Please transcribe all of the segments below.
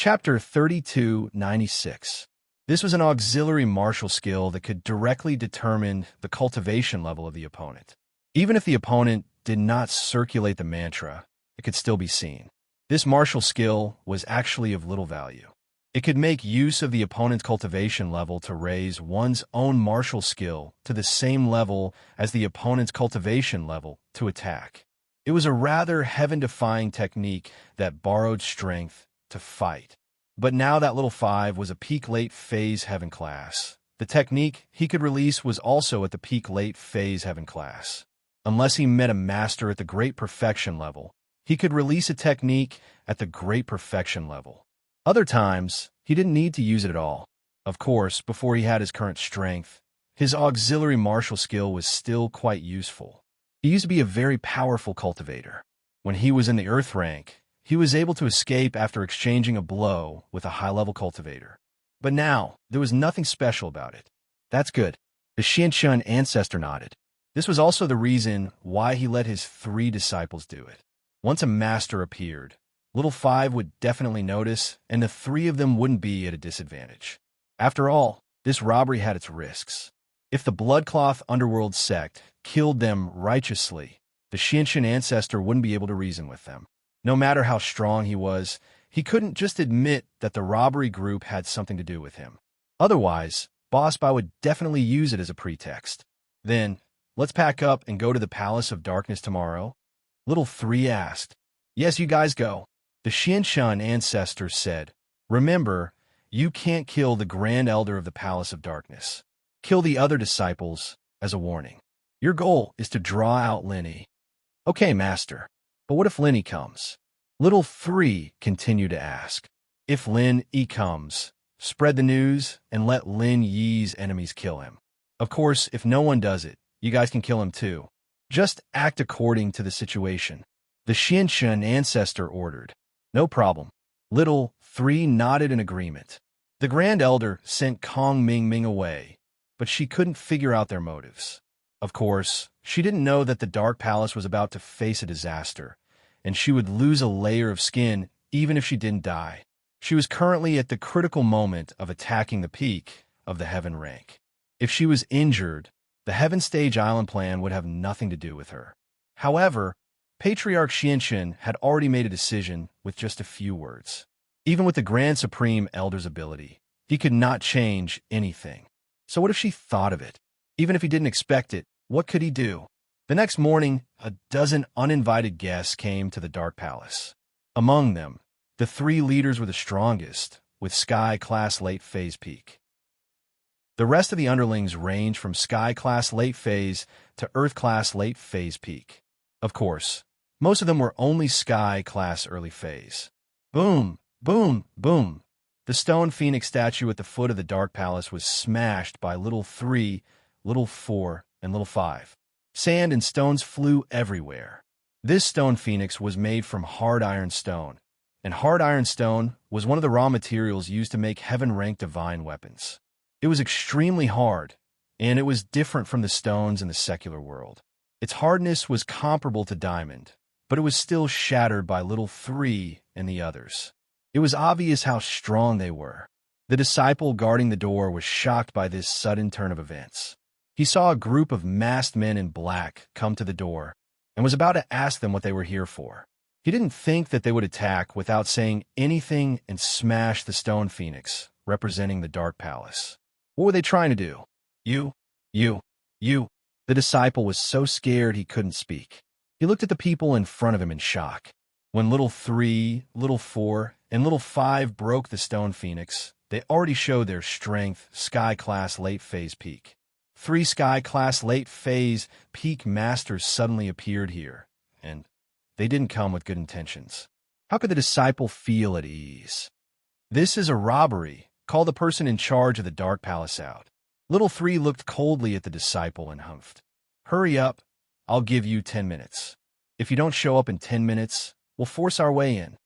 Chapter 3296. This was an auxiliary martial skill that could directly determine the cultivation level of the opponent. Even if the opponent did not circulate the mantra, it could still be seen. This martial skill was actually of little value. It could make use of the opponent's cultivation level to raise one's own martial skill to the same level as the opponent's cultivation level to attack. It was a rather heaven-defying technique that borrowed strength to fight. But now that little 5 was a peak late phase heaven class. The technique he could release was also at the peak late phase heaven class. Unless he met a master at the great perfection level, he could release a technique at the great perfection level. Other times, he didn't need to use it at all. Of course, before he had his current strength, his auxiliary martial skill was still quite useful. He used to be a very powerful cultivator. When he was in the Earth rank, he was able to escape after exchanging a blow with a high-level cultivator. But now, there was nothing special about it. That's good. The Xianxun ancestor nodded. This was also the reason why he let his 3 disciples do it. Once a master appeared, little 5 would definitely notice, and the 3 of them wouldn't be at a disadvantage. After all, this robbery had its risks. If the Bloodcloth Underworld sect killed them righteously, the Xianxun ancestor wouldn't be able to reason with them. No matter how strong he was, he couldn't just admit that the robbery group had something to do with him. Otherwise, Boss Bai would definitely use it as a pretext. Then, let's pack up and go to the Palace of Darkness tomorrow? Little 3 asked. Yes, you guys go. The Xianxun ancestor said, remember, you can't kill the Grand Elder of the Palace of Darkness. Kill the other disciples as a warning. Your goal is to draw out Lenny. Okay, Master. But what if Lenny comes? Little 3 continued to ask. If Lin Yi comes, spread the news and let Lin Yi's enemies kill him. Of course, if no one does it, you guys can kill him too. Just act according to the situation. The Xianxun ancestor ordered. No problem. Little 3 nodded in agreement. The Grand Elder sent Kong Ming away, but she couldn't figure out their motives. Of course, she didn't know that the Dark Palace was about to face a disaster, and she would lose a layer of skin even if she didn't die. She was currently at the critical moment of attacking the peak of the Heaven rank. If she was injured, the Heaven Stage Island plan would have nothing to do with her. However, Patriarch Xianxun had already made a decision with just a few words. Even with the Grand Supreme Elder's ability, he could not change anything. So what if she thought of it? Even if he didn't expect it, what could he do? The next morning, a dozen uninvited guests came to the Dark Palace. Among them, the 3 leaders were the strongest, with Sky-class late phase peak. The rest of the underlings ranged from Sky-class late phase to Earth-class late phase peak. Of course, most of them were only Sky-class early phase. Boom, boom, boom. The stone phoenix statue at the foot of the Dark Palace was smashed by little 3, little 4, and little 5. Sand and stones flew everywhere. This stone phoenix was made from hard iron stone, and hard iron stone was one of the raw materials used to make heaven-ranked divine weapons. It was extremely hard, and it was different from the stones in the secular world. Its hardness was comparable to diamond, but it was still shattered by little 3 and the others. It was obvious how strong they were. The disciple guarding the door was shocked by this sudden turn of events. He saw a group of masked men in black come to the door and was about to ask them what they were here for. He didn't think that they would attack without saying anything and smash the stone phoenix, representing the Dark Palace. What were they trying to do? You. The disciple was so scared he couldn't speak. He looked at the people in front of him in shock. When little 3, little 4, and little 5 broke the stone phoenix, they already showed their strength Sky-class late phase peak. 3 Sky-class late phase peak masters suddenly appeared here, and they didn't come with good intentions. How could the disciple feel at ease? This is a robbery. Call the person in charge of the Dark Palace out. Little 3 looked coldly at the disciple and humphed. Hurry up. I'll give you 10 minutes. If you don't show up in 10 minutes, we'll force our way in.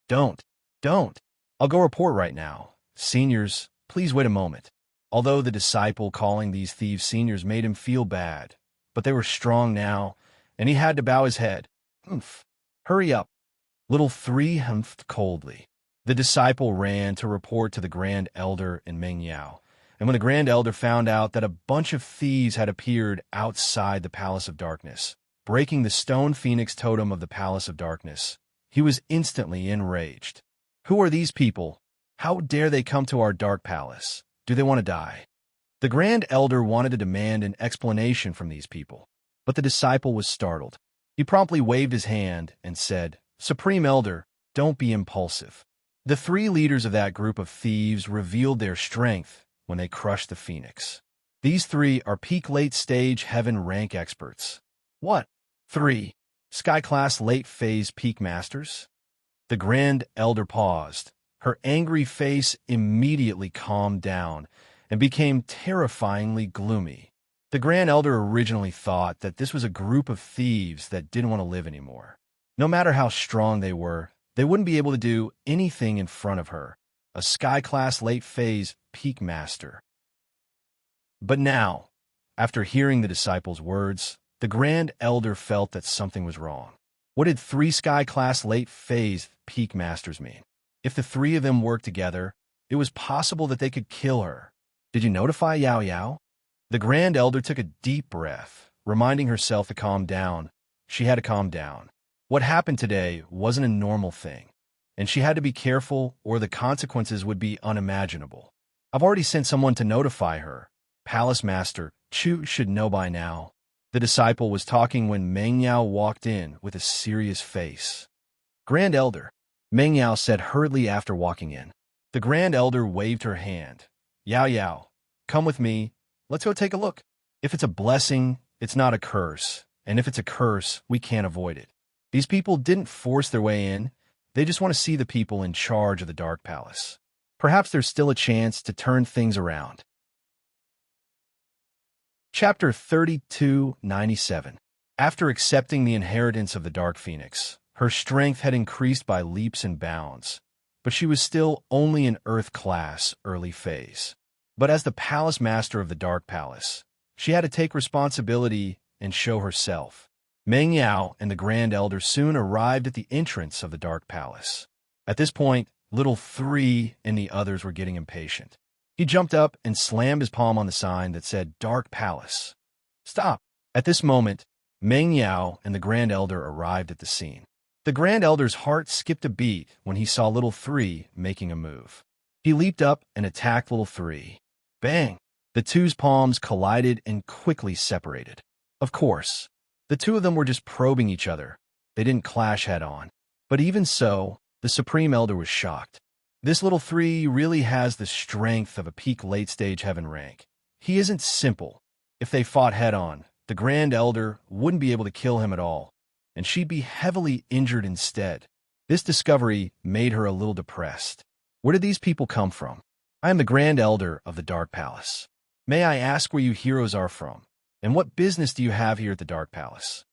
Don't. I'll go report right now. Seniors, please wait a moment. Although the disciple calling these thieves seniors made him feel bad, but they were strong now, and he had to bow his head. Hurry up. Little 3 humphed coldly. The disciple ran to report to the Grand Elder and Meng Yao. And when the Grand Elder found out that a bunch of thieves had appeared outside the Palace of Darkness, breaking the stone phoenix totem of the Palace of Darkness, he was instantly enraged. Who are these people? How dare they come to our Dark Palace? Do they want to die? The Grand Elder wanted to demand an explanation from these people, but the disciple was startled. He promptly waved his hand and said, "Supreme Elder, don't be impulsive." The three leaders of that group of thieves revealed their strength when they crushed the phoenix. These three are peak late-stage heaven rank experts. What? 3. Sky-class late-phase peak masters? The Grand Elder paused. Her angry face immediately calmed down and became terrifyingly gloomy. The Grand Elder originally thought that this was a group of thieves that didn't want to live anymore. No matter how strong they were, they wouldn't be able to do anything in front of her, a Sky-class late-phase peak master. But now, after hearing the disciple's words, the Grand Elder felt that something was wrong. What did 3 Sky-class late-phase peak masters mean? If the 3 of them worked together, it was possible that they could kill her. Did you notify Yao Yao? The Grand Elder took a deep breath, reminding herself to calm down. She had to calm down. What happened today wasn't a normal thing, and she had to be careful or the consequences would be unimaginable. I've already sent someone to notify her. Palace Master Chu should know by now. The disciple was talking when Meng Yao walked in with a serious face. Grand Elder, Meng Yao said hurriedly after walking in. The Grand Elder waved her hand. Yao Yao, come with me. Let's go take a look. If it's a blessing, it's not a curse, and if it's a curse, we can't avoid it. These people didn't force their way in. They just want to see the people in charge of the Dark Palace. Perhaps there's still a chance to turn things around. Chapter 3297. After accepting the inheritance of the Dark Phoenix, her strength had increased by leaps and bounds, but she was still only in Earth-class early phase. But as the Palace Master of the Dark Palace, she had to take responsibility and show herself. Meng Yao and the Grand Elder soon arrived at the entrance of the Dark Palace. At this point, Little 3 and the others were getting impatient. He jumped up and slammed his palm on the sign that said Dark Palace. Stop! At this moment, Meng Yao and the Grand Elder arrived at the scene. The Grand Elder's heart skipped a beat when he saw Little 3 making a move. He leaped up and attacked Little 3. Bang! The two's palms collided and quickly separated. Of course, the two of them were just probing each other. They didn't clash head-on. But even so, the Supreme Elder was shocked. This Little 3 really has the strength of a peak late-stage heaven rank. He isn't simple. If they fought head-on, the Grand Elder wouldn't be able to kill him at all, and she'd be heavily injured instead. This discovery made her a little depressed. Where did these people come from? I am the Grand Elder of the Dark Palace. May I ask where you heroes are from? And what business do you have here at the Dark Palace?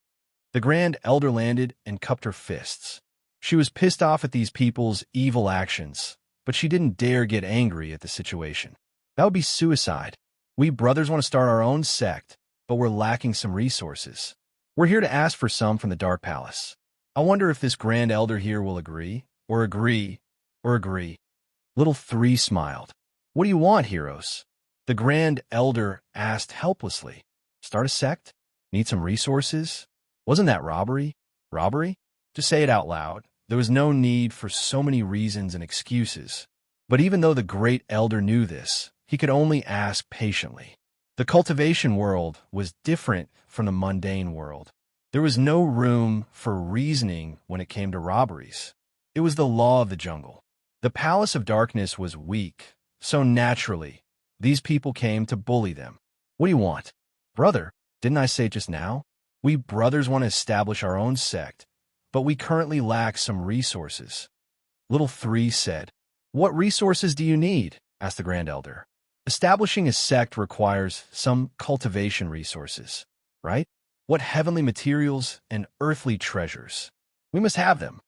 The Grand Elder landed and cupped her fists. She was pissed off at these people's evil actions, but she didn't dare get angry at the situation. That would be suicide. We brothers want to start our own sect, but we're lacking some resources. We're here to ask for some from the Dark Palace. I wonder if this Grand Elder here will agree, or agree, or agree. Little 3 smiled. What do you want, heroes? The Grand Elder asked helplessly. Start a sect? Need some resources? Wasn't that robbery? Robbery? Just say it out loud. There was no need for so many reasons and excuses. But even though the Great Elder knew this, he could only ask patiently. The cultivation world was different from the mundane world. There was no room for reasoning when it came to robberies. It was the law of the jungle. The Palace of Darkness was weak, so naturally, these people came to bully them. What do you want? Brother, didn't I say just now? We brothers want to establish our own sect, but we currently lack some resources. Little 3 said. What resources do you need? Asked the Grand Elder. Establishing a sect requires some cultivation resources, right? What heavenly materials and earthly treasures? We must have them.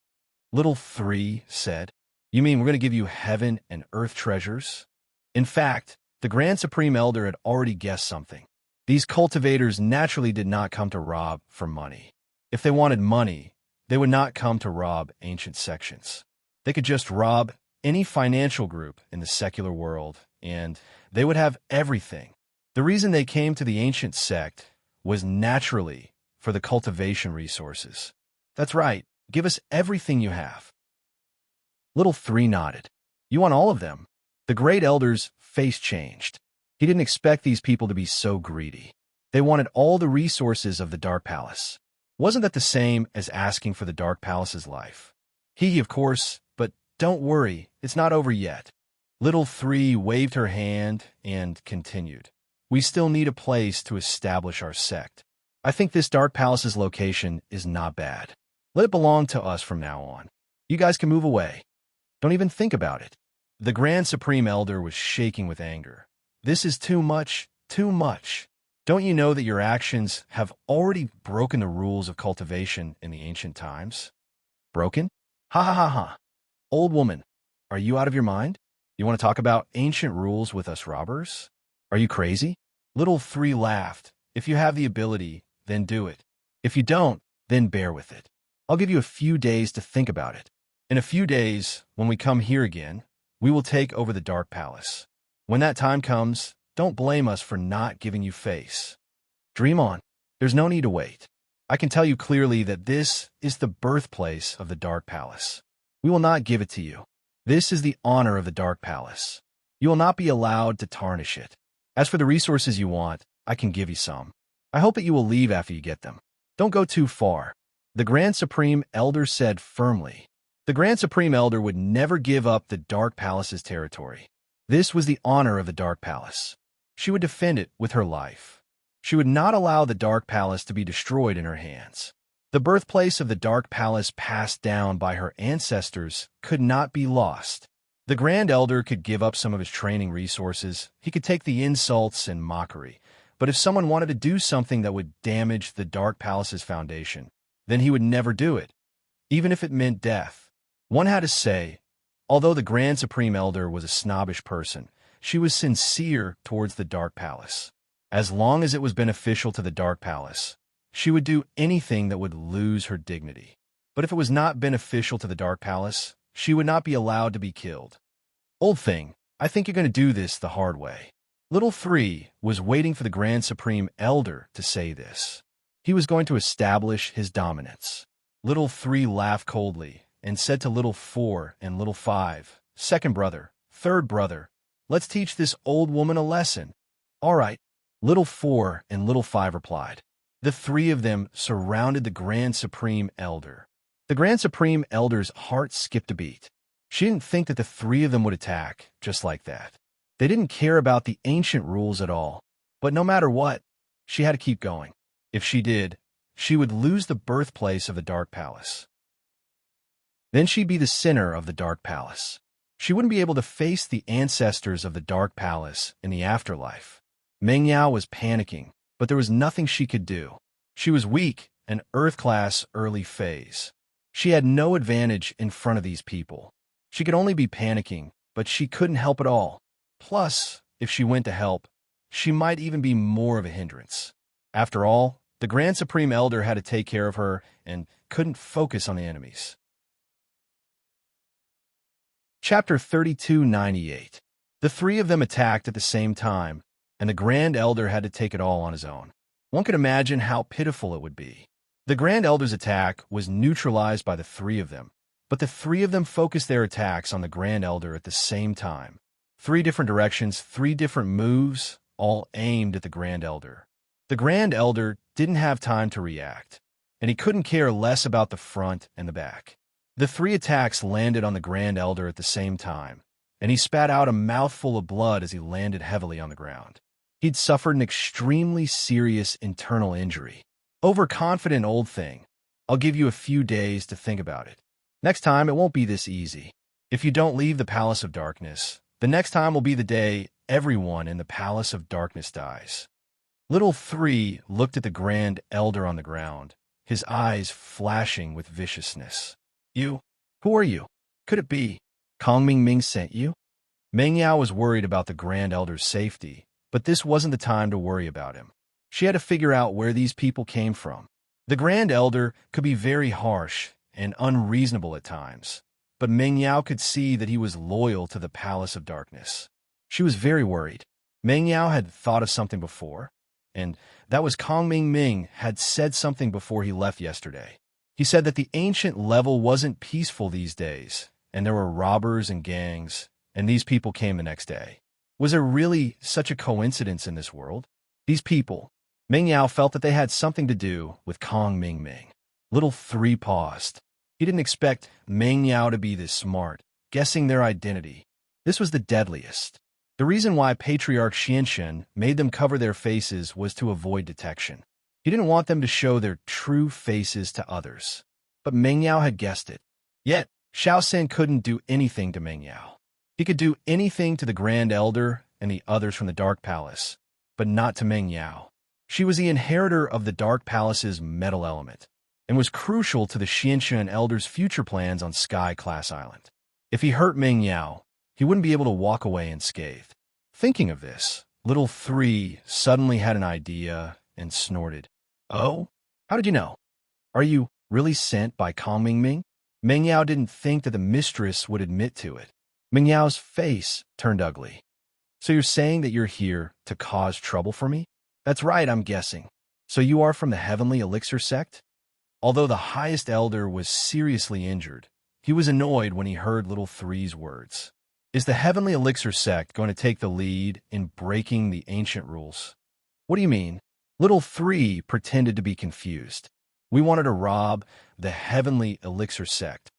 Little 3 said. You mean we're going to give you heaven and earth treasures? In fact, the Grand Supreme Elder had already guessed something. These cultivators naturally did not come to rob for money. If they wanted money, they would not come to rob ancient sections. They could just rob any financial group in the secular world, and they would have everything. The reason they came to the ancient sect was naturally for the cultivation resources. That's right. Give us everything you have. Little 3 nodded. You want all of them? The great elder's face changed. He didn't expect these people to be so greedy. They wanted all the resources of the Dark Palace. Wasn't that the same as asking for the Dark Palace's life? Of course, but don't worry, it's not over yet. Little 3 waved her hand and continued. We still need a place to establish our sect. I think this Dark Palace's location is not bad. Let it belong to us from now on. You guys can move away. Don't even think about it. The Grand Supreme Elder was shaking with anger. This is too much, too much. Don't you know that your actions have already broken the rules of cultivation in the ancient times? Broken? Ha ha ha ha. Old woman, are you out of your mind? You want to talk about ancient rules with us robbers? Are you crazy? Little 3 laughed. If you have the ability, then do it. If you don't, then bear with it. I'll give you a few days to think about it. In a few days, when we come here again, we will take over the Dark Palace. When that time comes, don't blame us for not giving you face. Dream on. There's no need to wait. I can tell you clearly that this is the birthplace of the Dark Palace. We will not give it to you. This is the honor of the Dark Palace. You will not be allowed to tarnish it. As for the resources you want, I can give you some. I hope that you will leave after you get them. Don't go too far. The Grand Supreme Elder said firmly. The Grand Supreme Elder would never give up the Dark Palace's territory. This was the honor of the Dark Palace. She would defend it with her life. She would not allow the Dark Palace to be destroyed in her hands. The birthplace of the Dark Palace passed down by her ancestors could not be lost. The Grand Elder could give up some of his training resources. He could take the insults and mockery. But if someone wanted to do something that would damage the Dark Palace's foundation, then he would never do it, even if it meant death. One had to say, although the Grand Supreme Elder was a snobbish person, she was sincere towards the Dark Palace. As long as it was beneficial to the Dark Palace, she would do anything that would lose her dignity. But if it was not beneficial to the Dark Palace, she would not be allowed to be killed. Old thing, I think you're going to do this the hard way. Little 3 was waiting for the Grand Supreme Elder to say this. He was going to establish his dominance. Little 3 laughed coldly and said to Little 4 and Little 5, second brother, third brother, let's teach this old woman a lesson. All right, Little 4 and Little 5 replied. The 3 of them surrounded the Grand Supreme Elder. The Grand Supreme Elder's heart skipped a beat. She didn't think that the 3 of them would attack just like that. They didn't care about the ancient rules at all. But no matter what, she had to keep going. If she did, she would lose the birthplace of the Dark Palace. Then she'd be the sinner of the Dark Palace. She wouldn't be able to face the ancestors of the Dark Palace in the afterlife. Meng Yao was panicking, but there was nothing she could do. She was weak, an Earth-class early phase. She had no advantage in front of these people. She could only be panicking, but she couldn't help at all. Plus, if she went to help, she might even be more of a hindrance. After all, the Grand Supreme Elder had to take care of her and couldn't focus on the enemies. Chapter 3298. The 3 of them attacked at the same time, and the Grand Elder had to take it all on his own. One could imagine how pitiful it would be. The Grand Elder's attack was neutralized by the 3 of them, but the 3 of them focused their attacks on the Grand Elder at the same time. 3 different directions, 3 different moves, all aimed at the Grand Elder. The Grand Elder didn't have time to react, and he couldn't care less about the front and the back. The 3 attacks landed on the Grand Elder at the same time, and he spat out a mouthful of blood as he landed heavily on the ground. He'd suffered an extremely serious internal injury. Overconfident old thing. I'll give you a few days to think about it. Next time, it won't be this easy. If you don't leave the Palace of Darkness, the next time will be the day everyone in the Palace of Darkness dies. Little 3 looked at the Grand Elder on the ground, his eyes flashing with viciousness. You? Who are you? Could it be Kong Ming sent you? Meng Yao was worried about the Grand Elder's safety, but this wasn't the time to worry about him. She had to figure out where these people came from. The Grand Elder could be very harsh and unreasonable at times, but Meng Yao could see that he was loyal to the Palace of Darkness. She was very worried. Meng Yao had thought of something before, and that was Kong Ming Ming had said something before he left yesterday. He said that the ancient level wasn't peaceful these days, and there were robbers and gangs, and these people came the next day. Was there really such a coincidence in this world? These people, Meng Yao felt that they had something to do with Kong Ming Ming. Little Three paused. He didn't expect Meng Yao to be this smart, guessing their identity. This was the deadliest. The reason why Patriarch Xianxian made them cover their faces was to avoid detection. He didn't want them to show their true faces to others. But Meng Yao had guessed it. Yet, Xiaosan couldn't do anything to Meng Yao. He could do anything to the Grand Elder and the others from the Dark Palace, but not to Meng Yao. She was the inheritor of the Dark Palace's metal element, and was crucial to the Xianxian Elder's future plans on Sky Class Island. If he hurt Meng Yao, he wouldn't be able to walk away unscathed. Thinking of this, Little Three suddenly had an idea and snorted. "Oh? How did you know? Are you really sent by Kong Ming Ming?" Meng Yao didn't think that the mistress would admit to it. Meng Yao's face turned ugly. "So you're saying that you're here to cause trouble for me?" "That's right, I'm guessing. So you are from the Heavenly Elixir sect?" Although the highest elder was seriously injured, he was annoyed when he heard Little Three's words. Is the Heavenly Elixir sect going to take the lead in breaking the ancient rules? What do you mean? Little Three pretended to be confused. We wanted to rob the Heavenly Elixir sect.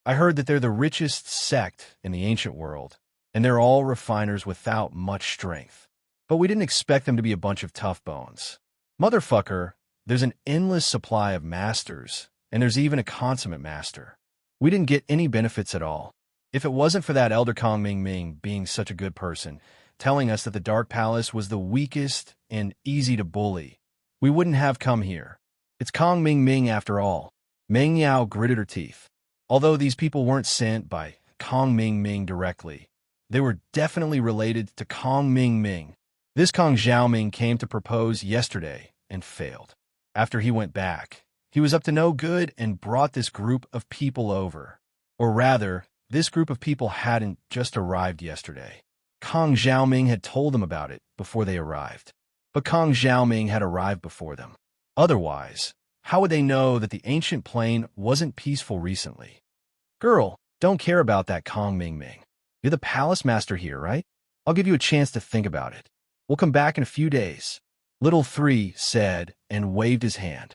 I heard that they're the richest sect in the ancient world, and they're all refiners without much strength. But we didn't expect them to be a bunch of tough bones. Motherfucker, there's an endless supply of masters, and there's even a consummate master. We didn't get any benefits at all. If it wasn't for that Elder Kong Ming Ming being such a good person, telling us that the Dark Palace was the weakest and easy to bully, we wouldn't have come here. It's Kong Ming Ming after all. Meng Yao gritted her teeth. Although these people weren't sent by Kong Ming Ming directly, they were definitely related to Kong Ming Ming. This Kong Xiaoming came to propose yesterday and failed. After he went back, he was up to no good and brought this group of people over. Or rather, this group of people hadn't just arrived yesterday. Kong Xiaoming had told them about it before they arrived. But Kong Xiaoming had arrived before them. Otherwise, how would they know that the ancient plane wasn't peaceful recently? Girl, don't care about that Kong Ming Ming. You're the palace master here, right? I'll give you a chance to think about it. We'll come back in a few days. Little Three said and waved his hand.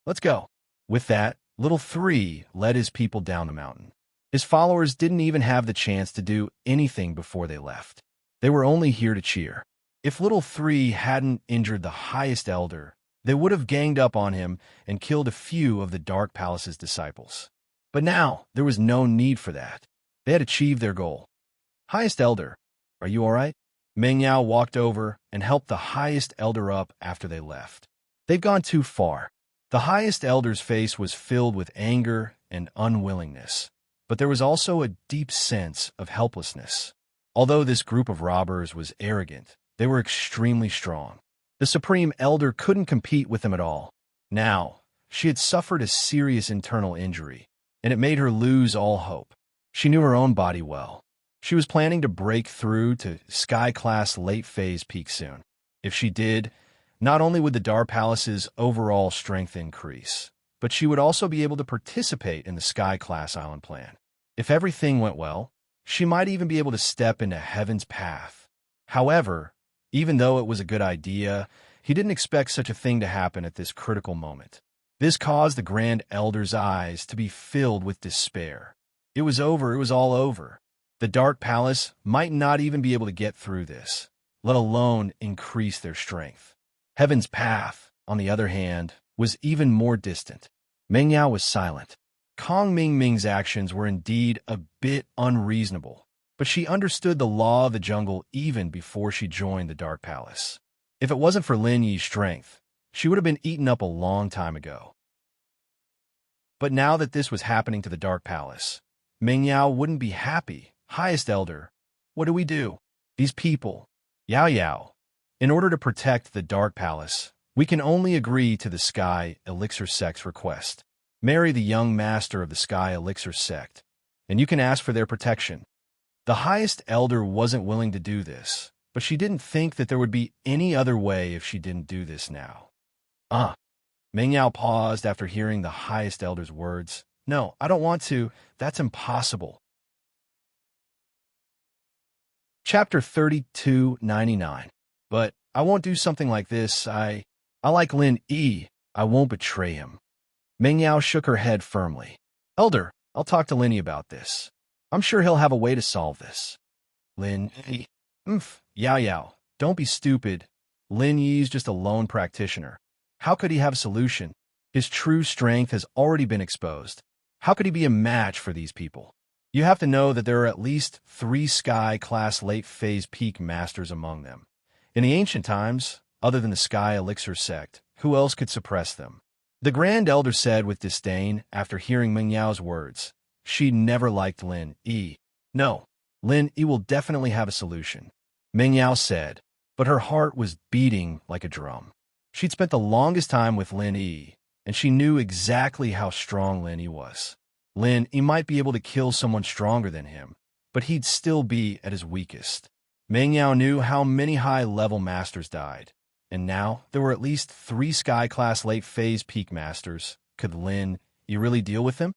Let's go. With that, Little Three led his people down the mountain. His followers didn't even have the chance to do anything before they left. They were only here to cheer. If Little Three hadn't injured the highest elder, they would have ganged up on him and killed a few of the Dark Palace's disciples. But now, there was no need for that. They had achieved their goal. Highest elder, are you all right? Meng Yao walked over and helped the highest elder up after they left. They've gone too far. The highest elder's face was filled with anger and unwillingness, but there was also a deep sense of helplessness. Although this group of robbers was arrogant, they were extremely strong. The Supreme Elder couldn't compete with them at all. Now, she had suffered a serious internal injury, and it made her lose all hope. She knew her own body well. She was planning to break through to Sky Class late phase peak soon. If she did, not only would the Dark Palace's overall strength increase, but she would also be able to participate in the Sky Class Island plan. If everything went well, she might even be able to step into Heaven's path. However, even though it was a good idea, he didn't expect such a thing to happen at this critical moment. This caused the Grand Elder's eyes to be filled with despair. It was over, it was all over. The Dark Palace might not even be able to get through this, let alone increase their strength. Heaven's path, on the other hand, was even more distant. Meng Yao was silent. Kong Ming Ming's actions were indeed a bit unreasonable, but she understood the law of the jungle even before she joined the Dark Palace. If it wasn't for Lin Yi's strength, she would have been eaten up a long time ago. But now that this was happening to the Dark Palace, Meng Yao wouldn't be happy. Highest Elder, what do we do? These people, Yao Yao. In order to protect the Dark Palace, we can only agree to the Sky Elixir Sect's request. Marry the young master of the Sky Elixir sect, and you can ask for their protection. The highest elder wasn't willing to do this, but she didn't think that there would be any other way if she didn't do this now. Meng Yao paused after hearing the highest elder's words. No, I don't want to. That's impossible. Chapter 3299. But I won't do something like this. I like Lin Yi. I won't betray him. Meng Yao shook her head firmly. Elder, I'll talk to Lin Yi about this. I'm sure he'll have a way to solve this. Lin Yi. Yao Yao, don't be stupid. Lin Yi's just a lone practitioner. How could he have a solution? His true strength has already been exposed. How could he be a match for these people? You have to know that there are at least 3 Sky-class late-phase peak masters among them. In the ancient times, other than the Sky Elixir sect, who else could suppress them? The Grand Elder said with disdain after hearing Meng Yao's words. She never liked Lin Yi. No, Lin Yi will definitely have a solution, Meng Yao said, but her heart was beating like a drum. She'd spent the longest time with Lin Yi, and she knew exactly how strong Lin Yi was. Lin Yi might be able to kill someone stronger than him, but he'd still be at his weakest. Meng Yao knew how many high-level masters died, and now there were at least 3 Sky-class late-phase peak masters. Could Lin Yi really deal with them?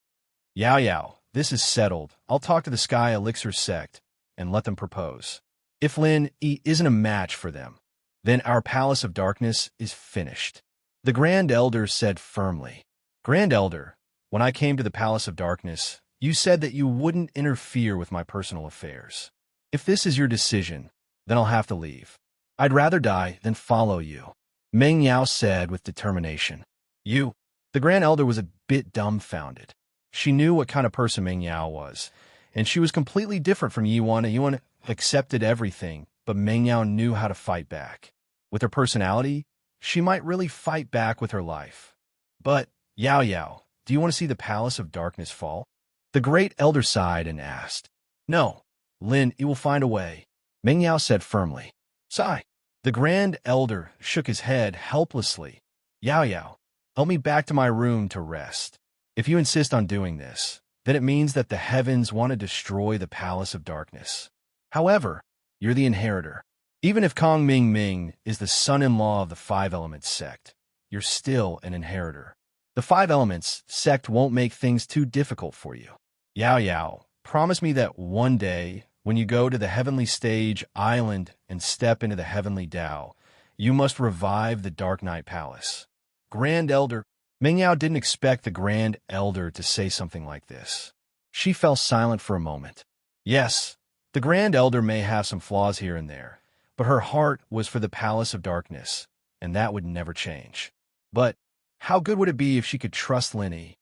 Yao Yao, this is settled. I'll talk to the Sky Elixir sect and let them propose. If Lin Yi isn't a match for them, then our Palace of Darkness is finished. The Grand Elder said firmly. Grand Elder, when I came to the Palace of Darkness, you said that you wouldn't interfere with my personal affairs. If this is your decision, then I'll have to leave. I'd rather die than follow you, Meng Yao said with determination. You? The Grand Elder was a bit dumbfounded. She knew what kind of person Meng Yao was, and she was completely different from Yuan. Yuan accepted everything, but Meng Yao knew how to fight back. With her personality, she might really fight back with her life. But, Yao Yao, do you want to see the Palace of Darkness fall? The Great Elder sighed and asked. No, Lin Yi will find a way, Meng Yao said firmly. Sigh. The Grand Elder shook his head helplessly. Yao Yao, help me back to my room to rest. If you insist on doing this, then it means that the heavens want to destroy the Palace of Darkness. However, you're the inheritor. Even if Kong Ming Ming is the son-in-law of the 5 Elements sect, you're still an inheritor. The 5 Elements sect won't make things too difficult for you. Yao Yao, promise me that one day, when you go to the Heavenly Stage Island and step into the Heavenly Tao, you must revive the Dark Knight Palace. Grand Elder, Meng Yao didn't expect the Grand Elder to say something like this. She fell silent for a moment. Yes, the Grand Elder may have some flaws here and there, but her heart was for the Palace of Darkness, and that would never change. But how good would it be if she could trust Lin Yi?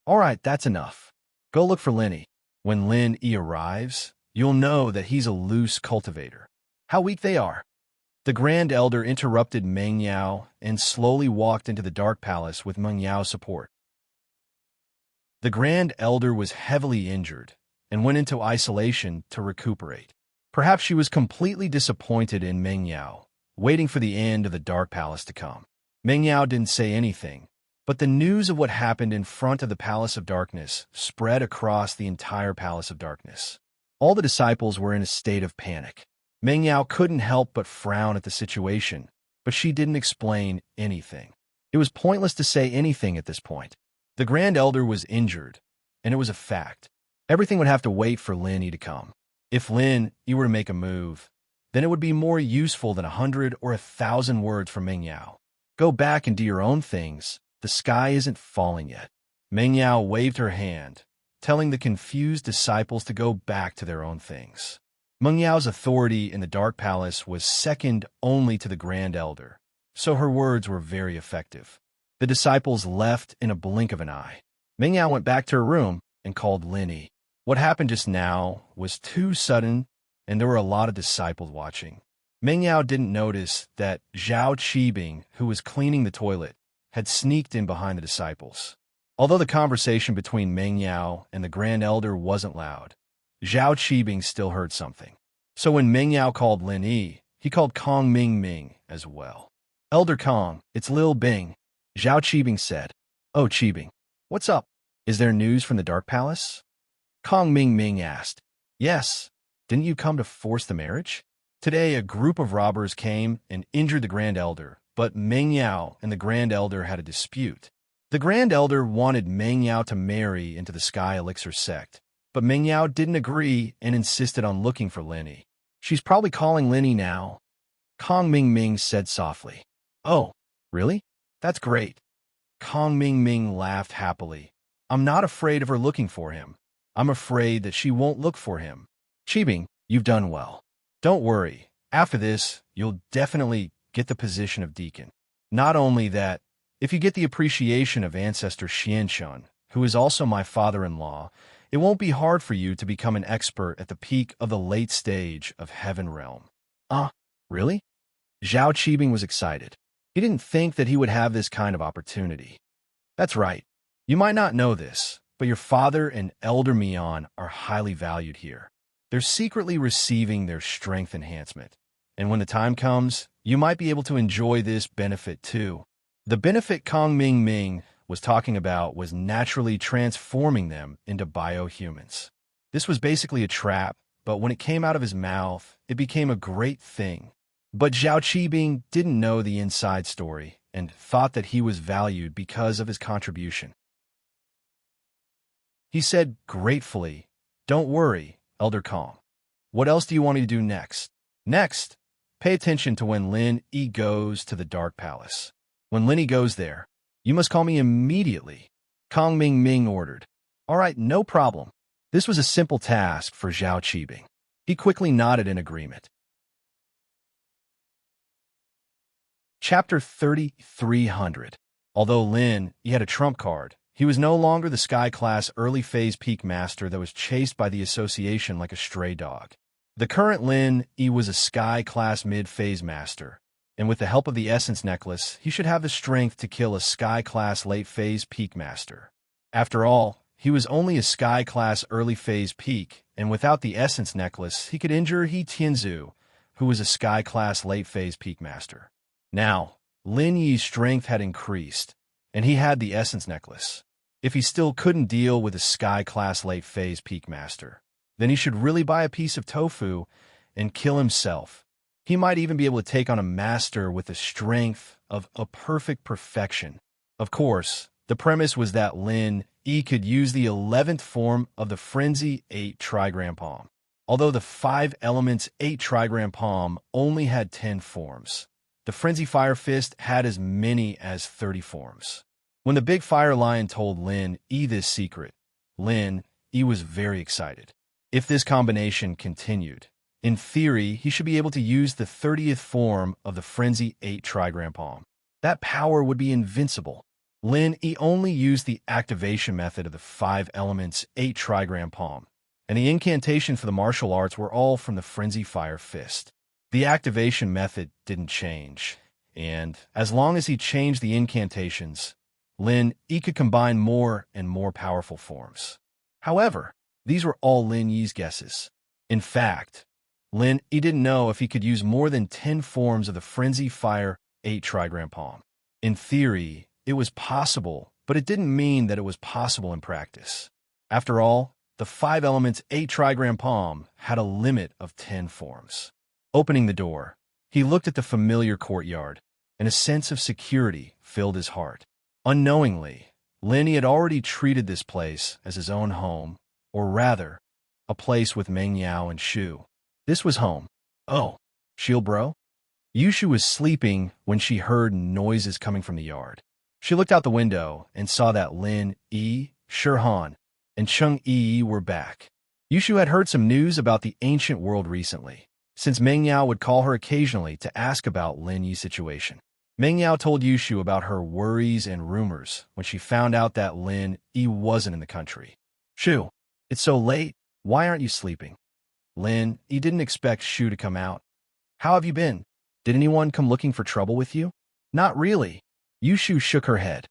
All right, that's enough. Go look for Lin Yi. When Lin Yi arrives, you'll know that he's a loose cultivator. How weak they are. The Grand Elder interrupted Meng Yao and slowly walked into the Dark Palace with Meng Yao's support. The Grand Elder was heavily injured and went into isolation to recuperate. Perhaps she was completely disappointed in Meng Yao, waiting for the end of the Dark Palace to come. Meng Yao didn't say anything, but the news of what happened in front of the Palace of Darkness spread across the entire Palace of Darkness. All the disciples were in a state of panic. Meng Yao couldn't help but frown at the situation, but she didn't explain anything. It was pointless to say anything at this point. The Grand Elder was injured, and it was a fact. Everything would have to wait for Lin Yi to come. If Lin Yi were to make a move, then it would be more useful than 100 or 1,000 words from Meng Yao. Go back and do your own things. The sky isn't falling yet. Meng Yao waved her hand, telling the confused disciples to go back to their own things. Meng Yao's authority in the Dark Palace was second only to the Grand Elder, so her words were very effective. The disciples left in a blink of an eye. Meng Yao went back to her room and called Lin Yi. What happened just now was too sudden, and there were a lot of disciples watching. Meng Yao didn't notice that Zhao Qibing, who was cleaning the toilet, had sneaked in behind the disciples. Although the conversation between Meng Yao and the Grand Elder wasn't loud, Zhao Qibing still heard something. So when Meng Yao called Lin Yi, he called Kong Ming Ming as well. Elder Kong, it's Lil Bing, Zhao Qibing said. Oh, Qibing. What's up? Is there news from the Dark Palace? Kong Ming Ming asked. Yes. Didn't you come to force the marriage? Today, a group of robbers came and injured the Grand Elder, but Meng Yao and the Grand Elder had a dispute. The Grand Elder wanted Meng Yao to marry into the Sky Elixir sect, but Meng Yao didn't agree and insisted on looking for Linny. She's probably calling Linny now. Kong Ming Ming said softly. Oh, really? That's great. Kong Ming Ming laughed happily. I'm not afraid of her looking for him. I'm afraid that she won't look for him. Qibing, you've done well. Don't worry. After this, you'll definitely get the position of deacon. Not only that, if you get the appreciation of ancestor Xianshun, who is also my father-in-law, it won't be hard for you to become an expert at the peak of the late stage of Heaven Realm. Really? Zhao Qibing was excited. He didn't think that he would have this kind of opportunity. That's right. You might not know this, but your father and Elder Mian are highly valued here. They're secretly receiving their strength enhancement. And when the time comes, you might be able to enjoy this benefit too. The benefit Kong Ming Ming was talking about was naturally transforming them into biohumans. This was basically a trap, but when it came out of his mouth, it became a great thing. But Zhao Qibing didn't know the inside story and thought that he was valued because of his contribution. He said gratefully, "Don't worry, Elder Kong. What else do you want me to do next?" Next, pay attention to when Lin Yi goes to the Dark Palace. When Lin Yi goes there, you must call me immediately, Kong Ming Ming ordered. All right, no problem. This was a simple task for Zhao Qibing. He quickly nodded in agreement. Chapter 3300. Although Lin Yi had a trump card, he was no longer the Sky-class early-phase peak master that was chased by the association like a stray dog. The current Lin Yi was a Sky-class mid-phase master, and with the help of the Essence Necklace, he should have the strength to kill a Sky-class late-phase peak master. After all, he was only a Sky-class early-phase peak, and without the Essence Necklace, he could injure He Tianzu, who was a Sky-class late-phase peak master. Now, Lin Yi's strength had increased, and he had the Essence Necklace. If he still couldn't deal with a Sky-class late-phase peak master, then he should really buy a piece of tofu and kill himself. He might even be able to take on a master with the strength of a perfect perfection. Of course, the premise was that Lin Yi could use the 11th form of the Frenzy 8 Trigram Palm. Although the 5 Elements 8 Trigram Palm only had 10 forms, the Frenzy Fire Fist had as many as 30 forms. When the Big Fire Lion told Lin Yi this secret, Lin Yi was very excited. If this combination continued, in theory, he should be able to use the 30th form of the Frenzy 8 Trigram Palm. That power would be invincible. Lin Yi only used the activation method of the 5 Elements 8 Trigram Palm, and the incantation for the martial arts were all from the Frenzy Fire Fist. The activation method didn't change, and as long as he changed the incantations, Lin Yi could combine more and more powerful forms. However, these were all Lin Yi's guesses. In fact, Lin Yi didn't know if he could use more than 10 forms of the Frenzy Fire 8 Trigram Palm. In theory, it was possible, but it didn't mean that it was possible in practice. After all, the 5 Elements 8 Trigram Palm had a limit of 10 forms. Opening the door, he looked at the familiar courtyard, and a sense of security filled his heart. Unknowingly, Lin Yi had already treated this place as his own home, or rather, a place with Meng Yao and Shu. This was home. Oh, Shield bro? Yushu was sleeping when she heard noises coming from the yard. She looked out the window and saw that Lin Yi, Shirhan, and Cheng Yi were back. Yushu had heard some news about the ancient world recently, since Meng Yao would call her occasionally to ask about Lin Yi's situation. Meng Yao told Yushu about her worries and rumors when she found out that Lin Yi wasn't in the country. Shu, it's so late. Why aren't you sleeping? Lin Yi didn't expect Shu to come out. How have you been? Did anyone come looking for trouble with you? Not really. Yushu shook her head.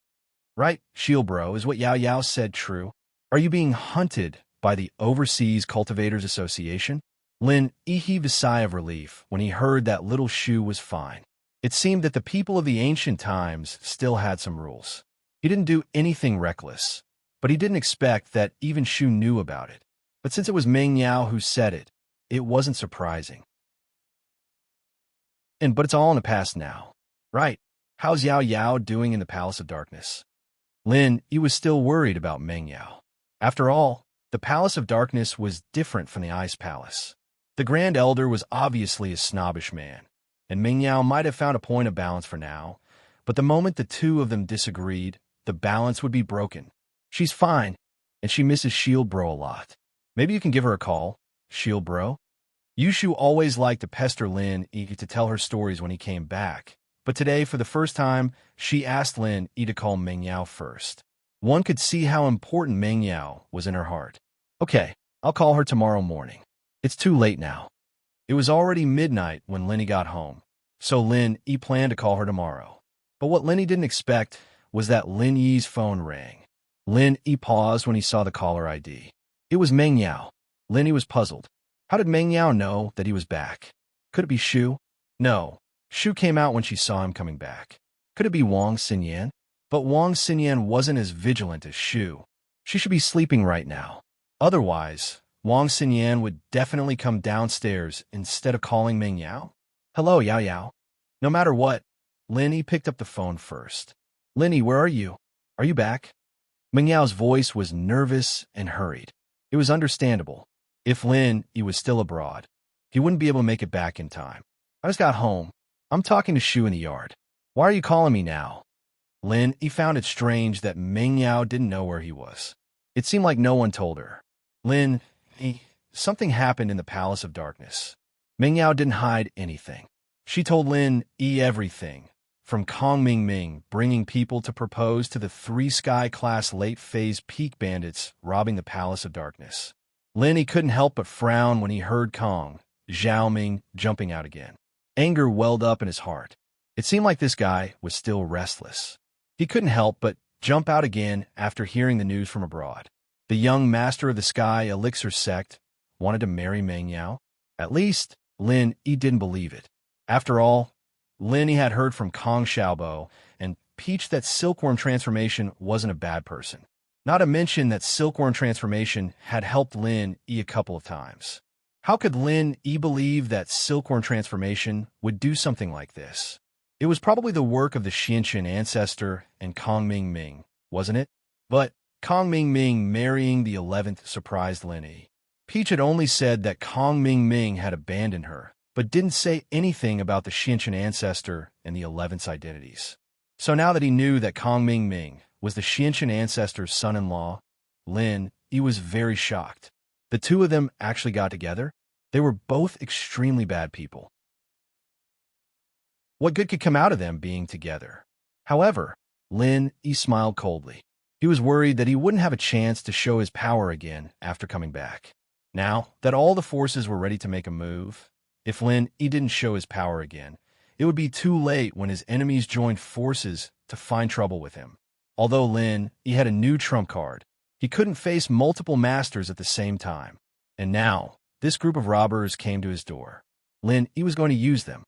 Right, Shield bro, is what Yao Yao said true? Are you being hunted by the Overseas Cultivators Association? Lin Yi heaved a sigh of relief when he heard that little Shu was fine. It seemed that the people of the ancient times still had some rules. He didn't do anything reckless, but he didn't expect that even Shu knew about it. But since it was Meng Yao who said it, it wasn't surprising. But it's all in the past now. Right. How's Yao Yao doing in the Palace of Darkness? Lin Yi was still worried about Meng Yao. After all, the Palace of Darkness was different from the Ice Palace. The Grand Elder was obviously a snobbish man, and Meng Yao might have found a point of balance for now, but the moment the two of them disagreed, the balance would be broken. She's fine, and she misses Shield Bro a lot. Maybe you can give her a call, Shield Bro? Yushu always liked to pester Lin Yi to tell her stories when he came back, but today, for the first time, she asked Lin Yi to call Meng Yao first. One could see how important Meng Yao was in her heart. Okay, I'll call her tomorrow morning. It's too late now. It was already midnight when Lin Yi got home, so Lin Yi planned to call her tomorrow. But what Lin Yi didn't expect was that Lin Yi's phone rang. Lin Yi paused when he saw the caller ID. It was Meng Yao. Lin Yi was puzzled. How did Meng Yao know that he was back? Could it be Shu? No. Shu came out when she saw him coming back. Could it be Wang Xinyan? But Wang Xinyan wasn't as vigilant as Shu. She should be sleeping right now. Otherwise, Wang Xinyan would definitely come downstairs instead of calling Meng Yao. Hello, Yao Yao. No matter what, Lin Yi picked up the phone first. Lin Yi, where are you? Are you back? Meng Yao's voice was nervous and hurried. It was understandable. If Lin Yi was still abroad, he wouldn't be able to make it back in time. I just got home. I'm talking to Shu in the yard. Why are you calling me now? Lin Yi found it strange that Meng Yao didn't know where he was. It seemed like no one told her. Lin Yi, something happened in the Palace of Darkness. Meng Yao didn't hide anything. She told Lin Yi everything, from Kong Ming Ming bringing people to propose to the 3 Sky-class late-phase peak bandits robbing the Palace of Darkness. Lin Yi couldn't help but frown when he heard Kong, Zhao Ming, jumping out again. Anger welled up in his heart. It seemed like this guy was still restless. He couldn't help but jump out again after hearing the news from abroad. The young master of the Sky Elixir sect wanted to marry Meng Yao. At least, Lin Yi didn't believe it. After all, Lin Yi had heard from Kong Xiaobo and Peach that Silkworm Transformation wasn't a bad person. Not to mention that Silkworm Transformation had helped Lin Yi a couple of times. How could Lin Yi believe that Silkworm Transformation would do something like this? It was probably the work of the Xianxin ancestor and Kong Ming Ming, wasn't it? But Kong Ming Ming marrying the 11th surprised Lin Yi. Peach had only said that Kong Ming Ming had abandoned her, but didn't say anything about the Xianxin ancestor and the 11th's identities. So now that he knew that Kong Ming Ming was the Xianxin ancestor's son-in-law, Lin Yi was very shocked. The two of them actually got together? They were both extremely bad people. What good could come out of them being together? However, Lin Yi smiled coldly. He was worried that he wouldn't have a chance to show his power again after coming back. Now that all the forces were ready to make a move, if Lin Yi didn't show his power again, it would be too late when his enemies joined forces to find trouble with him. Although Lin Yi had a new trump card, he couldn't face multiple masters at the same time. And now, this group of robbers came to his door. Lin Yi was going to use them.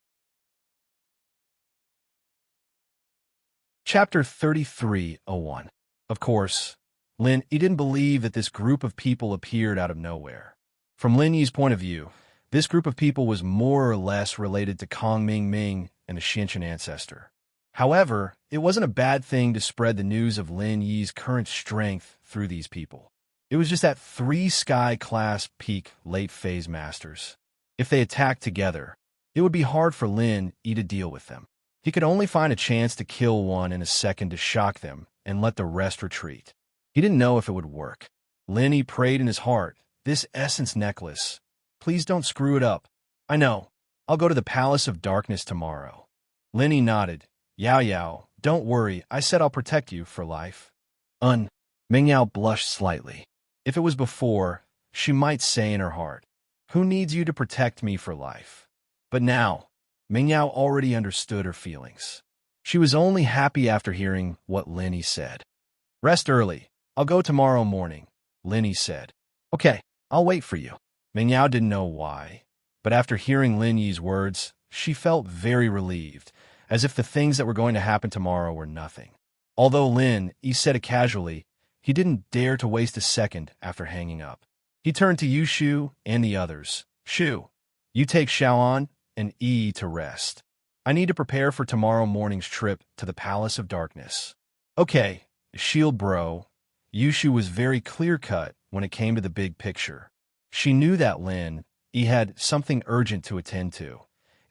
Chapter 33:01. Of course, Lin Yi didn't believe that this group of people appeared out of nowhere. From Lin Yi's point of view, this group of people was more or less related to Kong Ming Ming and the Xianxin ancestor. However, it wasn't a bad thing to spread the news of Lin Yi's current strength through these people. It was just that 3 Sky-class peak late-phase masters. If they attacked together, it would be hard for Lin Yi to deal with them. He could only find a chance to kill one in a second to shock them and let the rest retreat. He didn't know if it would work. Lin Yi prayed in his heart, "This essence necklace, please don't screw it up. I know. I'll go to the Palace of Darkness tomorrow." Lin Yi nodded. "Yao Yao, don't worry. I said I'll protect you for life." Meng Yao blushed slightly. If it was before, she might say in her heart, "Who needs you to protect me for life?" But now, Meng Yao already understood her feelings. She was only happy after hearing what Lin Yi said. "Rest early. I'll go tomorrow morning," Lin Yi said. "Okay, I'll wait for you." Meng Yao didn't know why, but after hearing Lin Yi's words, she felt very relieved, as if the things that were going to happen tomorrow were nothing. Although Lin Yi said it casually, he didn't dare to waste a second after hanging up. He turned to Yu Shu and the others. Shu, you take Xiaoan and Yi to rest. I need to prepare for tomorrow morning's trip to the Palace of Darkness. Okay, shield bro. Yu Shu was very clear-cut when it came to the big picture. She knew that Lin Yi had something urgent to attend to,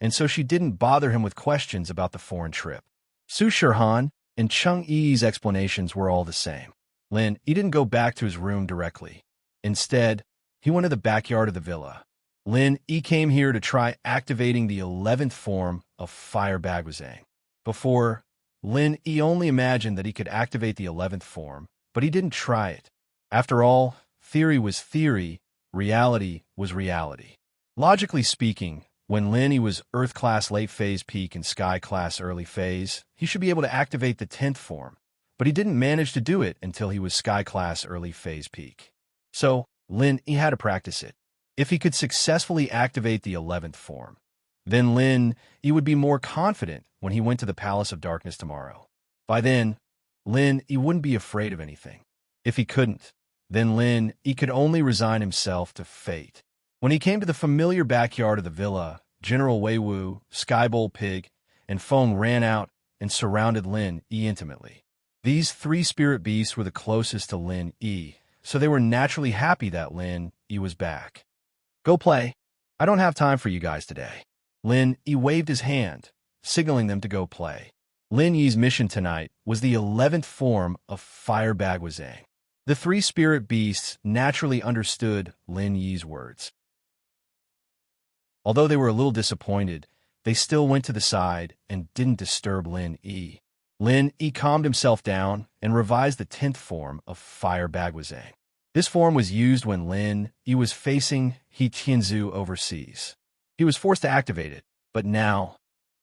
and so she didn't bother him with questions about the foreign trip. Su Shirhan and Cheng Yi's explanations were all the same. Lin Yi didn't go back to his room directly. Instead, he went to the backyard of the villa. Lin Yi came here to try activating the 11th form of Fire Bagwazang. Before, Lin Yi only imagined that he could activate the 11th form, but he didn't try it. After all, theory was theory, reality was reality. Logically speaking, when Lin Yi was Earth-class late-phase peak and Sky-class early phase, he should be able to activate the 10th form, but he didn't manage to do it until he was Sky-class early phase peak. So, Lin Yi had to practice it. If he could successfully activate the 11th form, then Lin Yi would be more confident when he went to the Palace of Darkness tomorrow. By then, Lin Yi wouldn't be afraid of anything. If he couldn't, then Lin Yi could only resign himself to fate. When he came to the familiar backyard of the villa, General Wei Wu, Skybowl Pig, and Feng ran out and surrounded Lin Yi intimately. These three spirit beasts were the closest to Lin Yi, so they were naturally happy that Lin Yi was back. Go play. I don't have time for you guys today. Lin Yi waved his hand, signaling them to go play. Lin Yi's mission tonight was the 11th form of Fire Bagwazang. The three spirit beasts naturally understood Lin Yi's words. Although they were a little disappointed, they still went to the side and didn't disturb Lin Yi. Lin Yi calmed himself down and revised the 10th form of Fire Bagwazang. This form was used when Lin Yi was facing He Tianzu overseas. He was forced to activate it, but now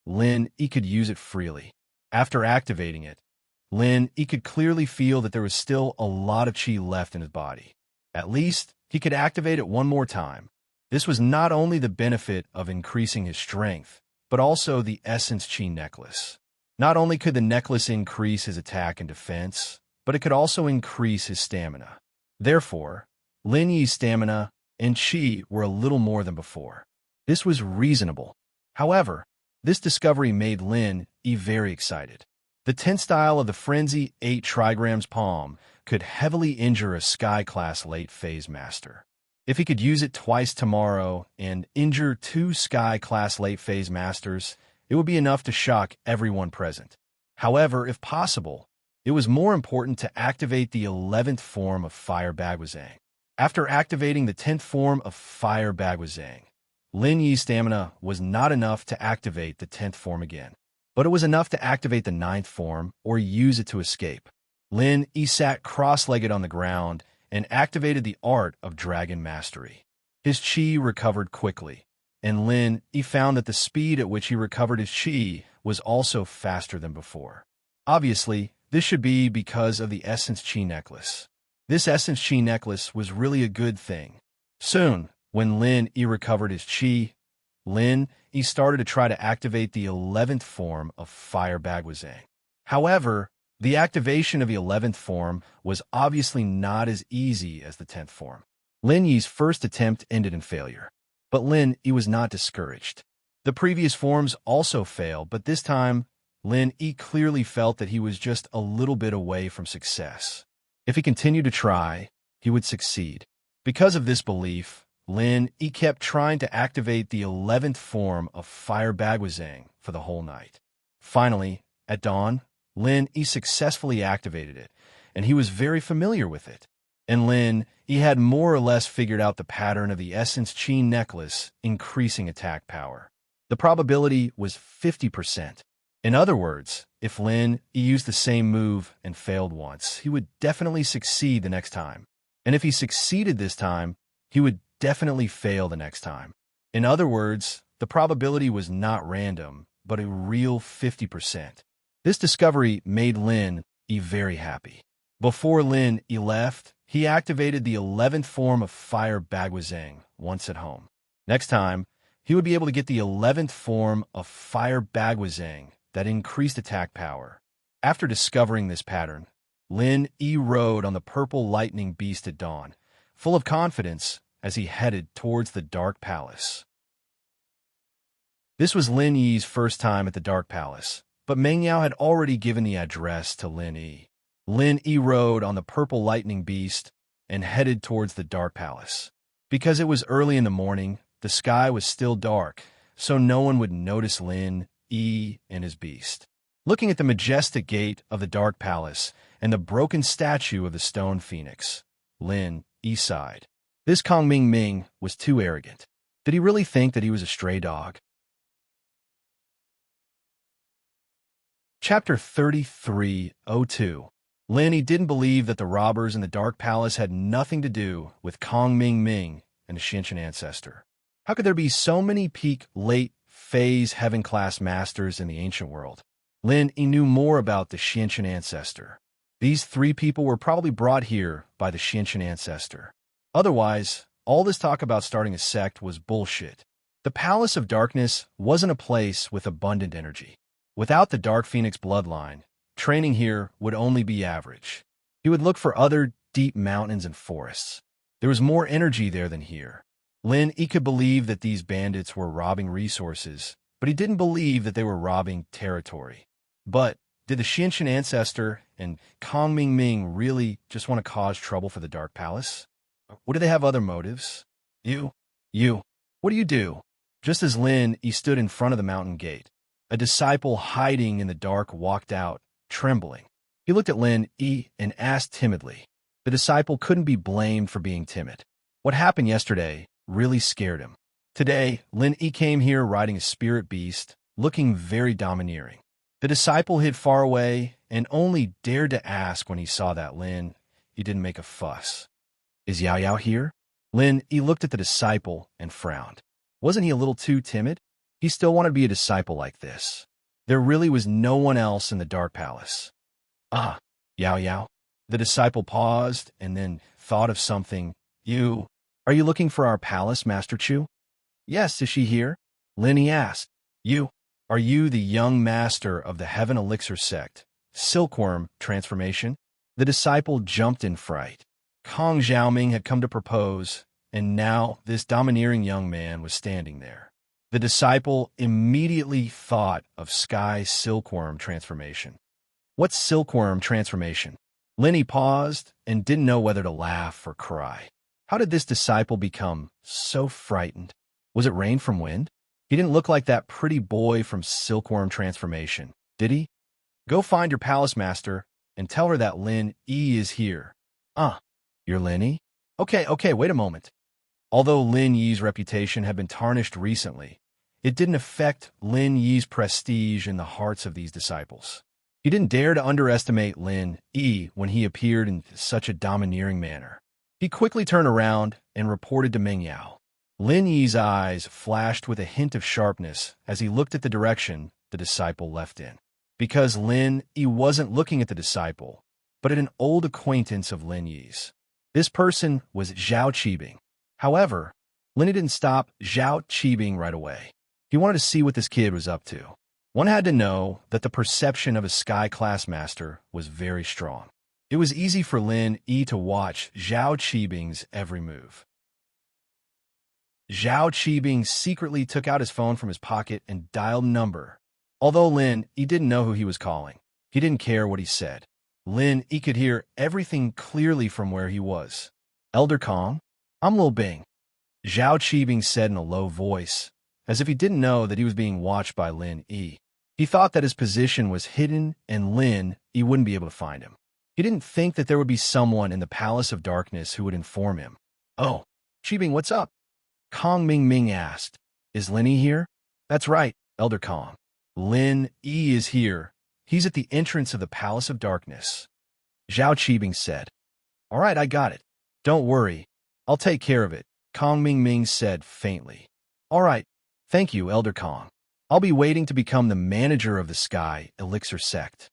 Lin Yi could use it freely. After activating it, Lin Yi could clearly feel that there was still a lot of qi left in his body. At least, he could activate it one more time. This was not only the benefit of increasing his strength, but also the Essence Qi necklace. Not only could the necklace increase his attack and defense, but it could also increase his stamina. Therefore, Lin Yi's stamina and qi were a little more than before. This was reasonable. However, this discovery made Lin Yi very excited. The 10th style of the Frenzy 8 trigrams palm could heavily injure a Sky-class late-phase master. If he could use it twice tomorrow and injure 2 Sky-class late-phase masters, it would be enough to shock everyone present. However, if possible, it was more important to activate the 11th form of Fire Bagwazang. After activating the 10th form of Fire Bagwazang, Lin Yi's stamina was not enough to activate the 10th form again, but it was enough to activate the 9th form or use it to escape. Lin Yi sat cross-legged on the ground and activated the art of Dragon Mastery. His qi recovered quickly, and Lin Yi found that the speed at which he recovered his qi was also faster than before. Obviously, this should be because of the Essence Qi necklace. This Essence Qi necklace was really a good thing. Soon, when Lin Yi recovered his qi, Lin Yi started to try to activate the 11th form of Fire Bagwazang. However, the activation of the 11th form was obviously not as easy as the 10th form. Lin Yi's first attempt ended in failure, but Lin Yi was not discouraged. The previous forms also failed, but this time, Lin Yi clearly felt that he was just a little bit away from success. If he continued to try, he would succeed. Because of this belief, Lin Yi kept trying to activate the 11th form of Fire Bagwazang for the whole night. Finally, at dawn, Lin Yi successfully activated it, and he was very familiar with it. And Lin Yi had more or less figured out the pattern of the Essence Qi necklace increasing attack power. The probability was 50%. In other words, if Lin Yi used the same move and failed once, he would definitely succeed the next time. And if he succeeded this time, he would definitely fail the next time. In other words, the probability was not random, but a real 50%. This discovery made Lin Yi very happy. Before Lin Yi left, he activated the 11th form of Fire Bagwazang once at home. Next time, he would be able to get the 11th form of Fire Bagwazang that increased attack power. After discovering this pattern, Lin Yi rode on the purple lightning beast at dawn, full of confidence as he headed towards the Dark Palace. This was Lin Yi's first time at the Dark Palace, but Meng Yao had already given the address to Lin Yi. Lin Yi rode on the purple lightning beast and headed towards the Dark Palace. Because it was early in the morning, the sky was still dark, so no one would notice Lin Yi and his beast. Looking at the majestic gate of the Dark Palace and the broken statue of the stone phoenix, Lin Yi sighed. This Kong Ming Ming was too arrogant. Did he really think that he was a stray dog? Chapter 3302. Lin Yi didn't believe that the robbers in the Dark Palace had nothing to do with Kong Ming Ming and the Xiantian ancestor. How could there be so many peak, late, phase, heaven-class masters in the ancient world? Lin Yi knew more about the Xiantian ancestor. These three people were probably brought here by the Xiantian ancestor. Otherwise, all this talk about starting a sect was bullshit. The Palace of Darkness wasn't a place with abundant energy. Without the Dark Phoenix bloodline, training here would only be average. He would look for other deep mountains and forests. There was more energy there than here. Lin Yi could believe that these bandits were robbing resources, but he didn't believe that they were robbing territory. But did the Xiantian ancestor and Kong Ming Ming really just want to cause trouble for the Dark Palace? Or do they have other motives? You, what do you do? Just as Lin Yi stood in front of the mountain gate, a disciple hiding in the dark walked out, trembling. He looked at Lin Yi and asked timidly. The disciple couldn't be blamed for being timid. What happened yesterday really scared him. Today, Lin Yi came here riding a spirit beast, looking very domineering. The disciple hid far away and only dared to ask when he saw that Lin Yi didn't make a fuss. Is Yao Yao here? Lin Yi looked at the disciple and frowned. Wasn't he a little too timid? He still wanted to be a disciple like this. There really was no one else in the Dark Palace. Ah, Yao Yao. The disciple paused and then thought of something. Are you looking for our palace, Master Chu? Yes, is she here? Lin Yi asked. Are you the young master of the Heaven Elixir sect, Silkworm transformation? The disciple jumped in fright. Kong Xiaoming had come to propose, and now this domineering young man was standing there. The disciple immediately thought of Sky Silkworm transformation. What's Silkworm transformation? Lin Yi paused and didn't know whether to laugh or cry. How did this disciple become so frightened? Was it rain from wind? He didn't look like that pretty boy from Silkworm transformation, did he? Go find your palace master and tell her that Lin Yi is here. You're Lin Yi? Okay, wait a moment. Although Lin Yi's reputation had been tarnished recently, it didn't affect Lin Yi's prestige in the hearts of these disciples. He didn't dare to underestimate Lin Yi when he appeared in such a domineering manner. He quickly turned around and reported to Meng Yao. Lin Yi's eyes flashed with a hint of sharpness as he looked at the direction the disciple left in. Because Lin Yi wasn't looking at the disciple, but at an old acquaintance of Lin Yi's. This person was Zhao Qibing. However, Lin Yi didn't stop Zhao Qibing right away. He wanted to see what this kid was up to. One had to know that the perception of a Sky Class Master was very strong. It was easy for Lin Yi to watch Zhao Qibing's every move. Zhao Qibing secretly took out his phone from his pocket and dialed a number. Although Lin Yi didn't know who he was calling, he didn't care what he said. Lin Yi could hear everything clearly from where he was. Elder Kong? I'm Lil Bing. Zhao Qibing said in a low voice, as if he didn't know that he was being watched by Lin Yi. He thought that his position was hidden and Lin Yi wouldn't be able to find him. He didn't think that there would be someone in the Palace of Darkness who would inform him. Oh, Qibing, what's up? Kong Ming Ming asked. Is Lin Yi here? That's right, Elder Kong. Lin Yi is here. He's at the entrance of the Palace of Darkness. Zhao Qibing said. All right, I got it. Don't worry. I'll take care of it, Kong Ming Ming said faintly. All right. Thank you, Elder Kong. I'll be waiting to become the manager of the Sky Elixir sect.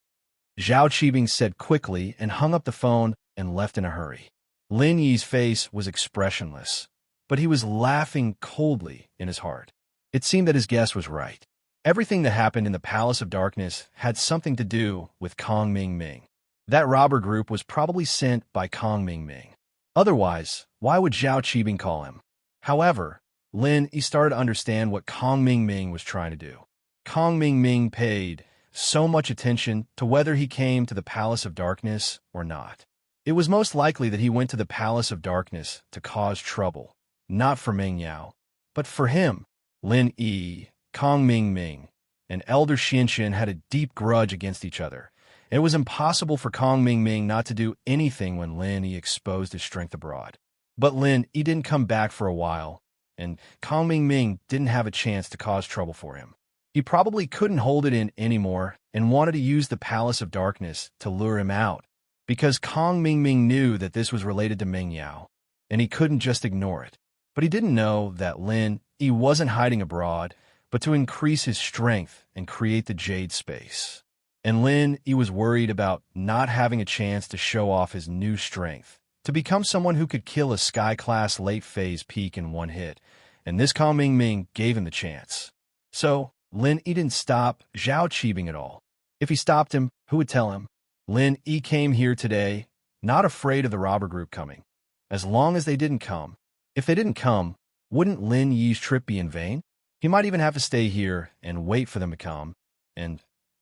Zhao Qibing said quickly and hung up the phone and left in a hurry. Lin Yi's face was expressionless, but he was laughing coldly in his heart. It seemed that his guess was right. Everything that happened in the Palace of Darkness had something to do with Kong Ming Ming. That robber group was probably sent by Kong Ming Ming. Otherwise, why would Zhao Qibing call him? However, he started to understand what Kong Ming Ming was trying to do. Kong Ming Ming paid so much attention to whether he came to the Palace of Darkness or not. It was most likely that he went to the Palace of Darkness to cause trouble, not for Meng Yao, but for him. Lin Yi, Kong Ming Ming, and Elder Xianxin had a deep grudge against each other. It was impossible for Kong Ming Ming not to do anything when Lin Yi exposed his strength abroad. But Lin Yi didn't come back for a while, and Kong Ming Ming didn't have a chance to cause trouble for him. He probably couldn't hold it in anymore and wanted to use the Palace of Darkness to lure him out, because Kong Ming Ming knew that this was related to Meng Yao, and he couldn't just ignore it. But he didn't know that Lin Yi wasn't hiding abroad, but to increase his strength and create the Jade Space. And Lin Yi was worried about not having a chance to show off his new strength, to become someone who could kill a Sky-class late-phase peak in one hit, and this Kong Ming Ming gave him the chance. So, Lin Yi didn't stop Zhao Qibing at all. If he stopped him, who would tell him? Lin Yi came here today, not afraid of the robber group coming. As long as they didn't come. If they didn't come, wouldn't Lin Yi's trip be in vain? He might even have to stay here and wait for them to come, and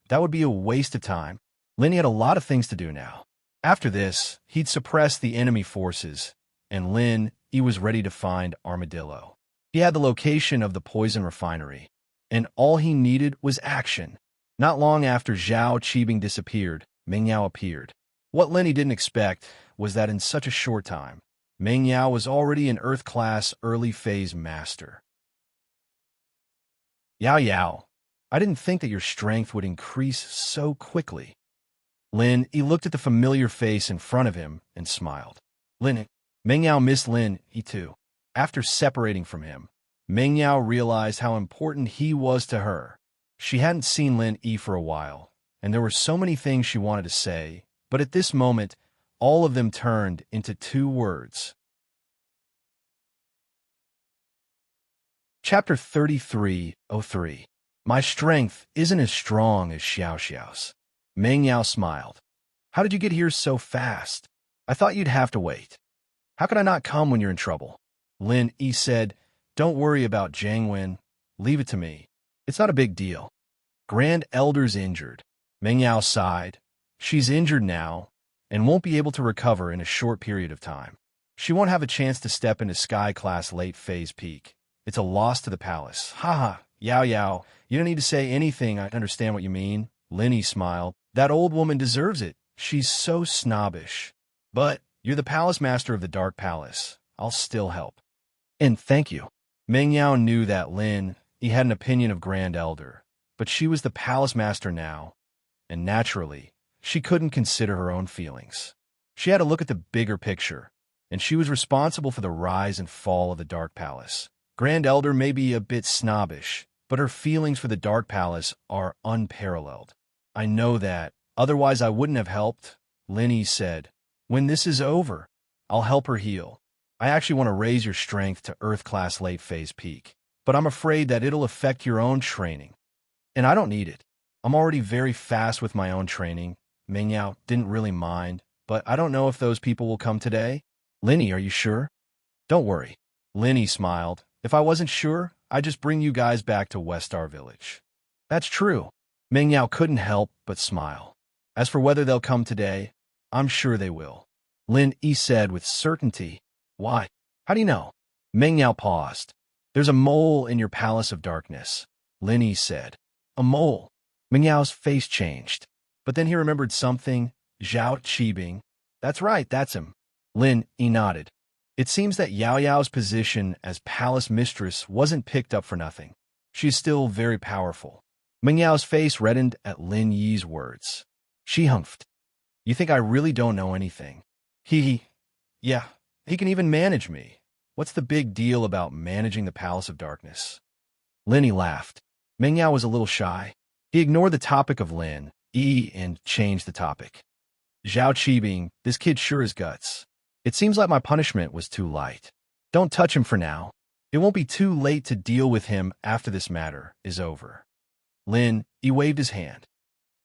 that would be a waste of time. Lin Yi had a lot of things to do now. After this, he'd suppress the enemy forces, and Lin Yi was ready to find Armadillo. He had the location of the poison refinery, and all he needed was action. Not long after Zhao Qibing disappeared, Meng Yao appeared. What Lin Yi didn't expect was that in such a short time, Meng Yao was already an Earth-class early-phase master. Yao, I didn't think that your strength would increase so quickly. Lin Yi looked at the familiar face in front of him and smiled. Meng Yao missed Lin Yi too. After separating from him, Meng Yao realized how important he was to her. She hadn't seen Lin Yi for a while, and there were so many things she wanted to say, but at this moment, all of them turned into two words. Chapter 33:03. My strength isn't as strong as Xiao Xiao's. Meng Yao smiled. How did you get here so fast? I thought you'd have to wait. How could I not come when you're in trouble? Lin Yi said, Don't worry about Jiang Wen. Leave it to me. It's not a big deal. Grand Elder's injured. Meng Yao sighed. She's injured now, and won't be able to recover in a short period of time. She won't have a chance to step into Sky-class late-phase peak. It's a loss to the palace. Haha, Yao, you don't need to say anything. I understand what you mean. Lin Yi smiled. That old woman deserves it. She's so snobbish. But you're the palace master of the Dark Palace. I'll still help. And thank you. Meng Yao knew that Lin Yi had an opinion of Grand Elder, but she was the palace master now, and naturally, she couldn't consider her own feelings. She had to look at the bigger picture, and she was responsible for the rise and fall of the Dark Palace. Grand Elder may be a bit snobbish, but her feelings for the Dark Palace are unparalleled. I know that, otherwise I wouldn't have helped, Lin Yi said. When this is over, I'll help her heal. I actually want to raise your strength to Earth-class late-phase peak, but I'm afraid that it'll affect your own training. And I don't need it. I'm already very fast with my own training. Meng Yao didn't really mind, but I don't know if those people will come today. Lin Yi, are you sure? Don't worry. Lin Yi smiled. If I wasn't sure, I'd just bring you guys back to Westar Village. That's true. Meng Yao couldn't help but smile. As for whether they'll come today, I'm sure they will. Lin Yi said with certainty. Why? How do you know? Meng Yao paused. There's a mole in your Palace of Darkness, Lin Yi said. A mole? Meng Yao's face changed. But then he remembered something. Zhao Qibing. That's right, that's him. Lin Yi nodded. It seems that Yao's position as palace mistress wasn't picked up for nothing. She's still very powerful. Meng Yao's face reddened at Lin Yi's words. She humphed. You think I really don't know anything? Yeah, he can even manage me. What's the big deal about managing the Palace of Darkness? Lin Yi laughed. Meng Yao was a little shy. He ignored the topic of Lin Yi and changed the topic. Zhao Qibing, this kid sure is guts. It seems like my punishment was too light. Don't touch him for now. It won't be too late to deal with him after this matter is over. Lin Yi waved his hand.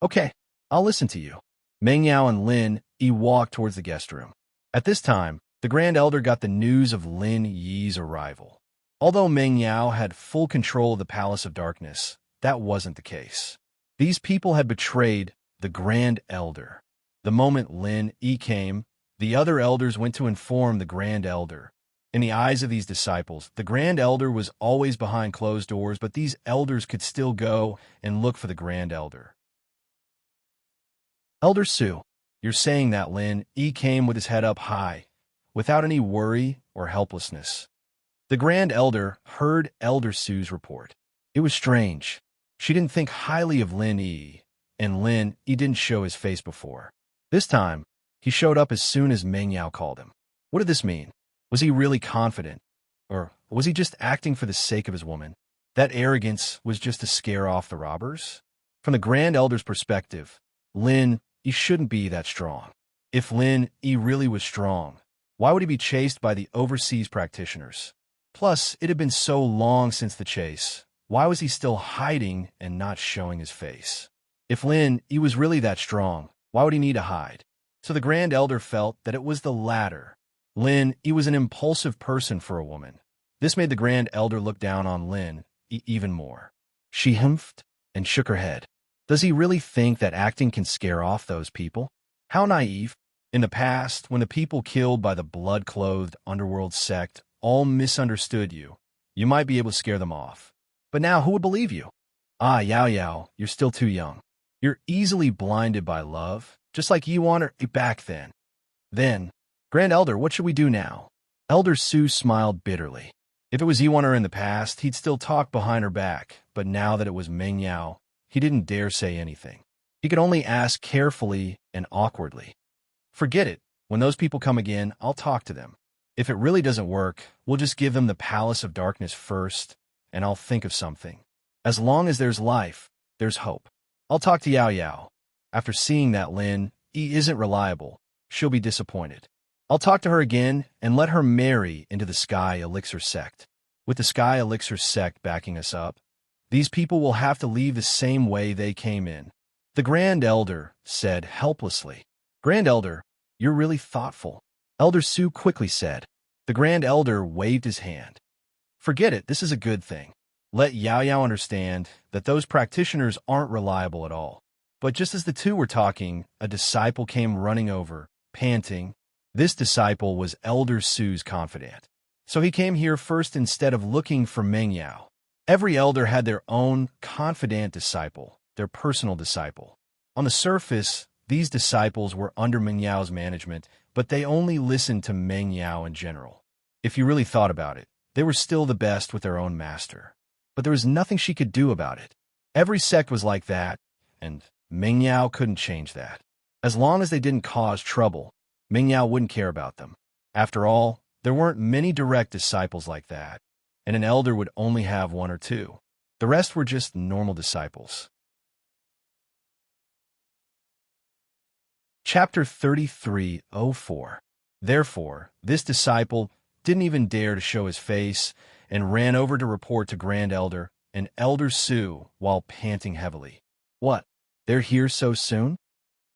Okay, I'll listen to you. Meng Yao and Lin Yi walked towards the guest room. At this time, the Grand Elder got the news of Lin Yi's arrival. Although Meng Yao had full control of the Palace of Darkness, that wasn't the case. These people had betrayed the Grand Elder. The moment Lin Yi came, the other elders went to inform the Grand Elder. In the eyes of these disciples, the Grand Elder was always behind closed doors, but these elders could still go and look for the Grand Elder. Elder Su, you're saying that Lin Yi came with his head up high, without any worry or helplessness. The Grand Elder heard Elder Su's report. It was strange. She didn't think highly of Lin Yi, and Lin Yi didn't show his face before. This time, he showed up as soon as Meng Yao called him. What did this mean? Was he really confident? Or was he just acting for the sake of his woman? That arrogance was just to scare off the robbers? From the Grand Elder's perspective, Lin Yi shouldn't be that strong. If Lin Yi really was strong, why would he be chased by the overseas practitioners? Plus, it had been so long since the chase. Why was he still hiding and not showing his face? If Lin Yi was really that strong, why would he need to hide? So the Grand Elder felt that it was the latter. Lin Yi was an impulsive person for a woman. This made the Grand Elder look down on Lin Yi even more. She humphed and shook her head. Does he really think that acting can scare off those people? How naive. In the past, when the people killed by the blood-clothed underworld sect all misunderstood you, you might be able to scare them off. But now who would believe you? Ah, Yao Yao, you're still too young. You're easily blinded by love, just like you wanted back then. Then, Grand Elder, what should we do now? Elder Su smiled bitterly. If it was Yiwaner in the past, he'd still talk behind her back, but now that it was Meng Yao, he didn't dare say anything. He could only ask carefully and awkwardly. Forget it. When those people come again, I'll talk to them. If it really doesn't work, we'll just give them the Palace of Darkness first, and I'll think of something. As long as there's life, there's hope. I'll talk to Yao Yao. After seeing that Lin Yi isn't reliable, she'll be disappointed. I'll talk to her again and let her marry into the Sky Elixir sect. With the Sky Elixir sect backing us up, these people will have to leave the same way they came in. The Grand Elder said helplessly. Grand Elder, you're really thoughtful. Elder Su quickly said. The Grand Elder waved his hand. Forget it, this is a good thing. Let Yao Yao understand that those practitioners aren't reliable at all. But just as the two were talking, a disciple came running over, panting. This disciple was Elder Su's confidant. So he came here first instead of looking for Meng Yao. Every elder had their own confidant disciple, their personal disciple. On the surface, these disciples were under Meng Yao's management, but they only listened to Meng Yao in general. If you really thought about it, they were still the best with their own master. But there was nothing she could do about it. Every sect was like that, and Meng Yao couldn't change that. As long as they didn't cause trouble, Meng Yao wouldn't care about them. After all, there weren't many direct disciples like that, and an elder would only have one or two. The rest were just normal disciples. Chapter 33:04. Therefore, this disciple didn't even dare to show his face and ran over to report to Grand Elder and Elder Su while panting heavily. What? They're here so soon?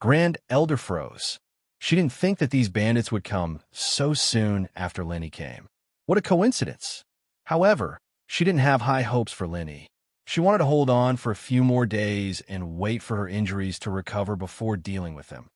Grand Elder froze. She didn't think that these bandits would come so soon after Lin Yi came. What a coincidence. However, she didn't have high hopes for Lin Yi. She wanted to hold on for a few more days and wait for her injuries to recover before dealing with them.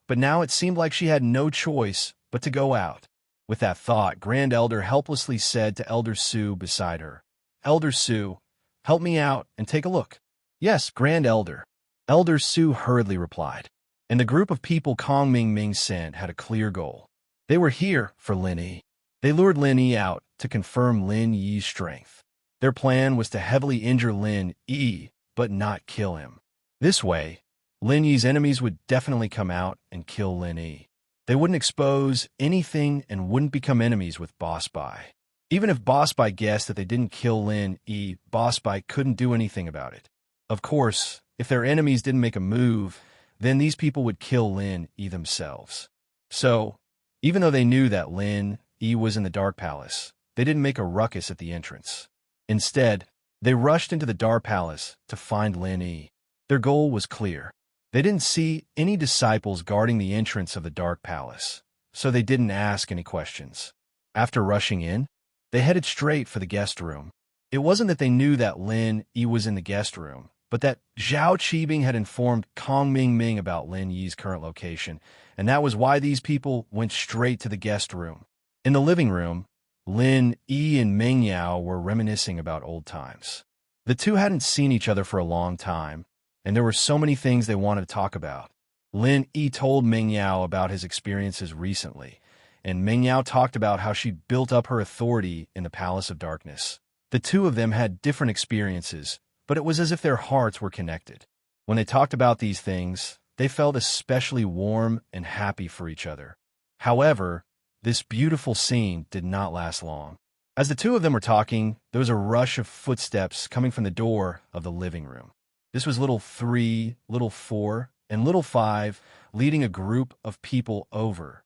But now it seemed like she had no choice but to go out. With that thought, Grand Elder helplessly said to Elder Su beside her, Elder Su, help me out and take a look. Yes, Grand Elder. Elder Su hurriedly replied. And the group of people Kong Ming sent had a clear goal. They were here for Lin Yi. They lured Lin Yi out to confirm Lin Yi's strength. Their plan was to heavily injure Lin Yi, but not kill him. This way, Lin Yi's enemies would definitely come out and kill Lin Yi. They wouldn't expose anything and wouldn't become enemies with Boss Bai. Even if Boss Bai guessed that they didn't kill Lin Yi, Boss Bai couldn't do anything about it. Of course, if their enemies didn't make a move, then these people would kill Lin Yi themselves. So, even though they knew that Lin Yi was in the Dark Palace, they didn't make a ruckus at the entrance. Instead, They rushed into the Dar Palace to find Lin Yi. Their goal was clear. They didn't see any disciples guarding the entrance of the Dark Palace, so they didn't ask any questions. After rushing in, they headed straight for the guest room. It wasn't that they knew that Lin Yi was in the guest room, but that Zhao Qibing had informed Kong Mingming about Lin Yi's current location, and that was why these people went straight to the guest room. In the living room, Lin Yi and Meng Yao were reminiscing about old times. The two hadn't seen each other for a long time, and there were so many things they wanted to talk about. Lin Yi told Meng Yao about his experiences recently, and Meng Yao talked about how she built up her authority in the Palace of Darkness. The two of them had different experiences, but it was as if their hearts were connected. When they talked about these things, they felt especially warm and happy for each other. However, this beautiful scene did not last long. As the two of them were talking, there was a rush of footsteps coming from the door of the living room. This was little 3, little 4, and little 5 leading a group of people over.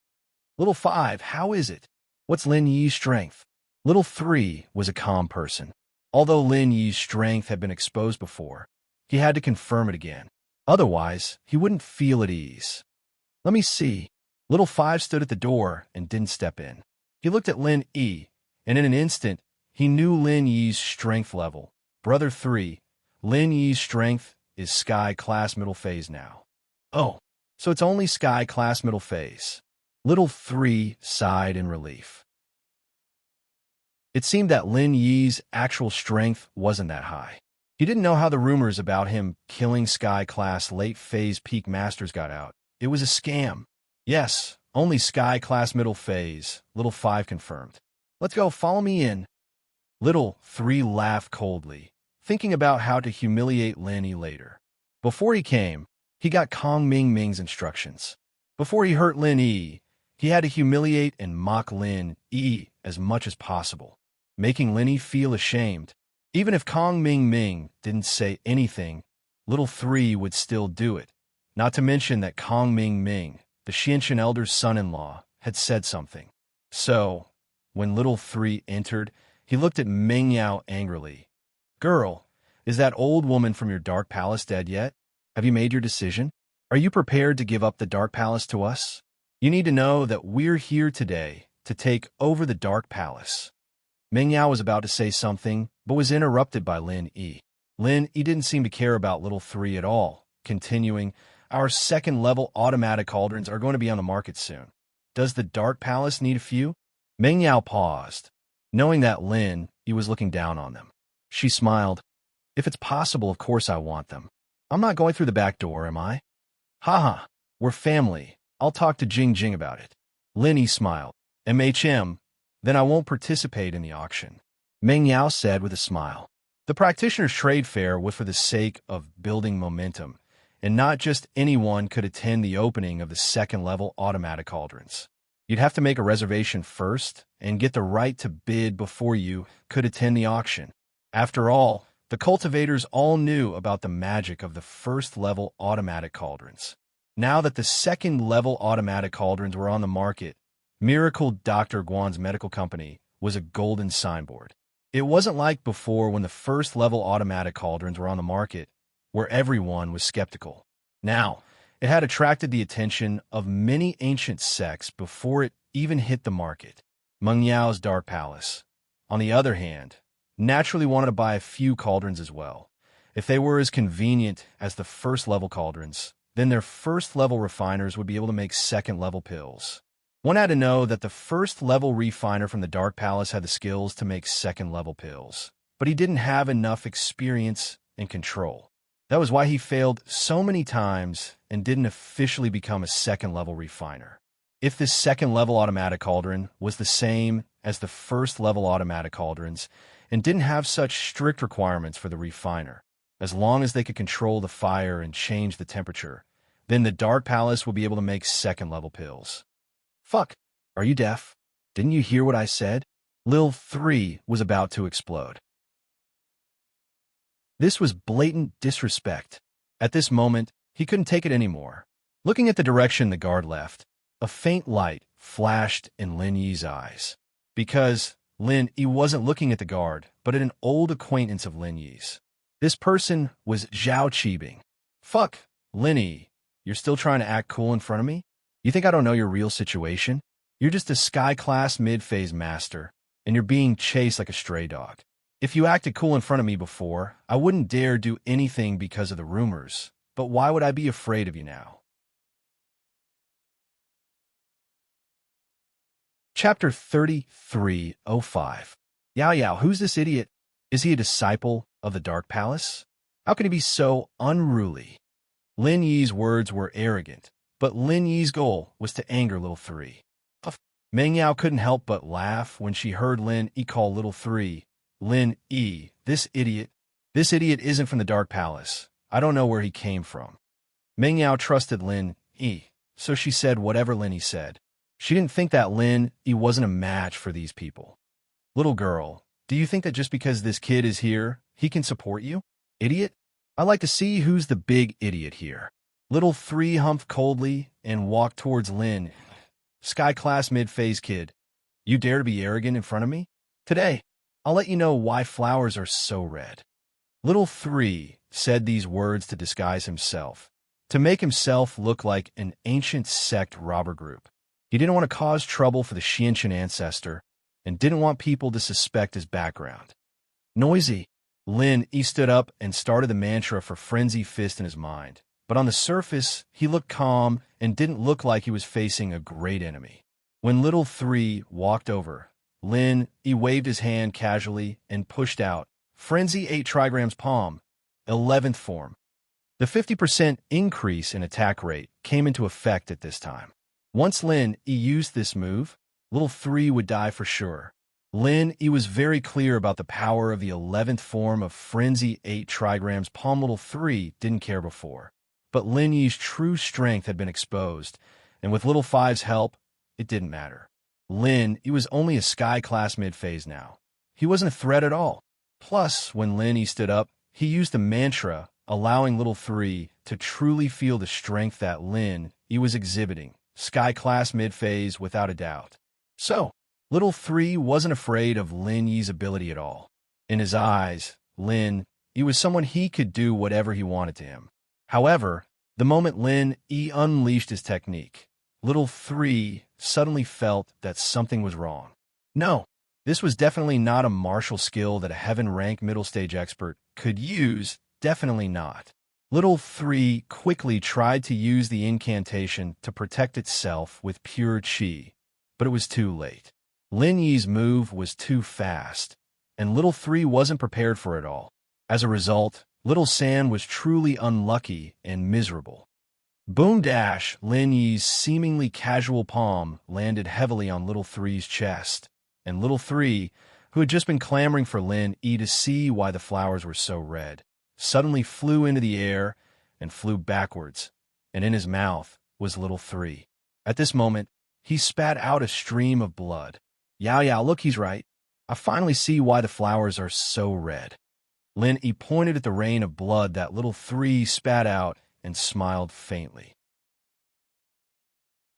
Little 5, how is it? What's Lin Yi's strength? Little 3 was a calm person. Although Lin Yi's strength had been exposed before, he had to confirm it again. Otherwise, he wouldn't feel at ease. Let me see. Little 5 stood at the door and didn't step in. He looked at Lin Yi, and in an instant, he knew Lin Yi's strength level. Brother 3, Lin Yi's strength is Sky Class Middle Phase now. Oh, so it's only Sky Class Middle Phase. Little 3 sighed in relief. It seemed that Lin Yi's actual strength wasn't that high. He didn't know how the rumors about him killing Sky Class Late Phase Peak Masters got out. It was a scam. Yes, only Sky Class Middle Phase, Little 5 confirmed. Let's go, follow me in. Little 3 laughed coldly, thinking about how to humiliate Lin Yi later. Before he came, he got Kong Mingming's instructions. Before he hurt Lin Yi, he had to humiliate and mock Lin Yi as much as possible, making Lin Yi feel ashamed. Even if Kong Mingming didn't say anything, Little 3 would still do it. Not to mention that Kong Mingming, the Xianqian elder's son-in-law, had said something. So, when Little 3 entered, he looked at Meng Yao angrily. Girl, is that old woman from your Dark Palace dead yet? Have you made your decision? Are you prepared to give up the Dark Palace to us? You need to know that we're here today to take over the Dark Palace. Meng Yao was about to say something, but was interrupted by Lin Yi. Lin Yi didn't seem to care about Little 3 at all, continuing, Our second-level automatic cauldrons are going to be on the market soon. Does the Dark Palace need a few? Meng Yao paused, knowing that Lin Yi was looking down on them. She smiled. If it's possible, of course I want them. I'm not going through the back door, am I? Haha, we're family. I'll talk to Jing Jing about it. Lin Yi smiled. MHM, then I won't participate in the auction. Meng Yao said with a smile. The practitioner's trade fair was for the sake of building momentum, and not just anyone could attend the opening of the second-level automatic cauldrons. You'd have to make a reservation first and get the right to bid before you could attend the auction. After all, the cultivators all knew about the magic of the first-level automatic cauldrons. Now that the second-level automatic cauldrons were on the market, Miracle Dr. Guan's medical company was a golden signboard. It wasn't like before when the first-level automatic cauldrons were on the market, where everyone was skeptical. Now, it had attracted the attention of many ancient sects before it even hit the market. Meng Yao's Dark Palace, on the other hand, naturally wanted to buy a few cauldrons as well. If they were as convenient as the first-level cauldrons, then their first-level refiners would be able to make second-level pills. One had to know that the first-level refiner from the Dark Palace had the skills to make second-level pills, but he didn't have enough experience and control. That was why he failed so many times and didn't officially become a second-level refiner. If this second-level automatic cauldron was the same as the first-level automatic cauldrons and didn't have such strict requirements for the refiner, as long as they could control the fire and change the temperature, then the Dark Palace would be able to make second-level pills. Fuck, are you deaf? Didn't you hear what I said? Lil 3 was about to explode. This was blatant disrespect. At this moment, he couldn't take it anymore. Looking at the direction the guard left, a faint light flashed in Lin Yi's eyes. Because Lin Yi wasn't looking at the guard, but but at an old acquaintance of Lin Yi's. This person was Zhao Qibing. Fuck, Lin Yi, you're still trying to act cool in front of me? You think I don't know your real situation? You're just a sky-class mid-phase master, and you're being chased like a stray dog. If you acted cool in front of me before, I wouldn't dare do anything because of the rumors, but why would I be afraid of you now? Chapter 3305. Yao Yao, who's this idiot? Is he a disciple of the Dark Palace? How can he be so unruly? Lin Yi's words were arrogant, but Lin Yi's goal was to anger Little Three. Meng Yao couldn't help but laugh when she heard Lin Yi call Little Three, Lin Yi, this idiot. This idiot isn't from the Dark Palace. I don't know where he came from. Meng Yao trusted Lin Yi, so she said whatever Lin Yi said. She didn't think that Lin Yi wasn't a match for these people. Little girl, do you think that just because this kid is here, he can support you? Idiot? I'd like to see who's the big idiot here. Little Three humped coldly and walked towards Lin. Sky-class mid-phase kid, you dare to be arrogant in front of me? Today, I'll let you know why flowers are so red. Little Three said these words to disguise himself, to make himself look like an ancient sect robber group. He didn't want to cause trouble for the Xianqian ancestor and didn't want people to suspect his background. Noisy, Lin Yi stood up and started the mantra for Frenzy Fist in his mind. But on the surface, he looked calm and didn't look like he was facing a great enemy. When Little Three walked over, Lin Yi waved his hand casually and pushed out, Frenzy 8 trigrams palm, 11th form. The 50% increase in attack rate came into effect at this time. Once Lin Yi used this move, Little Three would die for sure. Lin Yi was very clear about the power of the 11th form of Frenzy 8 trigrams palm. Little Three didn't care before. But Lin Yi's true strength had been exposed, and with Little Five's help, it didn't matter. Lin Yi was only a sky-class mid-phase now. He wasn't a threat at all. Plus, when Lin Yi stood up, he used a mantra, allowing Little Three to truly feel the strength that Lin Yi was exhibiting. Sky-class mid-phase without a doubt. So, Little Three wasn't afraid of Lin Yi's ability at all. In his eyes, Lin Yi was someone he could do whatever he wanted to him. However, the moment Lin Yi unleashed his technique, Little Three suddenly felt that something was wrong. No, this was definitely not a martial skill that a heaven-rank middle-stage expert could use, definitely not. Little Three quickly tried to use the incantation to protect itself with pure qi, but it was too late. Lin Yi's move was too fast, and Little Three wasn't prepared for it all. As a result, Little San was truly unlucky and miserable. Boom dash, Lin Yi's seemingly casual palm landed heavily on Little Three's chest, and Little Three, who had just been clamoring for Lin Yi to see why the flowers were so red, suddenly flew into the air and flew backwards, and in his mouth was Little Three. At this moment, he spat out a stream of blood. Yao Yao, look, he's right. I finally see why the flowers are so red. Lin Yi pointed at the rain of blood that Little Three spat out and smiled faintly.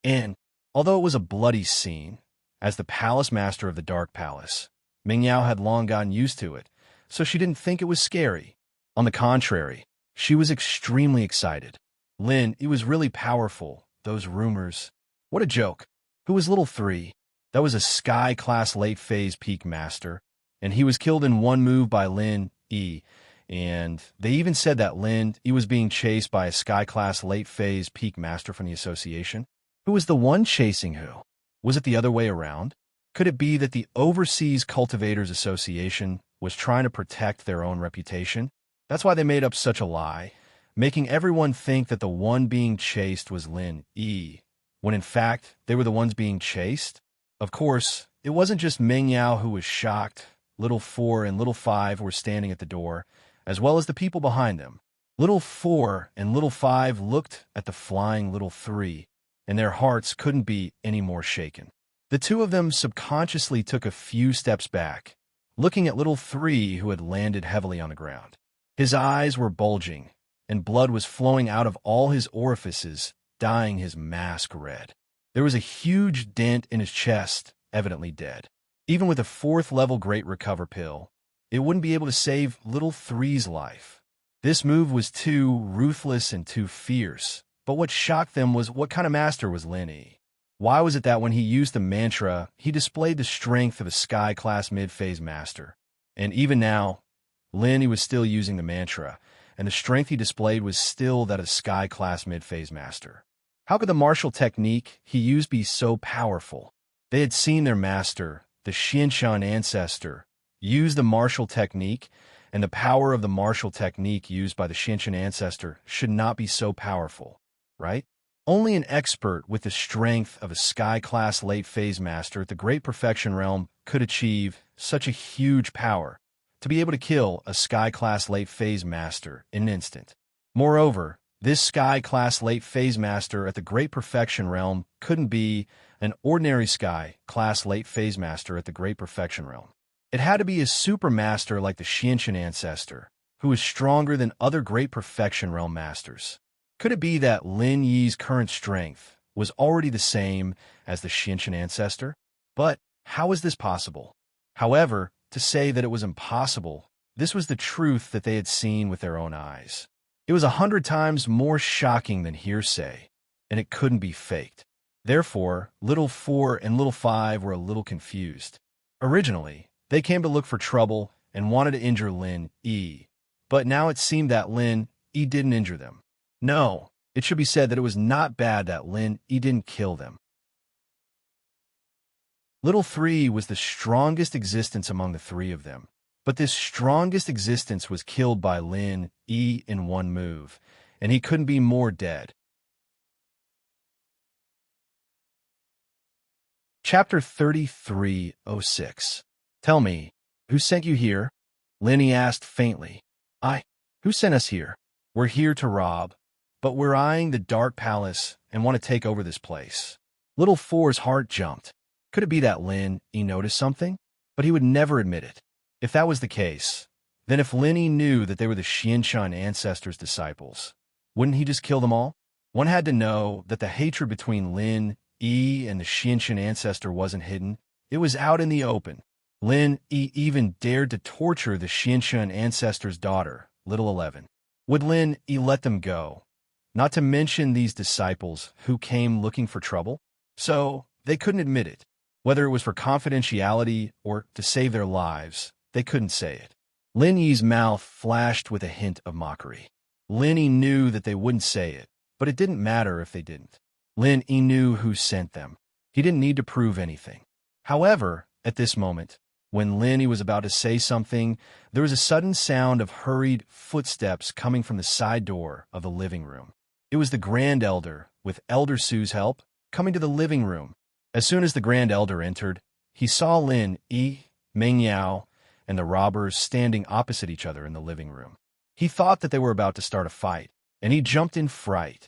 And, although it was a bloody scene, as the palace master of the Dark Palace, Meng Yao had long gotten used to it, so she didn't think it was scary. On the contrary, she was extremely excited. Lin Yi was really powerful, those rumors. What a joke. Who was Little Three? That was a sky-class late-phase peak master, and he was killed in one move by Lin Yi, and they even said that Lin Yi was being chased by a sky-class late-phase peak master from the association. Who was the one chasing who? Was it the other way around? Could it be that the Overseas Cultivators Association was trying to protect their own reputation? That's why they made up such a lie, making everyone think that the one being chased was Lin Yi, when in fact they were the ones being chased? Of course, it wasn't just Meng Yao who was shocked. Little Four and Little Five were standing at the door, as well as the people behind them. Little Four and Little Five looked at the flying Little Three, and their hearts couldn't be any more shaken. The two of them subconsciously took a few steps back, looking at Little Three, who had landed heavily on the ground. His eyes were bulging, and blood was flowing out of all his orifices, dyeing his mask red. There was a huge dent in his chest, evidently dead. Even with a 4th-level Great Recover pill, it wouldn't be able to save little three's life. This move was too ruthless and too fierce. But what shocked them was what kind of master was Lin Yi. Why was it that when he used the mantra, he displayed the strength of a Sky-class mid-phase master? And even now, Lin Yi was still using the mantra, and the strength he displayed was still that of Sky-class mid-phase master. How could the martial technique he used be so powerful? They had seen their master, the Xianshan ancestor, use the martial technique, and the power of the martial technique used by the Xianshan ancestor should not be so powerful, right? Only an expert with the strength of a Sky-class late-phase master at the Great Perfection Realm could achieve such a huge power to be able to kill a Sky-class late-phase master in an instant. Moreover, this Sky-class late-phase master at the Great Perfection Realm couldn't be an ordinary Sky-class late-phase master at the Great Perfection Realm. It had to be a super master like the Xianshan ancestor, who was stronger than other Great Perfection Realm masters. Could it be that Lin Yi's current strength was already the same as the Xianshan ancestor? But how is this possible? However, to say that it was impossible, this was the truth that they had seen with their own eyes. It was 100 times more shocking than hearsay, and it couldn't be faked. Therefore, Little 4 and Little 5 were a little confused. Originally, they came to look for trouble and wanted to injure Lin Yi, but now it seemed that Lin Yi didn't injure them. No, it should be said that it was not bad that Lin Yi didn't kill them. Little 3 was the strongest existence among the three of them, but this strongest existence was killed by Lin Yi in one move, and he couldn't be more dead. Chapter 3306. Tell me, who sent you here? Lin Yi asked faintly. Who sent us here? We're here to rob, but we're eyeing the Dark Palace and want to take over this place. Little 4's heart jumped. Could it be that Lin Yi noticed something? But he would never admit it. If that was the case, then if Lin Yi knew that they were the Xianshan ancestors' disciples, wouldn't he just kill them all? One had to know that the hatred between Lin Yi and the Xianshan ancestor wasn't hidden. It was out in the open. Lin Yi even dared to torture the Xianshan ancestor's daughter, Little 11. Would Lin Yi let them go? Not to mention these disciples who came looking for trouble? So they couldn't admit it. Whether it was for confidentiality or to save their lives, they couldn't say it. Lin Yi's mouth flashed with a hint of mockery. Lin Yi knew that they wouldn't say it, but it didn't matter if they didn't. Lin Yi knew who sent them. He didn't need to prove anything. However, at this moment, when Lin Yi was about to say something, there was a sudden sound of hurried footsteps coming from the side door of the living room. It was the Grand Elder, with Elder Sue's help, coming to the living room. As soon as the Grand Elder entered, he saw Lin Yi, Meng Yao, and the robbers standing opposite each other in the living room. He thought that they were about to start a fight, and he jumped in fright.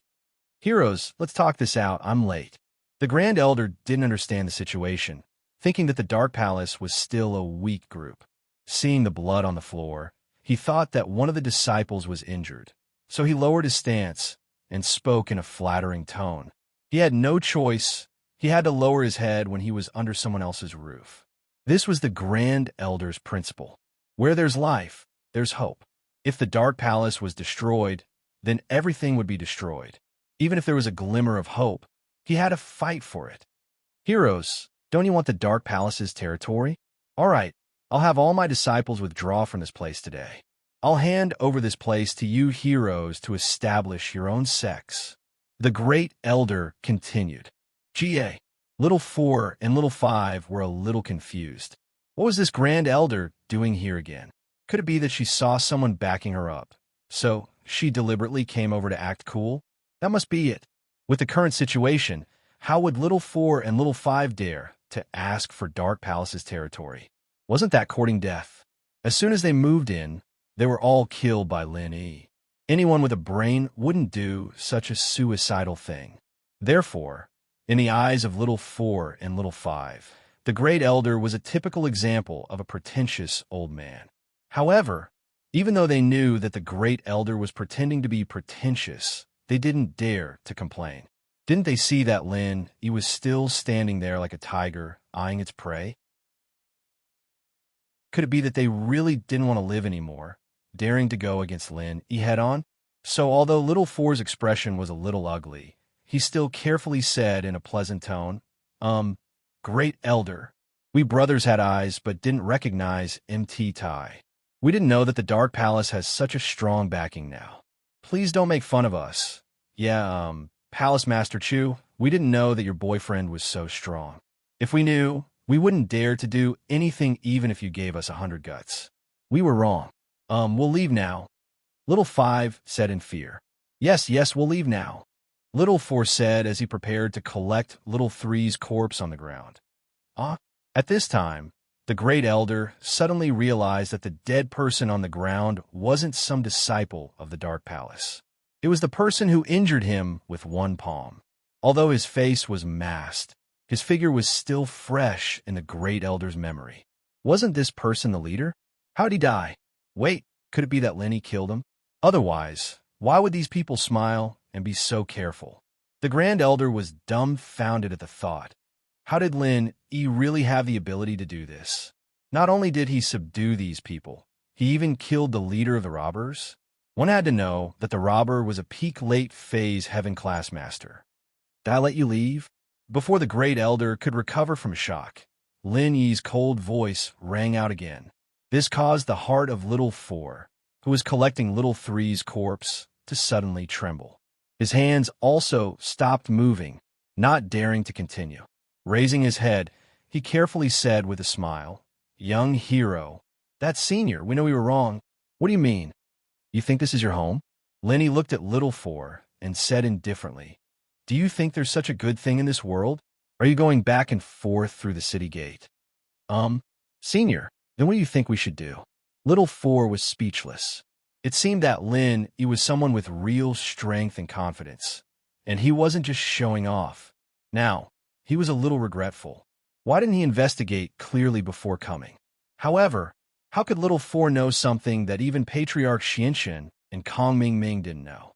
"Heroes, let's talk this out. I'm late." The Grand Elder didn't understand the situation, thinking that the Dark Palace was still a weak group. Seeing the blood on the floor, he thought that one of the disciples was injured, so he lowered his stance and spoke in a flattering tone. He had no choice. He had to lower his head when he was under someone else's roof. This was the Grand Elder's principle. Where there's life, there's hope. If the Dark Palace was destroyed, then everything would be destroyed. Even if there was a glimmer of hope, he had to fight for it. "Heroes, don't you want the Dark Palace's territory? All right, I'll have all my disciples withdraw from this place today. I'll hand over this place to you heroes to establish your own sects." The Great Elder continued. Ga. Little 4 and Little 5 were a little confused. What was this Grand Elder doing here again? Could it be that she saw someone backing her up, so she deliberately came over to act cool? That must be it. With the current situation, how would Little 4 and Little 5 dare to ask for Dark Palace's territory? Wasn't that courting death? As soon as they moved in, they were all killed by Lin Yi. Anyone with a brain wouldn't do such a suicidal thing. Therefore, in the eyes of Little 4 and Little 5, the Great Elder was a typical example of a pretentious old man. However, even though they knew that the Great Elder was pretending to be pretentious, they didn't dare to complain. Didn't they see that Lin Yi was still standing there like a tiger, eyeing its prey? Could it be that they really didn't want to live anymore, daring to go against Lin head-on? So although Little Four's expression was a little ugly, he still carefully said in a pleasant tone, Great Elder. We brothers had eyes but didn't recognize MT Tai. We didn't know that the Dark Palace has such a strong backing now. Please don't make fun of us. Yeah, Palace Master Chu, we didn't know that your boyfriend was so strong. If we knew, we wouldn't dare to do anything even if you gave us 100 guts. We were wrong. We'll leave now. Little Five said in fear. Yes, we'll leave now. Little Four said as he prepared to collect Little Three's corpse on the ground. At this time, the Great Elder suddenly realized that the dead person on the ground wasn't some disciple of the Dark Palace. It was the person who injured him with one palm. Although his face was masked, his figure was still fresh in the Great Elder's memory. Wasn't this person the leader? How'd he die? Wait, could it be that Lenny killed him? Otherwise, why would these people smile and be so careful? The Grand Elder was dumbfounded at the thought. How did Lin really have the ability to do this? Not only did he subdue these people, he even killed the leader of the robbers. One had to know that the robber was a peak late phase heaven class master. Did I let you leave? Before the Great Elder could recover from shock, Lin Yi's cold voice rang out again. This caused the heart of Little Four, who was collecting Little Three's corpse, to suddenly tremble. His hands also stopped moving, not daring to continue. Raising his head, he carefully said with a smile, Young hero, that's Senior, we know we were wrong. What do you mean? You think this is your home? Lenny looked at Little Four and said indifferently, Do you think there's such a good thing in this world? Are you going back and forth through the city gate? Senior, then what do you think we should do? Little Four was speechless. It seemed that Lin was someone with real strength and confidence, and he wasn't just showing off. Now, he was a little regretful. Why didn't he investigate clearly before coming? However, how could Little Four know something that even Patriarch Xianxian and Kong Ming didn't know?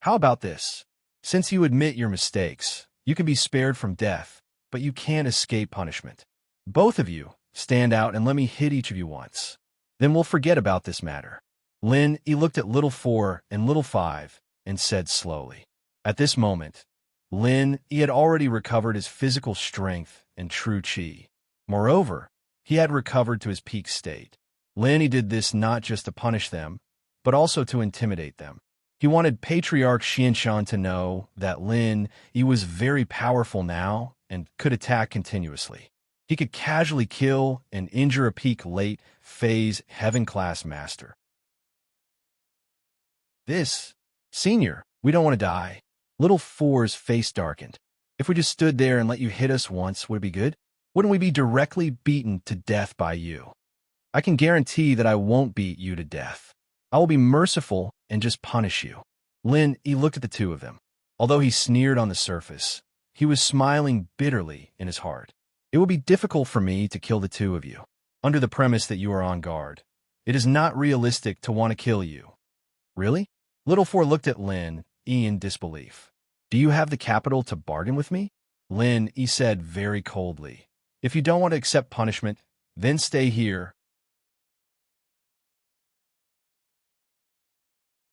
How about this? Since you admit your mistakes, you can be spared from death, but you can't escape punishment. Both of you, stand out and let me hit each of you once. Then we'll forget about this matter. Lin looked at Little Four and Little Five and said slowly. At this moment, Lin had already recovered his physical strength and true qi. Moreover, he had recovered to his peak state. Lin did this not just to punish them, but also to intimidate them. He wanted Patriarch Xianshan to know that Lin was very powerful now and could attack continuously. He could casually kill and injure a peak late phase heaven class master. Senior, we don't want to die. Little Four's face darkened. If we just stood there and let you hit us once, would it be good? Wouldn't we be directly beaten to death by you? I can guarantee that I won't beat you to death. I will be merciful and just punish you. Lin looked at the two of them. Although he sneered on the surface, he was smiling bitterly in his heart. It will be difficult for me to kill the two of you, under the premise that you are on guard. It is not realistic to want to kill you. Really? Little Four looked at Lin in disbelief. Do you have the capital to bargain with me? Lin said very coldly. If you don't want to accept punishment, then stay here.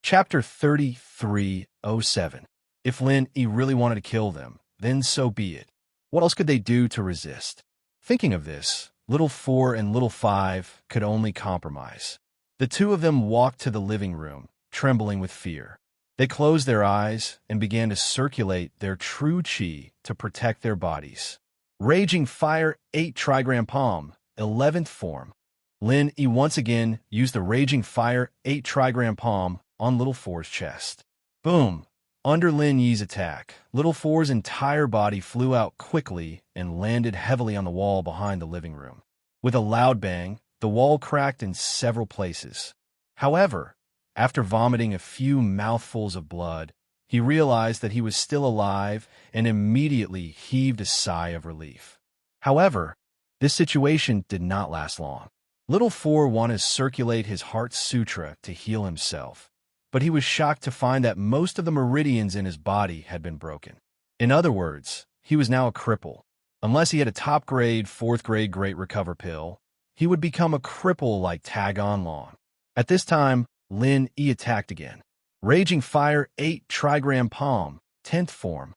Chapter 3307. If Lin really wanted to kill them, then so be it. What else could they do to resist? Thinking of this, Little Four and Little Five could only compromise. The two of them walked to the living room, trembling with fear. They closed their eyes and began to circulate their true qi to protect their bodies. Raging Fire 8 Trigram Palm, 11th form. Lin once again used the Raging Fire 8 Trigram Palm on Little Four's chest. Boom! Under Lin Yi's attack, Little Four's entire body flew out quickly and landed heavily on the wall behind the living room. With a loud bang, the wall cracked in several places. However, after vomiting a few mouthfuls of blood, he realized that he was still alive and immediately heaved a sigh of relief. However, this situation did not last long. Little Four wanted to circulate his heart sutra to heal himself, but he was shocked to find that most of the meridians in his body had been broken. In other words, he was now a cripple. Unless he had a top-grade, 4th-grade Great Recover pill, he would become a cripple like Tag On Long. At this time, Lin Yi attacked again. Raging Fire 8 Trigram Palm, 10th form.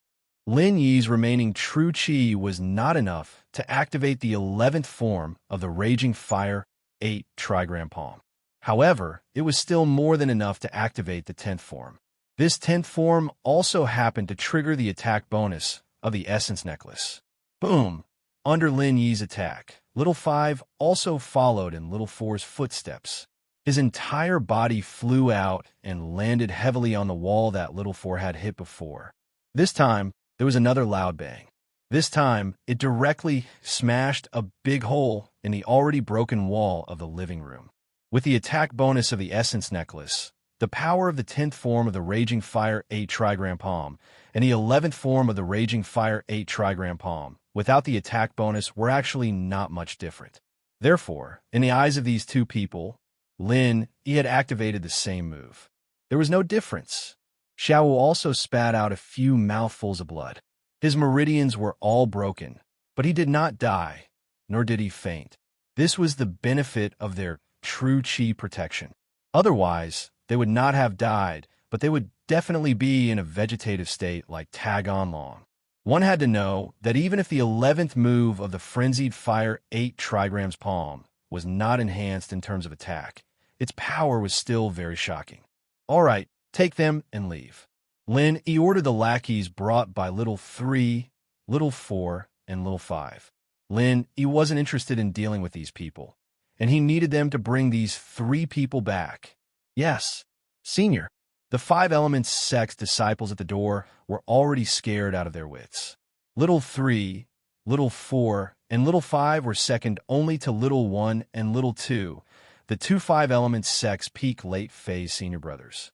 Lin Yi's remaining true chi was not enough to activate the 11th form of the Raging Fire 8 Trigram Palm. However, it was still more than enough to activate the 10th form. This 10th form also happened to trigger the attack bonus of the Essence Necklace. Boom! Under Lin Yi's attack, Little 5 also followed in Little 4's footsteps. His entire body flew out and landed heavily on the wall that Little 4 had hit before. This time, there was another loud bang. This time, it directly smashed a big hole in the already broken wall of the living room. With the attack bonus of the Essence Necklace, the power of the 10th form of the Raging Fire 8 Trigram Palm, and the 11th form of the Raging Fire 8 Trigram Palm, without the attack bonus, were actually not much different. Therefore, in the eyes of these two people, Lin Yi had activated the same move. There was no difference. Xiao Wu also spat out a few mouthfuls of blood. His meridians were all broken, but he did not die, nor did he faint. This was the benefit of their true chi protection. Otherwise, they would not have died, but they would definitely be in a vegetative state like Tag On Long. One had to know that even if the 11th move of the Frenzied Fire 8 Trigrams Palm was not enhanced in terms of attack, its power was still very shocking. All right, take them and leave. Lin Yi ordered the lackeys brought by Little 3, Little 4, and Little 5. Lin Yi wasn't interested in dealing with these people, and he needed them to bring these 3 people back. Yes, Senior. The 5 Elements Sect's disciples at the door were already scared out of their wits. Little 3, Little 4, and Little 5 were second only to Little 1 and Little 2, the 2 5 Elements Sect's peak late phase senior brothers.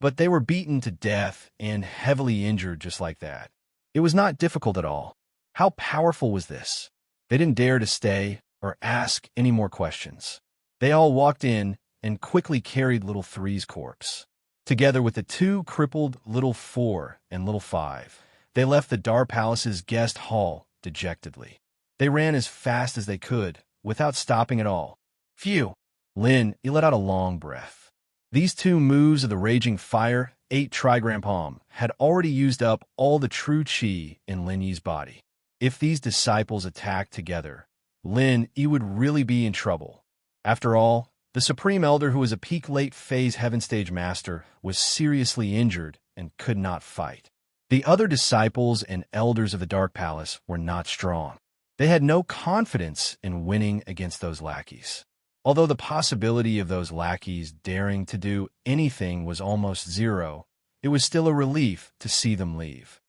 But they were beaten to death and heavily injured just like that. It was not difficult at all. How powerful was this? They didn't dare to stay or ask any more questions. They all walked in and quickly carried Little 3's corpse. Together with the 2 crippled Little 4 and Little 5, they left the Dar Palace's guest hall dejectedly. They ran as fast as they could, without stopping at all. Phew! Lin Yi let out a long breath. These 2 moves of the Raging Fire 8 Trigram Palm had already used up all the true chi in Lin Yi's body. If these disciples attacked together, Lin Yi would really be in trouble. After all, the Supreme Elder, who was a peak late phase Heaven Stage Master, was seriously injured and could not fight. The other disciples and elders of the Dark Palace were not strong. They had no confidence in winning against those lackeys. Although the possibility of those lackeys daring to do anything was almost zero, it was still a relief to see them leave.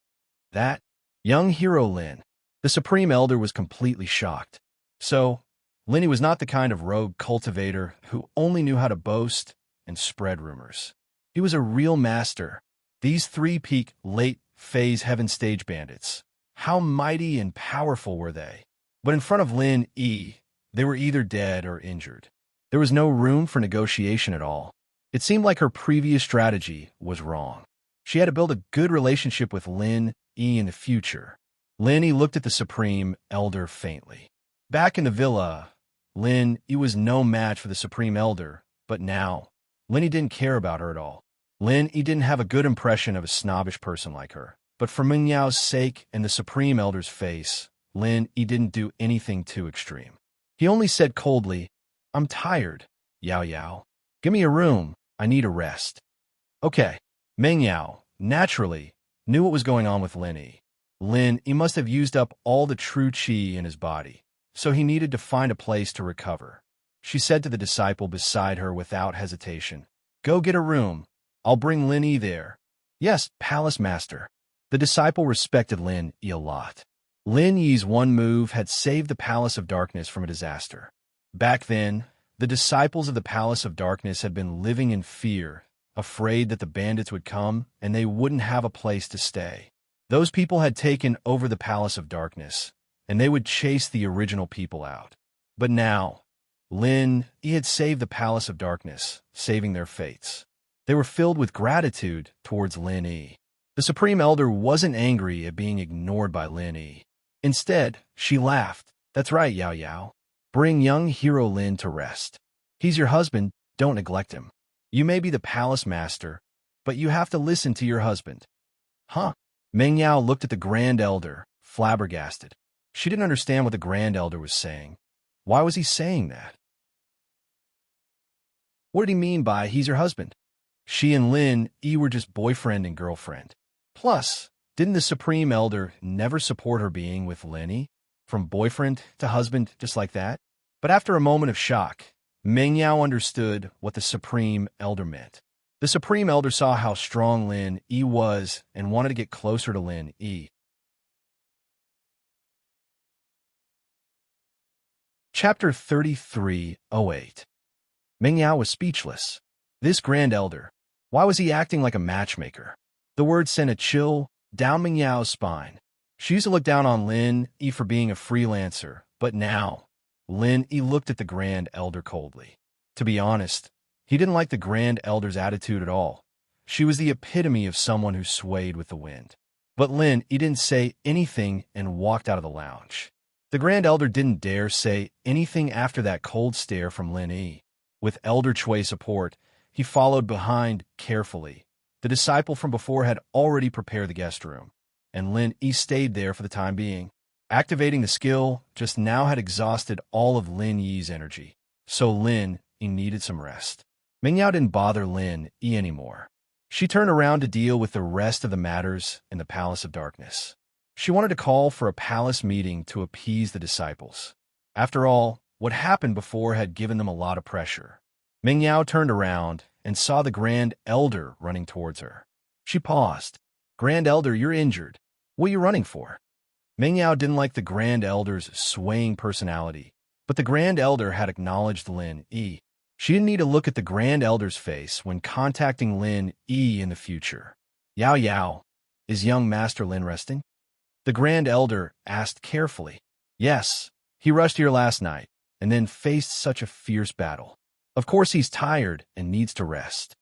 That young hero Lin, the Supreme Elder, was completely shocked. So, Lin Yi was not the kind of rogue cultivator who only knew how to boast and spread rumors. He was a real master. These 3 peak late phase Heaven Stage bandits, how mighty and powerful were they? But in front of Lin Yi, they were either dead or injured. There was no room for negotiation at all. It seemed like her previous strategy was wrong. She had to build a good relationship with Lin Yi in the future. Lin Yi looked at the Supreme Elder faintly. Back in the villa, Lin Yi was no match for the Supreme Elder, but now, Lin Yi didn't care about her at all. Lin Yi didn't have a good impression of a snobbish person like her. But for Meng Yao's sake and the Supreme Elder's face, Lin Yi didn't do anything too extreme. He only said coldly, "I'm tired, Yao Yao. Give me a room. I need a rest." Okay. Meng Yao, naturally, knew what was going on with Lin Yi. Lin Yi must have used up all the true chi in his body, so he needed to find a place to recover. She said to the disciple beside her without hesitation, "Go get a room. I'll bring Lin Yi there." "Yes, Palace Master." The disciple respected Lin Yi a lot. Lin Yi's one move had saved the Palace of Darkness from a disaster. Back then, the disciples of the Palace of Darkness had been living in fear, afraid that the bandits would come and they wouldn't have a place to stay. Those people had taken over the Palace of Darkness, and they would chase the original people out. But now, Lin Yi had saved the Palace of Darkness, saving their fates. They were filled with gratitude towards Lin Yi. The Supreme Elder wasn't angry at being ignored by Lin Yi. Instead, she laughed. That's right, Yao Yao. Bring young hero Lin to rest. He's your husband, don't neglect him. You may be the palace master, but you have to listen to your husband. Huh? Meng Yao looked at the Grand Elder, flabbergasted. She didn't understand what the Grand Elder was saying. Why was he saying that? What did he mean by he's your husband? She and Lin Yi were just boyfriend and girlfriend. Plus, didn't the Supreme Elder never support her being with Lin Yi? From boyfriend to husband, just like that? But after a moment of shock, Meng Yao understood what the Supreme Elder meant. The Supreme Elder saw how strong Lin Yi was and wanted to get closer to Lin Yi. Chapter 3308. Meng Yao was speechless. This Grand Elder, why was he acting like a matchmaker? The word sent a chill down Meng Yao's spine. She used to look down on Lin Yi for being a freelancer, but now, Lin Yi looked at the Grand Elder coldly. To be honest, he didn't like the Grand Elder's attitude at all. She was the epitome of someone who swayed with the wind. But Lin Yi didn't say anything and walked out of the lounge. The Grand Elder didn't dare say anything after that cold stare from Lin Yi. With Elder Chui support, he followed behind carefully. The disciple from before had already prepared the guest room, and Lin Yi stayed there for the time being. Activating the skill just now had exhausted all of Lin Yi's energy, so Lin Yi needed some rest. Meng Yao didn't bother Lin Yi anymore. She turned around to deal with the rest of the matters in the Palace of Darkness. She wanted to call for a palace meeting to appease the disciples. After all, what happened before had given them a lot of pressure. Meng Yao turned around and saw the Grand Elder running towards her. She paused. Grand Elder, you're injured. What are you running for? Meng Yao didn't like the Grand Elder's swaying personality, but the Grand Elder had acknowledged Lin Yi. She didn't need to look at the Grand Elder's face when contacting Lin Yi in the future. Yao Yao, is young Master Lin resting? The Grand Elder asked carefully. Yes, he rushed here last night, and then faced such a fierce battle. Of course he's tired and needs to rest.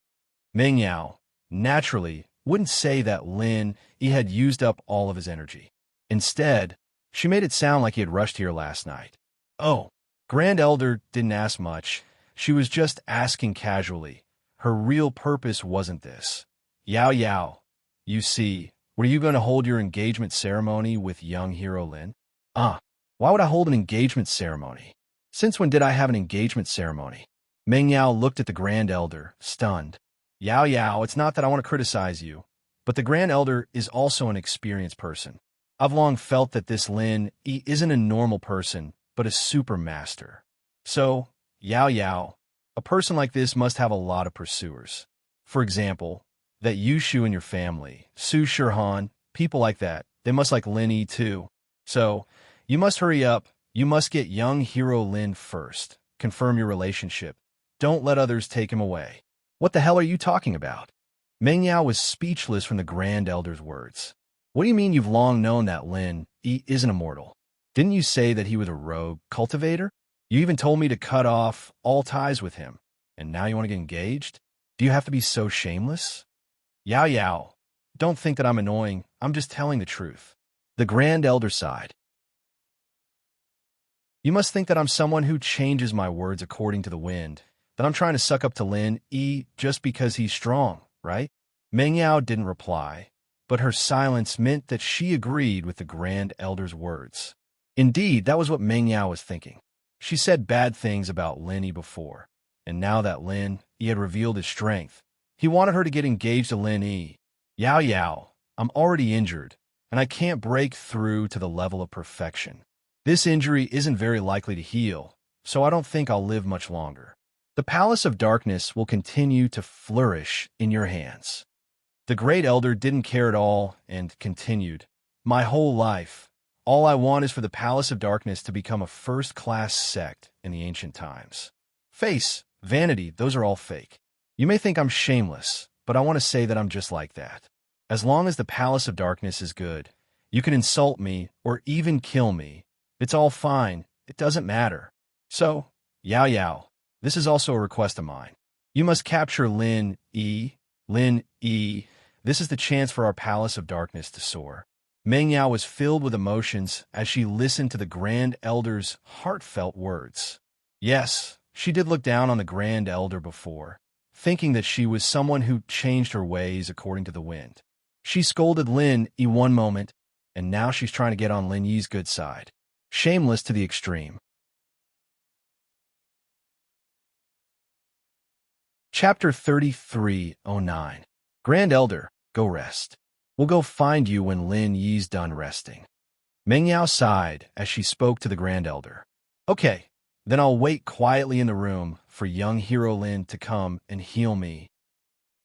Meng Yao, naturally, wouldn't say that Lin Yi had used up all of his energy. Instead, she made it sound like he had rushed here last night. Oh, Grand Elder didn't ask much. She was just asking casually. Her real purpose wasn't this. Yao Yao, you see, were you going to hold your engagement ceremony with young hero Lin? Why would I hold an engagement ceremony? Since when did I have an engagement ceremony? Meng Yao looked at the Grand Elder, stunned. Yao Yao, it's not that I want to criticize you, but the Grand Elder is also an experienced person. I've long felt that this Lin Yi isn't a normal person, but a super master. So, Yao Yao, a person like this must have a lot of pursuers. For example, that Yushu in your family, Su Shirhan, people like that, they must like Lin Yi too. So, you must hurry up. You must get young hero Lin first. Confirm your relationship. Don't let others take him away. What the hell are you talking about? Meng Yao was speechless from the Grand Elder's words. What do you mean you've long known that Lin Yi isn't immortal? Didn't you say that he was a rogue cultivator? You even told me to cut off all ties with him. And now you want to get engaged? Do you have to be so shameless? Yao Yao, don't think that I'm annoying. I'm just telling the truth. The Grand Elder sighed. You must think that I'm someone who changes my words according to the wind, that I'm trying to suck up to Lin Yi just because he's strong, right? Meng Yao didn't reply, but her silence meant that she agreed with the Grand Elder's words. Indeed, that was what Meng Yao was thinking. She said bad things about Lin Yi before, and now that Lin Yi had revealed his strength, he wanted her to get engaged to Lin Yi. Yao Yao, I'm already injured, and I can't break through to the level of perfection. This injury isn't very likely to heal, so I don't think I'll live much longer. The Palace of Darkness will continue to flourish in your hands. The Great Elder didn't care at all and continued, My whole life, all I want is for the Palace of Darkness to become a first-class sect in the ancient times. Face, vanity, those are all fake. You may think I'm shameless, but I want to say that I'm just like that. As long as the Palace of Darkness is good, you can insult me or even kill me. It's all fine. It doesn't matter. So, Yao Yao, this is also a request of mine. You must capture Lin Yi. Lin Yi. This is the chance for our Palace of Darkness to soar. Meng Yao was filled with emotions as she listened to the Grand Elder's heartfelt words. Yes, she did look down on the Grand Elder before, thinking that she was someone who changed her ways according to the wind. She scolded Lin Yi one moment, and now she's trying to get on Lin Yi's good side. Shameless to the extreme. Chapter 3309. Grand Elder, go rest. We'll go find you when Lin Yi's done resting. Meng Yao sighed as she spoke to the Grand Elder. Okay, then I'll wait quietly in the room for young hero Lin to come and heal me.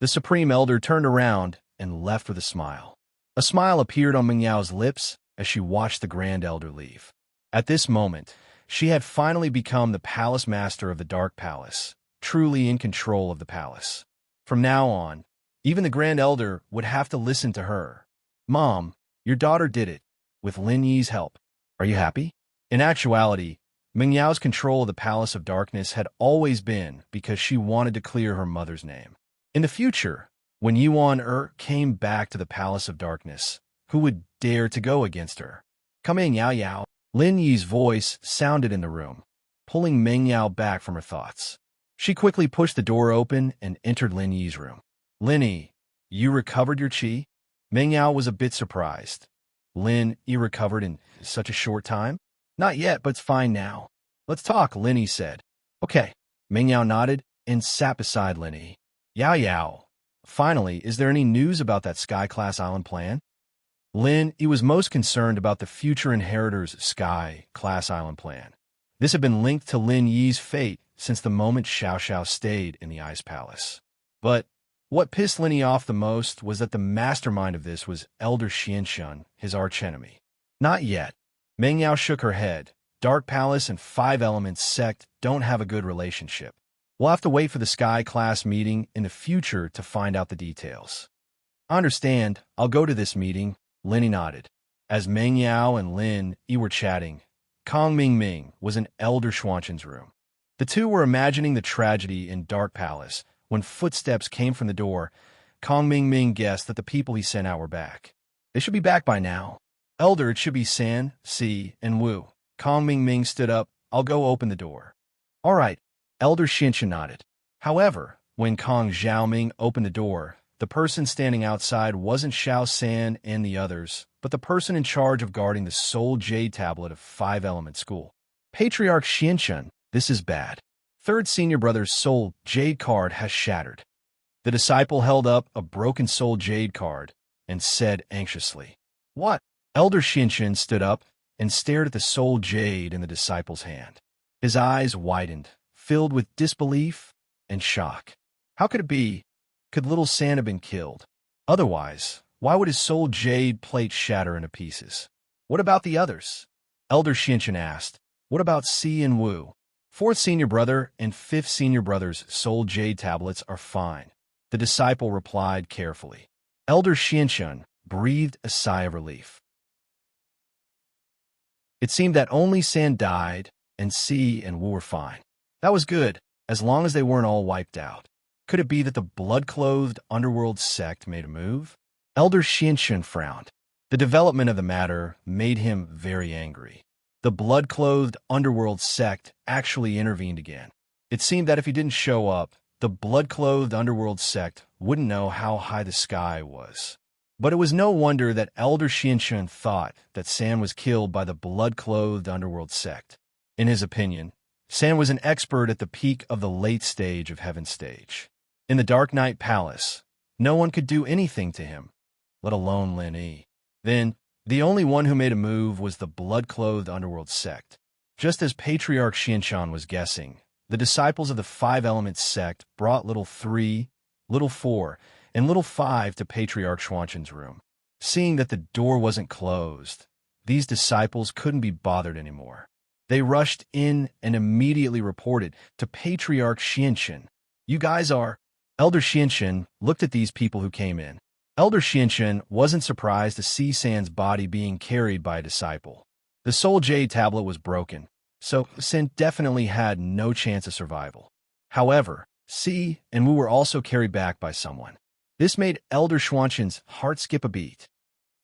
The Supreme Elder turned around and left with a smile. A smile appeared on Meng Yao's lips as she watched the Grand Elder leave. At this moment, she had finally become the Palace Master of the Dark Palace, truly in control of the palace. From now on, even the Grand Elder would have to listen to her. Mom, your daughter did it, with Lin Yi's help. Are you happy? In actuality, Meng Yao's control of the Palace of Darkness had always been because she wanted to clear her mother's name. In the future, when Yuan came back to the Palace of Darkness, who would dare to go against her? Come in, Yao Yao. Lin Yi's voice sounded in the room, pulling Meng Yao back from her thoughts. She quickly pushed the door open and entered Lin Yi's room. Lin Yi, you recovered your qi? Meng Yao was a bit surprised. Lin Yi recovered in such a short time? Not yet, but it's fine now. Let's talk, Lin Yi said. Okay. Meng Yao nodded and sat beside Lin Yi. Yao Yao, finally, is there any news about that Sky-class island plan? Lin Yi was most concerned about the future inheritor's Sky-class island plan. This had been linked to Lin Yi's fate since the moment Xiao Xiao stayed in the Ice Palace. But what pissed Lin Yi off the most was that the mastermind of this was Elder Xianxun, his archenemy. Not yet. Meng Yao shook her head. Dark Palace and Five Elements sect don't have a good relationship. We'll have to wait for the Sky-class meeting in the future to find out the details. I understand. I'll go to this meeting. Lin Yi nodded. As Meng Yao and Lin Yi were chatting, Kong Ming was in Elder Xuanqin's room. The two were imagining the tragedy in Dark Palace. When footsteps came from the door, Kong Ming guessed that the people he sent out were back. They should be back by now. Elder, it should be San, Si, and Wu. Kong Ming stood up. I'll go open the door. All right. Elder Xianxun nodded. However, when Kong Xiaoming opened the door, the person standing outside wasn't Xiao San and the others, but the person in charge of guarding the Soul Jade Tablet of Five Element School. Patriarch Xianxun, this is bad. Third senior brother's Soul Jade card has shattered. The disciple held up a broken Soul Jade card and said anxiously, What? Elder Xianxun stood up and stared at the Soul Jade in the disciple's hand. His eyes widened, filled with disbelief and shock. How could it be? Could little San have been killed? Otherwise, why would his Soul Jade plate shatter into pieces? What about the others? Elder Xianxun asked. What about Si and Wu? Fourth senior brother and fifth senior brother's Soul Jade tablets are fine. The disciple replied carefully. Elder Xianxun breathed a sigh of relief. It seemed that only San died and Si and Wu were fine. That was good, as long as they weren't all wiped out. Could it be that the blood-clothed underworld sect made a move? Elder Xianxun frowned. The development of the matter made him very angry. The blood-clothed underworld sect actually intervened again. It seemed that if he didn't show up, the blood-clothed underworld sect wouldn't know how high the sky was. But it was no wonder that Elder Xianxun thought that San was killed by the blood-clothed underworld sect. In his opinion, San was an expert at the peak of the late stage of Heaven Stage. In the Dark Knight Palace, no one could do anything to him, let alone Lin Yi. Then, the only one who made a move was the blood-clothed underworld sect. Just as Patriarch Xianxun was guessing, the disciples of the Five Elements sect brought Little 3, Little 4, and Little 5 to Patriarch Xuanqin's room. Seeing that the door wasn't closed, these disciples couldn't be bothered anymore. They rushed in and immediately reported to Patriarch Xianxun. You guys are... Elder Xianxun looked at these people who came in. Elder Xianxun wasn't surprised to see San's body being carried by a disciple. The Soul Jade tablet was broken, so San definitely had no chance of survival. However, Si and Wu were also carried back by someone. This made Elder Xuanqin's heart skip a beat.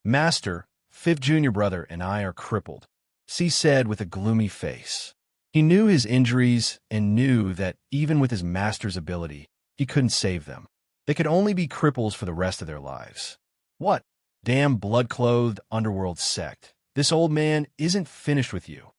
Master, fifth junior brother and I are crippled, C said with a gloomy face. He knew his injuries and knew that even with his master's ability, he couldn't save them. They could only be cripples for the rest of their lives. What? Damn blood-clothed underworld sect. This old man isn't finished with you.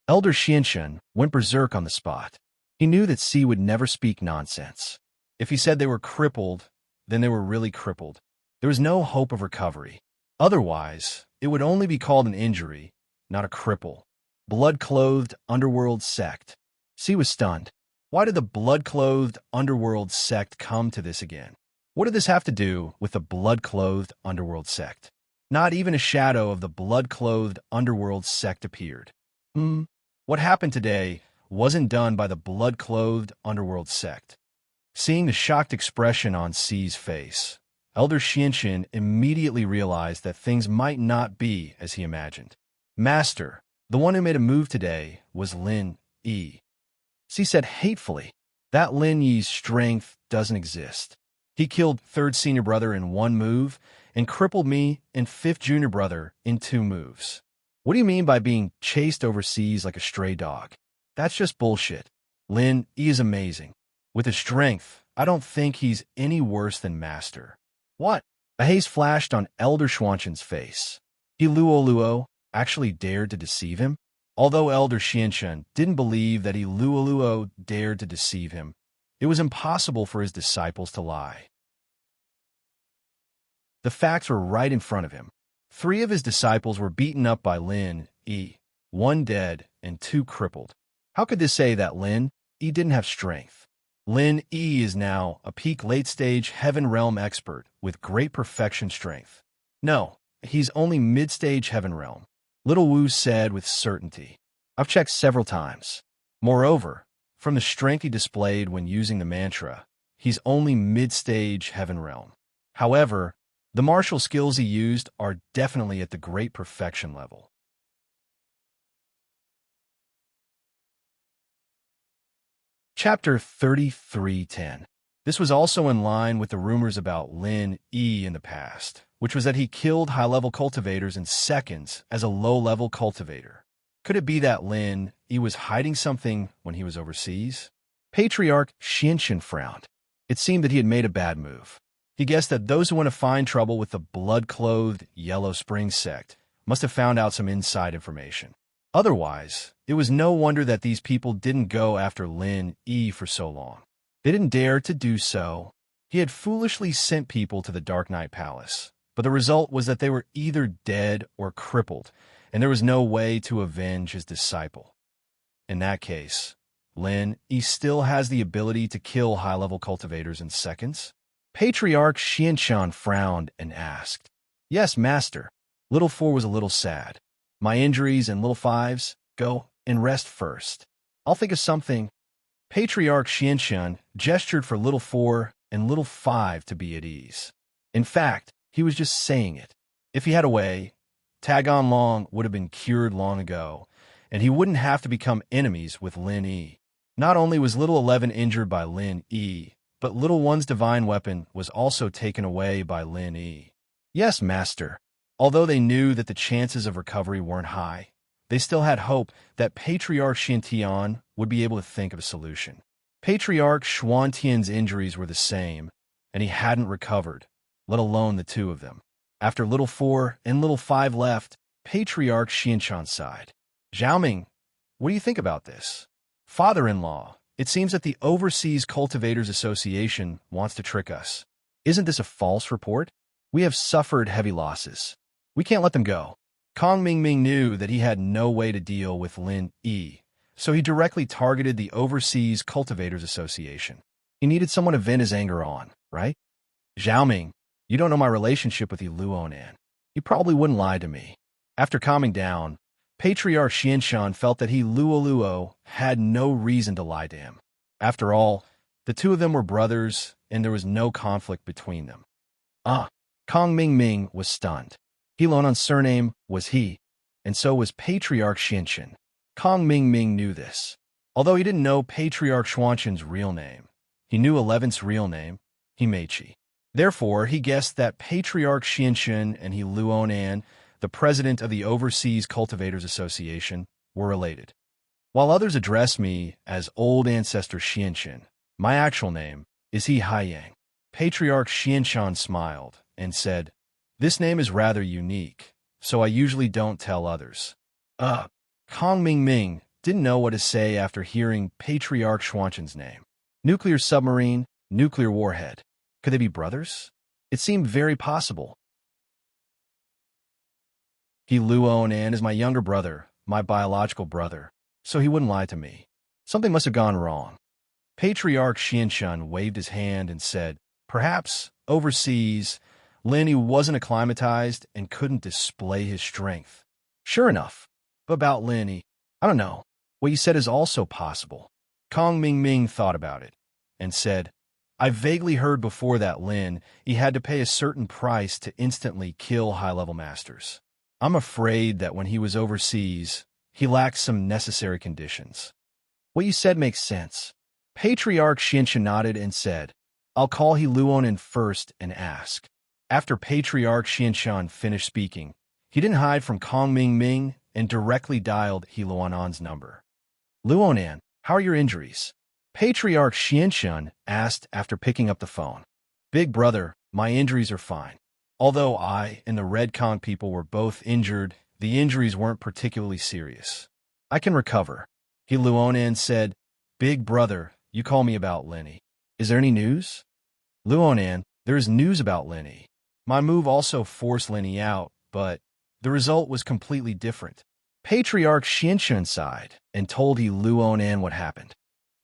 Elder Xianxun went berserk on the spot. He knew that C would never speak nonsense. If he said they were crippled, then they were really crippled. There was no hope of recovery. Otherwise, it would only be called an injury, not a cripple. Blood-clothed underworld sect. C was stunned. Why did the blood-clothed underworld sect come to this again? What did this have to do with the blood-clothed underworld sect? Not even a shadow of the blood-clothed underworld sect appeared. What happened today wasn't done by the blood-clothed underworld sect. Seeing the shocked expression on C's face, Elder Xianxun immediately realized that things might not be as he imagined. Master, the one who made a move today was Lin Yi. C said hatefully, that Lin Yi's strength doesn't exist. He killed third senior brother in one move and crippled me and fifth junior brother in 2 moves. What do you mean by being chased overseas like a stray dog? That's just bullshit. Lin Yi is amazing. With his strength, I don't think he's any worse than Master. What? A haze flashed on Elder Xianxun's face. He Luoluo actually dared to deceive him? Although Elder Xianxun didn't believe that he Luoluo dared to deceive him, it was impossible for his disciples to lie. The facts were right in front of him. 3 of his disciples were beaten up by Lin Yi, 1 dead and 2 crippled. How could this say that Lin Yi didn't have strength? Lin Yi is now a peak late-stage Heaven Realm expert with great perfection strength. No, he's only mid-stage Heaven Realm, Little Wu said with certainty. I've checked several times. Moreover, from the strength he displayed when using the mantra, he's only mid-stage Heaven Realm. However, the martial skills he used are definitely at the great perfection level. Chapter 33:10. This was also in line with the rumors about Lin Yi in the past, which was that he killed high-level cultivators in seconds as a low-level cultivator. Could it be that Lin Yi was hiding something when he was overseas? Patriarch Xianxun frowned. It seemed that he had made a bad move. He guessed that those who want to find trouble with the blood-clothed Yellow Spring sect must have found out some inside information. Otherwise, it was no wonder that these people didn't go after Lin Yi for so long. They didn't dare to do so. He had foolishly sent people to the Dark Knight Palace, but the result was that they were either dead or crippled, and there was no way to avenge his disciple. In that case, Lin Yi still has the ability to kill high-level cultivators in seconds? Patriarch Xianxun frowned and asked, Yes, Master. Little 4 was a little sad. My injuries and Little 5's, go and rest first. I'll think of something. Patriarch Xianxun gestured for Little 4 and Little 5 to be at ease. In fact, he was just saying it. If he had a way, Tagon Long would have been cured long ago, and he wouldn't have to become enemies with Lin Yi. Not only was Little 11 injured by Lin Yi, but Little 1's divine weapon was also taken away by Lin Yi. Yes, Master. Although they knew that the chances of recovery weren't high, they still had hope that Patriarch Xiantian would be able to think of a solution. Patriarch Xuantian's injuries were the same, and he hadn't recovered, let alone the 2 of them. After Little 4 and Little 5 left, Patriarch Xiantian sighed. Xiaoming, what do you think about this? Father-in-law, it seems that the Overseas Cultivators Association wants to trick us. Isn't this a false report? We have suffered heavy losses. We can't let them go. Kong Mingming knew that he had no way to deal with Lin Yi, so he directly targeted the Overseas Cultivators Association. He needed someone to vent his anger on, right? Xiaoming, you don't know my relationship with Luonan. He probably wouldn't lie to me. After calming down, Patriarch Xianxun felt that he Luoluo had no reason to lie to him. After all, the 2 of them were brothers, and there was no conflict between them. Kong Mingming was stunned. Luonan's surname was he, and so was Patriarch Xianxun. Kong Mingming knew this. Although he didn't know Patriarch Xuanxun's real name, he knew 11's real name, Himeichi. Therefore, he guessed that Patriarch Xianxun and Luonan the president of the Overseas Cultivators Association, were related. While others address me as Old Ancestor Xianxin, my actual name is He Haiyang. Patriarch Xianshan smiled and said, "This name is rather unique, so I usually don't tell others." Kong Ming didn't know what to say after hearing Patriarch Xuanshan's name. Nuclear submarine, nuclear warhead. Could they be brothers? It seemed very possible. He Luonan is my younger brother, my biological brother, so he wouldn't lie to me. Something must have gone wrong. Patriarch Xianshan waved his hand and said, "Perhaps, overseas, Lin wasn't acclimatized and couldn't display his strength." Sure enough. But about Lin, I don't know. What you said is also possible. Kong Ming thought about it and said, "I vaguely heard before that Lin, he had to pay a certain price to instantly kill high-level masters. I'm afraid that when he was overseas, he lacked some necessary conditions." What you said makes sense. Patriarch Xianshan nodded and said, "I'll call He Luonan first and ask." After Patriarch Xianshan finished speaking, he didn't hide from Kong Ming and directly dialed He Luonan's number. "Luonan, how are your injuries?" Patriarch Xianshan asked after picking up the phone. "Big brother, my injuries are fine. Although I and the Red Kong people were both injured, the injuries weren't particularly serious. I can recover." He Luonan said, "Big brother, you call me about Lenny. Is there any news?" "Luonan, there is news about Lenny. My move also forced Lenny out, but the result was completely different." Patriarch Xianshan sighed and told He Luonan what happened.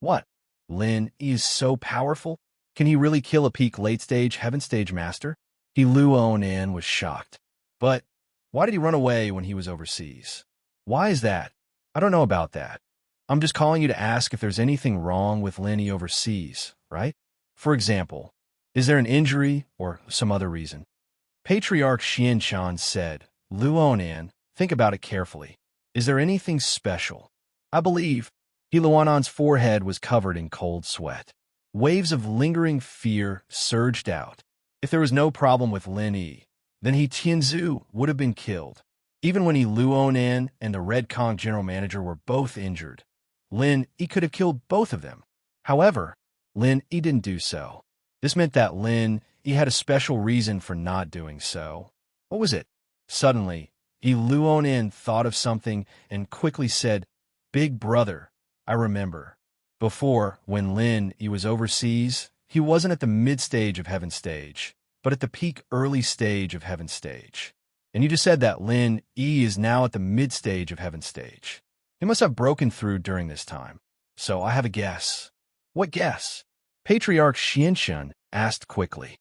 "What? Lin is so powerful? Can he really kill a peak late-stage, heaven-stage master?" He Luonan was shocked. "But why did he run away when he was overseas?" "Why is that?" "I don't know about that. I'm just calling you to ask if there's anything wrong with Lenny overseas, right? For example, is there an injury or some other reason?" Patriarch Xianshan said, "Luonan, think about it carefully. Is there anything special?" "I believe." He Luonan's forehead was covered in cold sweat. Waves of lingering fear surged out. If there was no problem with Lin Yi, then He Tianzu would have been killed. Even when He Luonan and the Red Kong general manager were both injured, Lin Yi could have killed both of them. However, Lin Yi didn't do so. This meant that Lin Yi had a special reason for not doing so. What was it? Suddenly, He Luonan thought of something and quickly said, "Big brother, I remember. Before, when Lin Yi was overseas, he wasn't at the mid-stage of Heaven Stage, but at the peak early stage of Heaven Stage. And you just said that Lin Yi is now at the mid-stage of Heaven Stage. He must have broken through during this time. So I have a guess." "What guess?" Patriarch Xianshan asked quickly.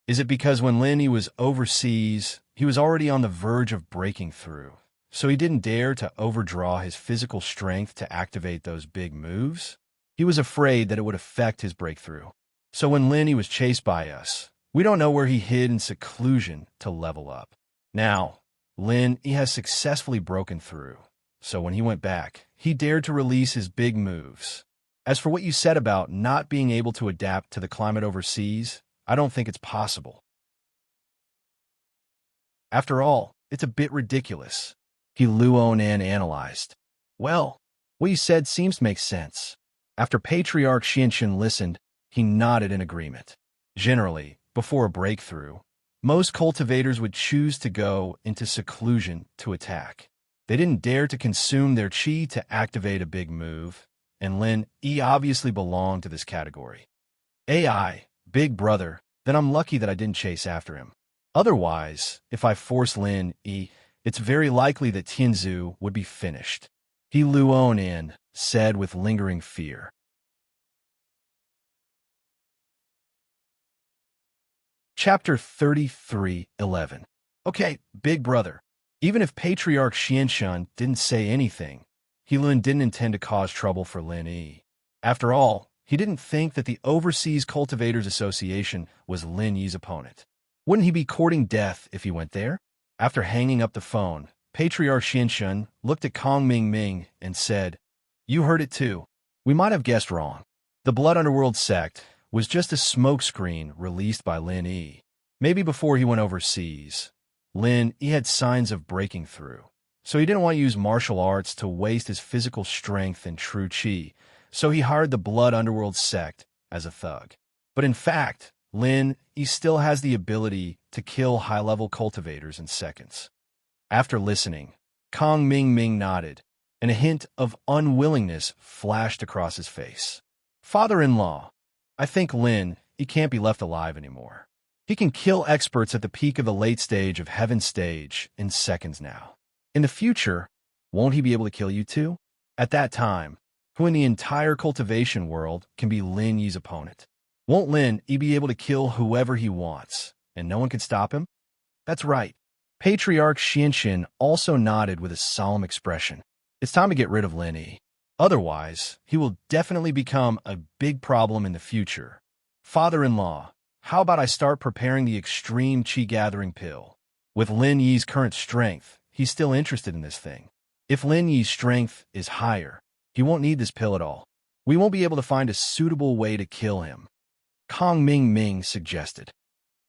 "Is it because when Lin Yi was overseas, he was already on the verge of breaking through, so he didn't dare to overdraw his physical strength to activate those big moves? He was afraid that it would affect his breakthrough. So when Lin Yi was chased by us, we don't know where he hid in seclusion to level up. Now, Lin Yi has successfully broken through, so when he went back, he dared to release his big moves. As for what you said about not being able to adapt to the climate overseas, I don't think it's possible. After all, it's a bit ridiculous." He Luonan analyzed. "Well, what you said seems to make sense." After Patriarch Xianshan listened, he nodded in agreement. Generally, before a breakthrough, most cultivators would choose to go into seclusion to attack. They didn't dare to consume their chi to activate a big move, and Lin Yi obviously belonged to this category. AI, big brother, then I'm lucky that I didn't chase after him. Otherwise, if I force Lin Yi, it's very likely that Tianzu would be finished." He Luonan said with lingering fear. Chapter 33:11. "Okay, big brother. Even if Patriarch Xianshan didn't say anything, He Lun didn't intend to cause trouble for Lin Yi. After all, he didn't think that the Overseas Cultivators Association was Lin Yi's opponent. Wouldn't he be courting death if he went there?" After hanging up the phone, Patriarch Xianshan looked at Kong Ming and said, "You heard it too. We might have guessed wrong. The Blood Underworld sect was just a smokescreen released by Lin Yi. Maybe before he went overseas, Lin, he had signs of breaking through. So he didn't want to use martial arts to waste his physical strength and true chi, so he hired the Blood Underworld sect as a thug. But in fact, Lin, he still has the ability to kill high-level cultivators in seconds. After listening, Kong Ming Ming nodded, and a hint of unwillingness flashed across his face. Father-in-law, I think Lin, he can't be left alive anymore. He can kill experts at the peak of the late stage of Heaven's stage in seconds now. In the future, won't he be able to kill you too? At that time, who in the entire cultivation world can be Lin Yi's opponent? Won't Lin Yi be able to kill whoever he wants, and no one can stop him? That's right. Patriarch Xianxin also nodded with a solemn expression. It's time to get rid of Lin Yi. Otherwise, he will definitely become a big problem in the future. Father-in-law, how about I start preparing the extreme chi-gathering pill? With Lin Yi's current strength, he's still interested in this thing. If Lin Yi's strength is higher, he won't need this pill at all. We won't be able to find a suitable way to kill him. Kong Ming Ming suggested.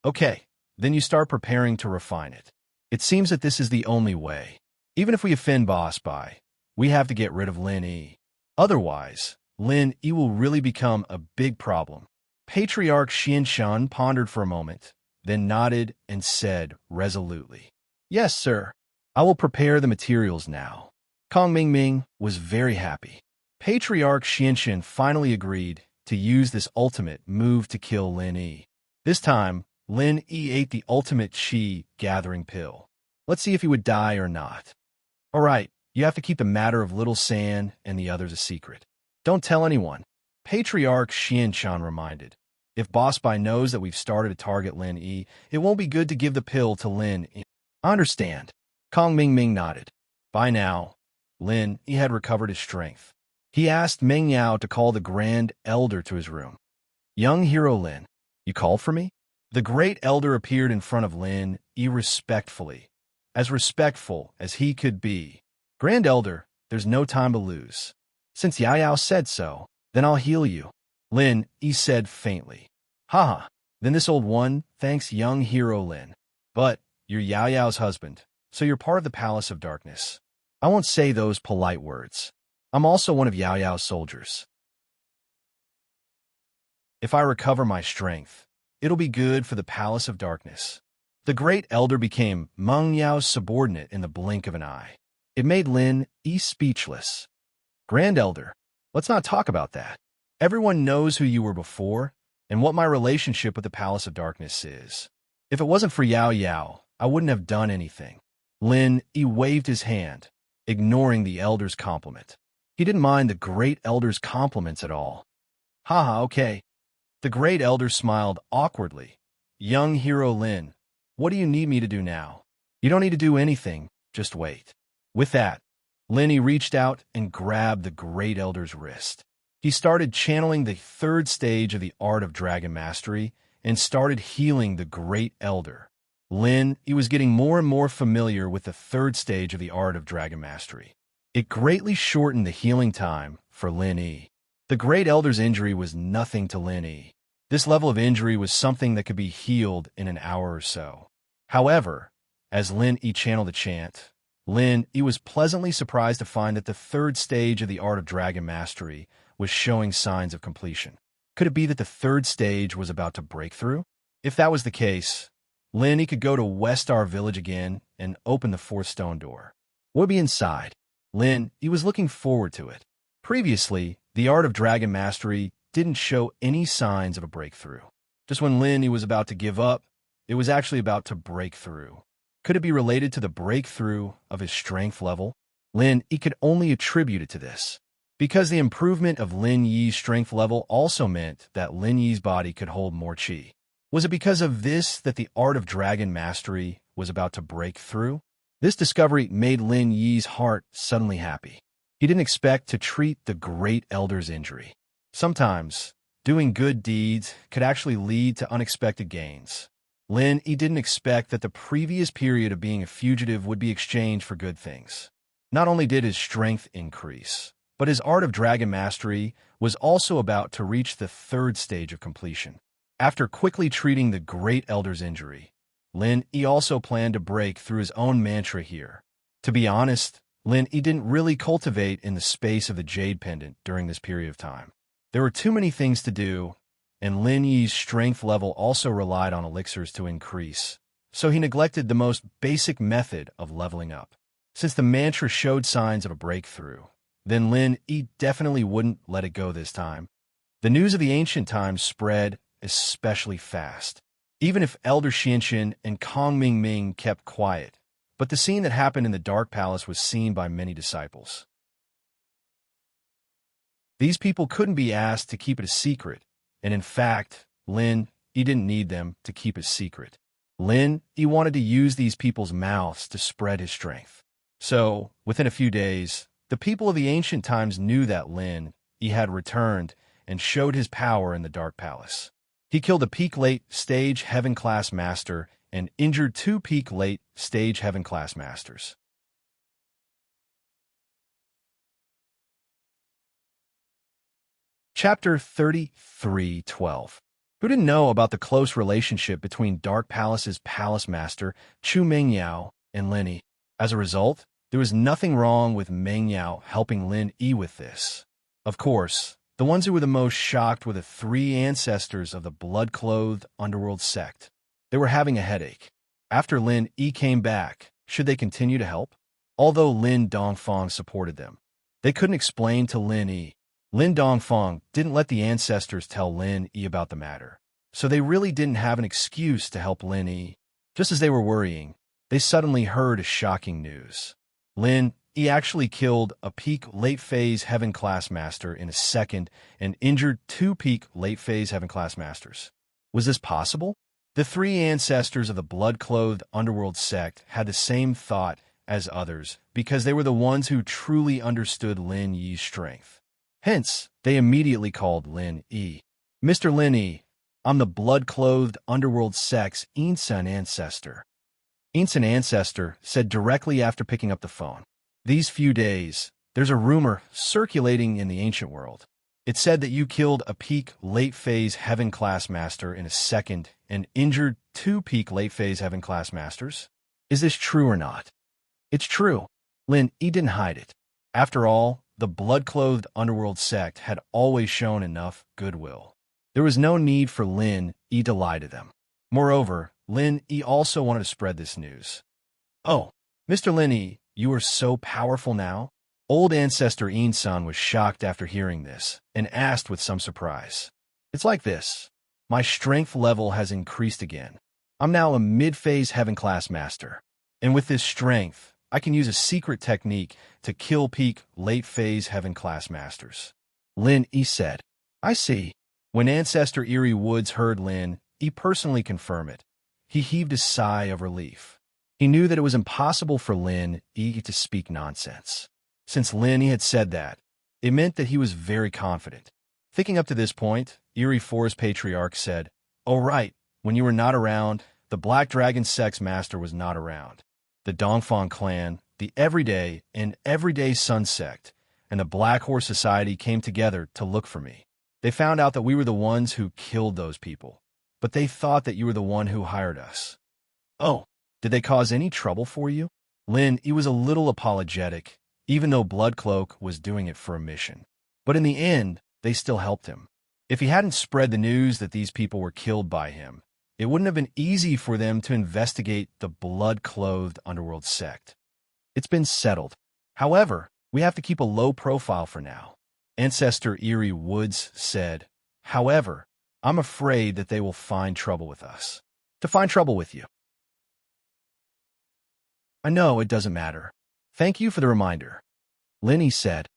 Okay, then you start preparing to refine it. It seems that this is the only way. Even if we offend Boss Bai, we have to get rid of Lin Yi. Otherwise, Lin Yi will really become a big problem. Patriarch Xianshan pondered for a moment, then nodded and said resolutely, Yes, sir. I will prepare the materials now. Kong Ming Ming was very happy. Patriarch Xianshan finally agreed to use this ultimate move to kill Lin Yi. This time, Lin Yi ate the ultimate chi gathering pill. Let's see if he would die or not. All right, you have to keep the matter of Little San and the others a secret. Don't tell anyone. Patriarch Xianshan reminded. If Boss Bai knows that we've started to target Lin Yi, it won't be good to give the pill to Lin Yi. I understand. Kong Ming Ming nodded. By now, Lin Yi had recovered his strength. He asked Meng Yao to call the Grand Elder to his room. Young hero Lin, you called for me? The Great Elder appeared in front of Lin Yi respectfully, as respectful as he could be. Grand Elder, there's no time to lose. Since Yao Yao said so, then I'll heal you. Lin Yi said faintly. Haha, then this old one thanks young hero Lin. But you're Yao Yao's husband, so you're part of the Palace of Darkness. I won't say those polite words. I'm also one of Yao Yao's soldiers. If I recover my strength, it'll be good for the Palace of Darkness. The Great Elder became Meng Yao's subordinate in the blink of an eye. It made Lin Yi speechless. Grand Elder, let's not talk about that. Everyone knows who you were before and what my relationship with the Palace of Darkness is. If it wasn't for Yao Yao, I wouldn't have done anything. Lin Yi waved his hand, ignoring the Elder's compliment. He didn't mind the Great Elder's compliments at all. Haha, okay. The Great Elder smiled awkwardly. Young hero Lin, what do you need me to do now? You don't need to do anything, just wait. With that, Lin Yi reached out and grabbed the Great Elder's wrist. He started channeling the third stage of the art of dragon mastery and started healing the Great Elder. Lin Yi was getting more and more familiar with the third stage of the art of dragon mastery. It greatly shortened the healing time for Lin Yi. The Great Elder's injury was nothing to Lin Yi. This level of injury was something that could be healed in an hour or so. However, as Lin Yi channeled the chant, Lin Yi was pleasantly surprised to find that the third stage of the art of dragon mastery was showing signs of completion. Could it be that the third stage was about to break through? If that was the case, Lin Yi could go to Westar Village again and open the fourth stone door. What would be inside? Lin Yi was looking forward to it. Previously, the art of dragon mastery didn't show any signs of a breakthrough. Just when Lin Yi was about to give up, it was actually about to break through. Could it be related to the breakthrough of his strength level? Lin Yi could only attribute it to this. Because the improvement of Lin Yi's strength level also meant that Lin Yi's body could hold more chi. Was it because of this that the art of dragon mastery was about to break through? This discovery made Lin Yi's heart suddenly happy. He didn't expect to treat the Great Elder's injury. Sometimes, doing good deeds could actually lead to unexpected gains. Lin Yi didn't expect that the previous period of being a fugitive would be exchanged for good things. Not only did his strength increase, but his art of dragon mastery was also about to reach the third stage of completion. After quickly treating the Great Elder's injury, Lin Yi also planned to break through his own mantra here. To be honest, Lin Yi didn't really cultivate in the space of the Jade Pendant during this period of time. There were too many things to do, and Lin Yi's strength level also relied on elixirs to increase, so he neglected the most basic method of leveling up. Since the mantra showed signs of a breakthrough, then Lin Yi definitely wouldn't let it go this time. The news of the ancient times spread especially fast, even if Elder Xianxin and Kong Mingming kept quiet. But the scene that happened in the Dark Palace was seen by many disciples. These people couldn't be asked to keep it a secret, and in fact, Lin Yi didn't need them to keep it secret. Lin Yi wanted to use these people's mouths to spread his strength. So, within a few days, the people of the ancient times knew that Lin Yi had returned and showed his power in the Dark Palace. He killed a peak late stage heaven class master and injured 2 peak late stage heaven class masters. Chapter 33:12. Who didn't know about the close relationship between Dark Palace's palace master, Chu Mengyao, and Lin Yi? As a result, there was nothing wrong with Mengyao helping Lin Yi with this. Of course, the ones who were the most shocked were the 3 ancestors of the blood-clothed underworld sect. They were having a headache. After Lin Yi came back, should they continue to help? Although Lin Dongfang supported them, they couldn't explain to Lin Yi. Lin Dongfang didn't let the ancestors tell Lin Yi about the matter, so they really didn't have an excuse to help Lin Yi. Just as they were worrying, they suddenly heard a shocking news. Lin Yi actually killed a peak late phase heaven class master in a second and injured 2 peak late phase heaven class masters. Was this possible? The 3 ancestors of the blood-clothed underworld sect had the same thought as others because they were the ones who truly understood Lin Yi's strength. Hence, they immediately called Lin Yi. Mr. Lin Yi, I'm the blood-clothed underworld sect's ancient ancestor. Ancient ancestor said directly after picking up the phone. These few days, there's a rumor circulating in the ancient world. It said that you killed a peak late phase heaven class master in a second and injured 2 peak late phase heaven class masters. Is this true or not? It's true. Lin Yi didn't hide it. After all, the blood-clothed underworld sect had always shown enough goodwill. There was no need for Lin Yi to lie to them. Moreover, Lin Yi also wanted to spread this news. Oh, Mr. Lin Yi, you are so powerful now? Old ancestor Yin-san was shocked after hearing this and asked with some surprise. It's like this. My strength level has increased again. I'm now a mid-phase heaven class master. And with this strength, I can use a secret technique to kill peak late phase heaven class masters. Lin Yi said. I see. When Ancestor Eerie Woods heard Lin Yi personally confirm it, he heaved a sigh of relief. He knew that it was impossible for Lin Yi to speak nonsense. Since Lin Yi had said that, it meant that he was very confident. Thinking up to this point, Eerie Forest Patriarch said, "Oh right, when you were not around, the Black Dragon Sex Master was not around. The Dongfang clan, the Everyday Sun Sect, and the Black Horse Society came together to look for me. They found out that we were the ones who killed those people, but they thought that you were the one who hired us." "Oh, did they cause any trouble for you?" Lin Yi was a little apologetic, even though Bloodcloak was doing it for a mission. But in the end, they still helped him. If he hadn't spread the news that these people were killed by him, it wouldn't have been easy for them to investigate the blood-clothed underworld sect. It's been settled. However, we have to keep a low profile for now. Ancestor Eerie Woods said, "However, I'm afraid that they will find trouble with us." "To find trouble with you." "I know, it doesn't matter. Thank you for the reminder," Lin Yi said.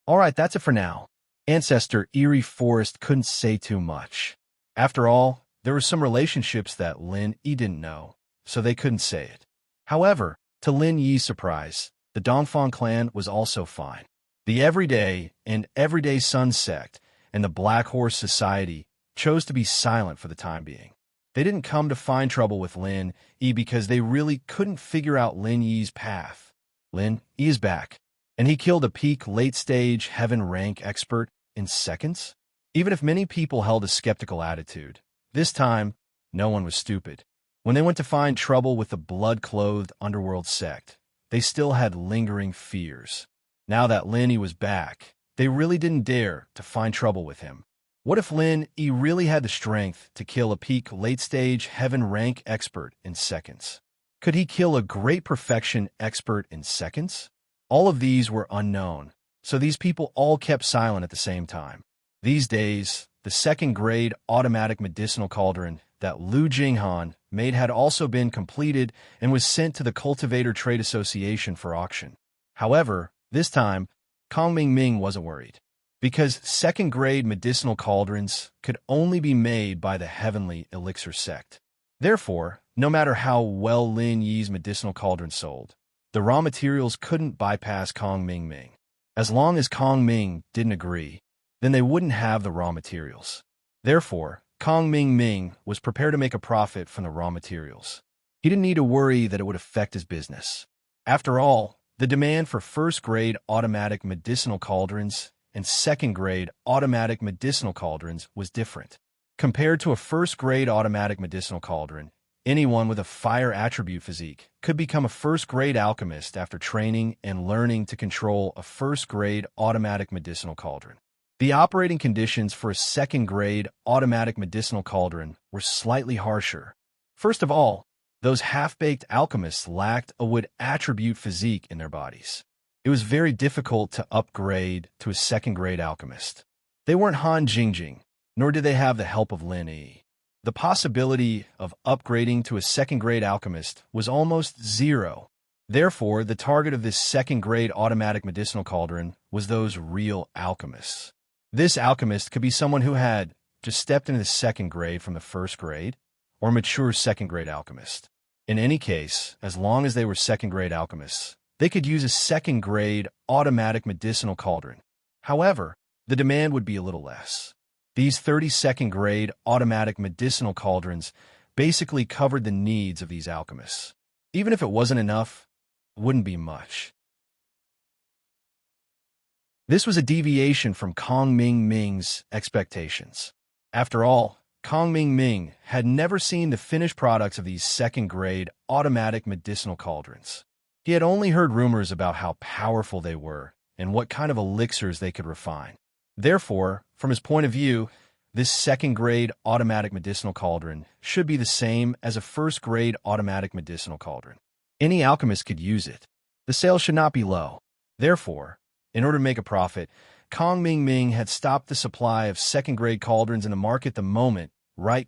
"All right, that's it for now." Ancestor Eerie Forest couldn't say too much. After all, there were some relationships that Lin Yi didn't know, so they couldn't say it. However, to Lin Yi's surprise, the Dongfang clan was also fine. The Everyday Sun Sect and the Black Horse Society chose to be silent for the time being. They didn't come to find trouble with Lin Yi because they really couldn't figure out Lin Yi's path. Lin Yi is back, and he killed a peak late-stage heaven rank expert in seconds? Even if many people held a skeptical attitude, this time, no one was stupid. When they went to find trouble with the blood-clothed underworld sect, they still had lingering fears. Now that Lin Yi was back, they really didn't dare to find trouble with him. What if Lin Yi really had the strength to kill a peak late-stage heaven rank expert in seconds? Could he kill a great perfection expert in seconds? All of these were unknown, so these people all kept silent at the same time. These days, the second-grade automatic medicinal cauldron that Lu Jinghan made had also been completed and was sent to the Cultivator Trade Association for auction. However, this time, Kong Ming wasn't worried, because second-grade medicinal cauldrons could only be made by the Heavenly Elixir sect. Therefore, no matter how well Lin Yi's medicinal cauldron sold, the raw materials couldn't bypass Kong Ming. As long as Kong Ming didn't agree, then they wouldn't have the raw materials. Therefore, Kong Ming was prepared to make a profit from the raw materials. He didn't need to worry that it would affect his business. After all, the demand for first-grade automatic medicinal cauldrons and second-grade automatic medicinal cauldrons was different. Compared to a first-grade automatic medicinal cauldron, anyone with a fire attribute physique could become a first-grade alchemist after training and learning to control a first-grade automatic medicinal cauldron. The operating conditions for a second-grade automatic medicinal cauldron were slightly harsher. First of all, those half-baked alchemists lacked a wood attribute physique in their bodies. It was very difficult to upgrade to a second-grade alchemist. They weren't Han Jingjing, nor did they have the help of Lin Yi. The possibility of upgrading to a second-grade alchemist was almost zero. Therefore, the target of this second-grade automatic medicinal cauldron was those real alchemists. This alchemist could be someone who had just stepped into the second grade from the first grade, or a mature second-grade alchemist. In any case, as long as they were second-grade alchemists, they could use a second-grade automatic medicinal cauldron. However, the demand would be a little less. These 32nd-grade automatic medicinal cauldrons basically covered the needs of these alchemists. Even if it wasn't enough, it wouldn't be much. This was a deviation from Kong Ming's expectations. After all, Kong Ming had never seen the finished products of these second-grade automatic medicinal cauldrons. He had only heard rumors about how powerful they were and what kind of elixirs they could refine. Therefore, from his point of view, this second-grade automatic medicinal cauldron should be the same as a first-grade automatic medicinal cauldron. Any alchemist could use it. The sales should not be low. Therefore, in order to make a profit, Kong Ming had stopped the supply of second-grade cauldrons in the market the moment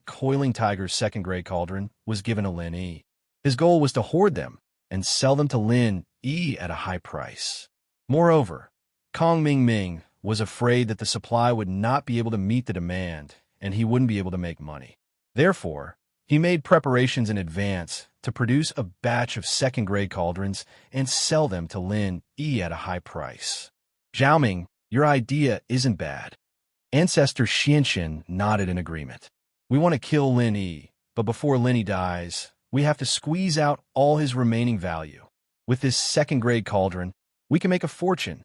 Coiling Tiger's second-grade cauldron was given to Lin Yi. His goal was to hoard them and sell them to Lin Yi at a high price. Moreover, Kong Ming was afraid that the supply would not be able to meet the demand and he wouldn't be able to make money. Therefore, he made preparations in advance to produce a batch of second-grade cauldrons and sell them to Lin Yi at a high price. Zhaoming, your idea isn't bad. Ancestor Xianxin nodded in agreement. We want to kill Lin Yi, but before Lin Yi dies, we have to squeeze out all his remaining value. With this second-grade cauldron, we can make a fortune.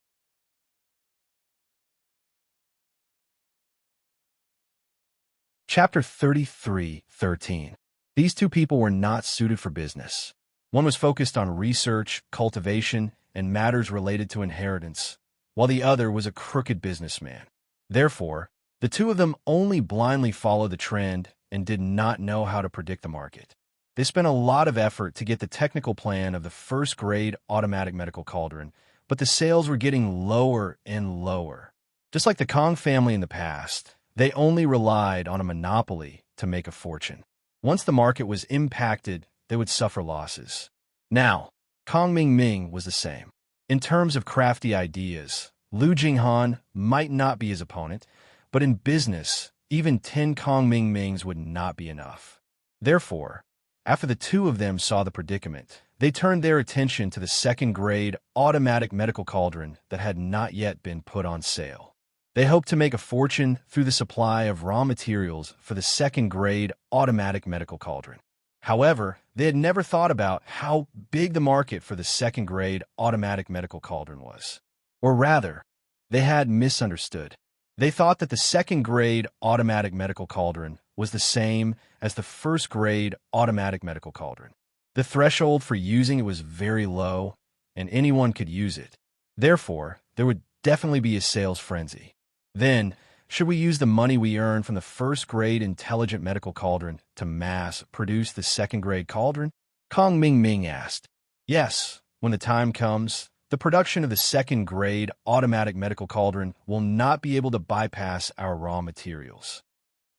Chapter 33:13. These two people were not suited for business. One was focused on research, cultivation, and matters related to inheritance, while the other was a crooked businessman. Therefore, the two of them only blindly followed the trend and did not know how to predict the market. They spent a lot of effort to get the technical plan of the first-grade automatic medical cauldron, but the sales were getting lower and lower. Just like the Kong family in the past, they only relied on a monopoly to make a fortune. Once the market was impacted, they would suffer losses. Now, Kong Ming was the same. In terms of crafty ideas, Lu Jinghan might not be his opponent, but in business, even 10 Kong Mings would not be enough. Therefore, after the two of them saw the predicament, they turned their attention to the second-grade automatic medical cauldron that had not yet been put on sale. They hoped to make a fortune through the supply of raw materials for the second-grade automatic medical cauldron. However, they had never thought about how big the market for the second-grade automatic medical cauldron was. Or rather, they had misunderstood. They thought that the second-grade automatic medical cauldron was the same as the first-grade automatic medical cauldron. The threshold for using it was very low, and anyone could use it. Therefore, there would definitely be a sales frenzy. Then, should we use the money we earn from the first-grade intelligent medical cauldron to mass-produce the second-grade cauldron? Kong Ming Ming asked. Yes, when the time comes, the production of the second-grade automatic medical cauldron will not be able to bypass our raw materials.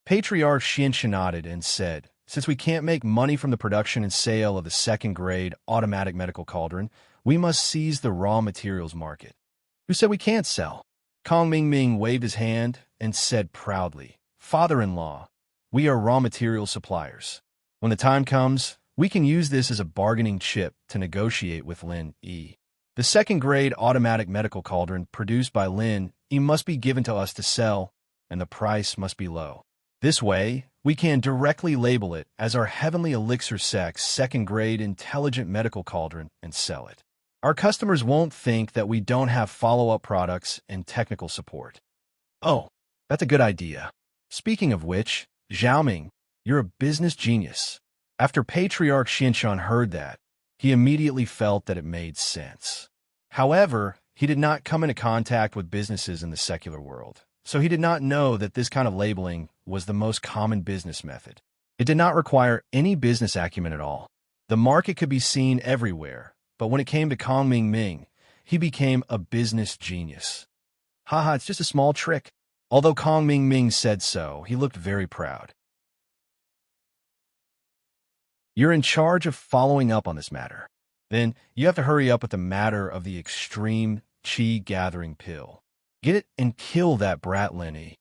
Patriarch Xianxia nodded and said, since we can't make money from the production and sale of the second-grade automatic medical cauldron, we must seize the raw materials market. Who said we can't sell? Kong Ming Ming waved his hand and said proudly, Father-in-law, we are raw material suppliers. When the time comes, we can use this as a bargaining chip to negotiate with Lin Yi. The second-grade automatic medical cauldron produced by Lin Yi must be given to us to sell, and the price must be low. This way, we can directly label it as our Heavenly Elixir Sex second-grade intelligent medical cauldron and sell it. Our customers won't think that we don't have follow-up products and technical support. Oh, that's a good idea. Speaking of which, Xiaoming, you're a business genius. After Patriarch Xianxia heard that, he immediately felt that it made sense. However, he did not come into contact with businesses in the secular world, so he did not know that this kind of labeling was the most common business method. It did not require any business acumen at all. The market could be seen everywhere, but when it came to Kong Ming Ming, he became a business genius. Haha, it's just a small trick. Although Kong Ming Ming said so, he looked very proud. You're in charge of following up on this matter. Then you have to hurry up with the matter of the extreme chi-gathering pill. Get it and kill that brat Lin Yi.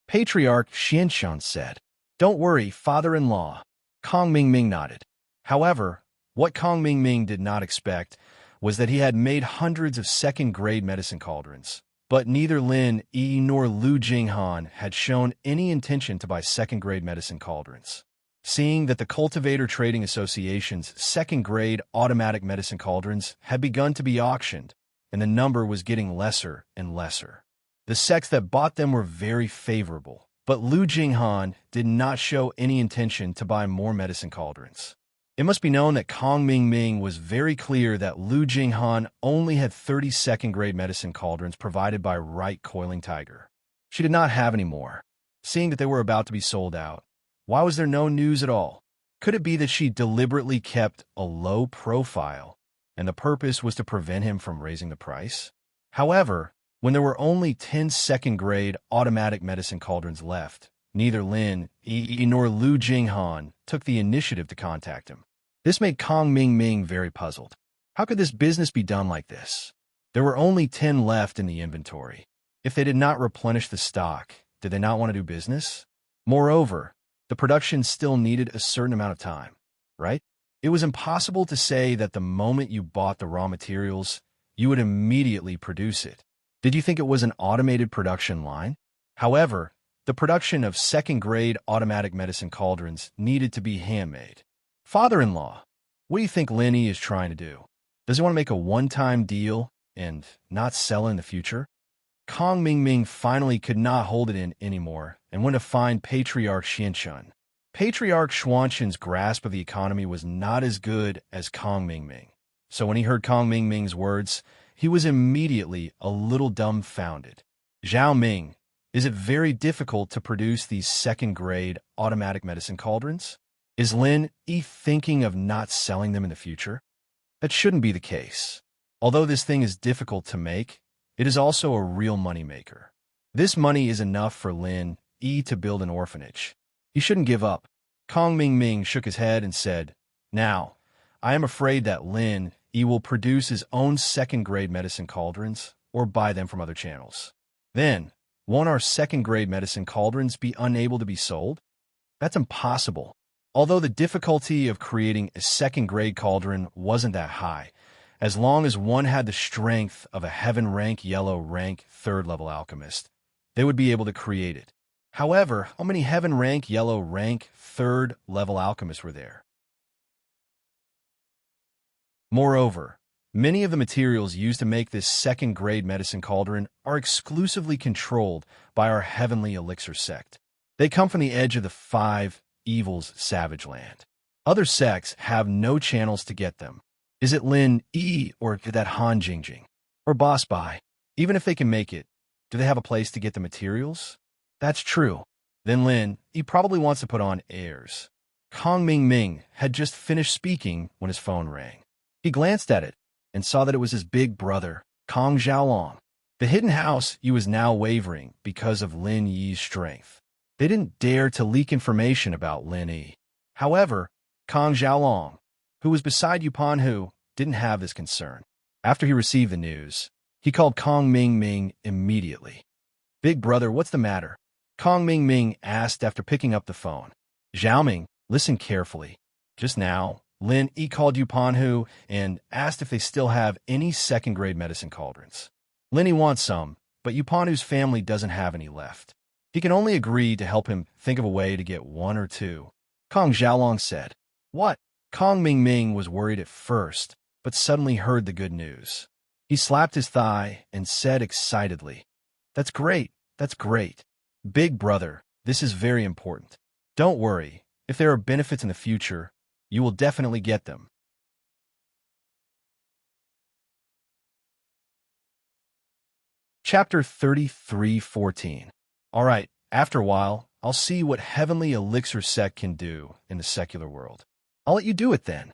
Patriarch Xianxia said. Don't worry, father-in-law. Kong Ming Ming nodded. However, what Kong Ming Ming did not expect was that he had made hundreds of second-grade medicine cauldrons, but neither Lin Yi nor Lu Jinghan had shown any intention to buy second-grade medicine cauldrons. Seeing that the Cultivator Trading Association's second-grade automatic medicine cauldrons had begun to be auctioned, and the number was getting lesser and lesser. The sects that bought them were very favorable, but Lu Jinghan did not show any intention to buy more medicine cauldrons. It must be known that Kong Ming Ming was very clear that Lu Jinghan only had 30 second-grade medicine cauldrons provided by Right Coiling Tiger. She did not have any more. Seeing that they were about to be sold out, why was there no news at all? Could it be that she deliberately kept a low profile, and the purpose was to prevent him from raising the price? However, when there were only 10 second-grade automatic medicine cauldrons left, neither Lin Yi nor Lu Jinghan took the initiative to contact him. This made Kong Ming Ming very puzzled. How could this business be done like this? There were only 10 left in the inventory. If they did not replenish the stock, did they not want to do business? Moreover, the production still needed a certain amount of time, right? It was impossible to say that the moment you bought the raw materials, you would immediately produce it. Did you think it was an automated production line? However, the production of second-grade automatic medicine cauldrons needed to be handmade. Father-in-law, what do you think Lin Yi is trying to do? Does he want to make a one-time deal and not sell in the future? Kong Ming Ming finally could not hold it in anymore and went to find Patriarch Xianxia. Patriarch Xuanxin's grasp of the economy was not as good as Kong Ming Ming. So when he heard Kong Ming Ming's words, he was immediately a little dumbfounded. Zhao Ming, is it very difficult to produce these second-grade automatic medicine cauldrons? Is Lin Yi thinking of not selling them in the future? That shouldn't be the case. Although this thing is difficult to make, it is also a real moneymaker. This money is enough for Lin Yi to build an orphanage. He shouldn't give up. Kong Ming Ming shook his head and said, Now, I am afraid that Lin Yi will produce his own second-grade medicine cauldrons or buy them from other channels. Then, won't our second-grade medicine cauldrons be unable to be sold? That's impossible. Although the difficulty of creating a second-grade cauldron wasn't that high, as long as one had the strength of a heaven rank yellow rank third-level alchemist, they would be able to create it. However, how many heaven rank yellow rank third-level alchemists were there? Moreover, Many of the materials used to make this second-grade medicine cauldron are exclusively controlled by our heavenly elixir sect. They come from the edge of the Five Evils Savage Land. Other sects have no channels to get them. Is it Lin Yi or that Han Jingjing? Or Boss Bai? Even if they can make it, do they have a place to get the materials? That's true. Then Lin, he probably wants to put on airs. Kong Ming had just finished speaking when his phone rang. He glanced at it and saw that it was his big brother, Kong Xiaolong. The hidden house he was now wavering because of Lin Yi's strength. They didn't dare to leak information about Lin Yi. However, Kong Xiaolong, who was beside Yupan Hu, didn't have this concern. After he received the news, he called Kong Ming immediately. Big brother, what's the matter? Kong Ming asked after picking up the phone. Xiaoming, listen carefully. Just now, Lin Yi called Yupan Hu and asked if they still have any second-grade medicine cauldrons. Lin Yi wants some, but Yupan Hu's family doesn't have any left. He can only agree to help him think of a way to get one or two. Kong Xiaolong said. What? Kong Ming was worried at first, but suddenly heard the good news. He slapped his thigh and said excitedly, That's great, that's great. Big brother, this is very important. Don't worry, if there are benefits in the future, you will definitely get them. Chapter 33:14. Alright, after a while, I'll see what heavenly elixir sect can do in the secular world. I'll let you do it then.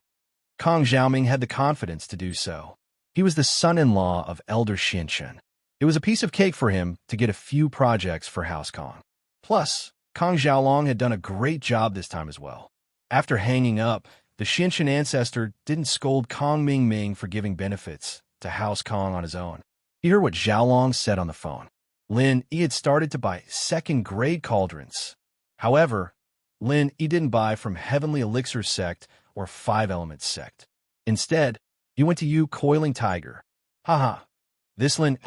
Kong Xiaoming had the confidence to do so. He was the son-in-law of Elder Xinshen. It was a piece of cake for him to get a few projects for House Kong. Plus, Kong Xiaolong had done a great job this time as well. After hanging up, the Xinshen ancestor didn't scold Kong Ming for giving benefits to House Kong on his own. He heard what Xiaolong said on the phone. Lin Yi had started to buy second-grade cauldrons. However, Lin Yi didn't buy from Heavenly Elixir Sect or Five Elements Sect. Instead, he went to Yu Coiling Tiger. Haha, this Lin,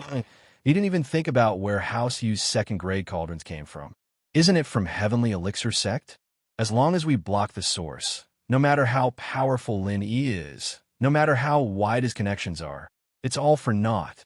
he didn't even think about where House Yu's second-grade cauldrons came from. Isn't it from Heavenly Elixir Sect? As long as we block the source, no matter how powerful Lin Yi is, no matter how wide his connections are, it's all for naught.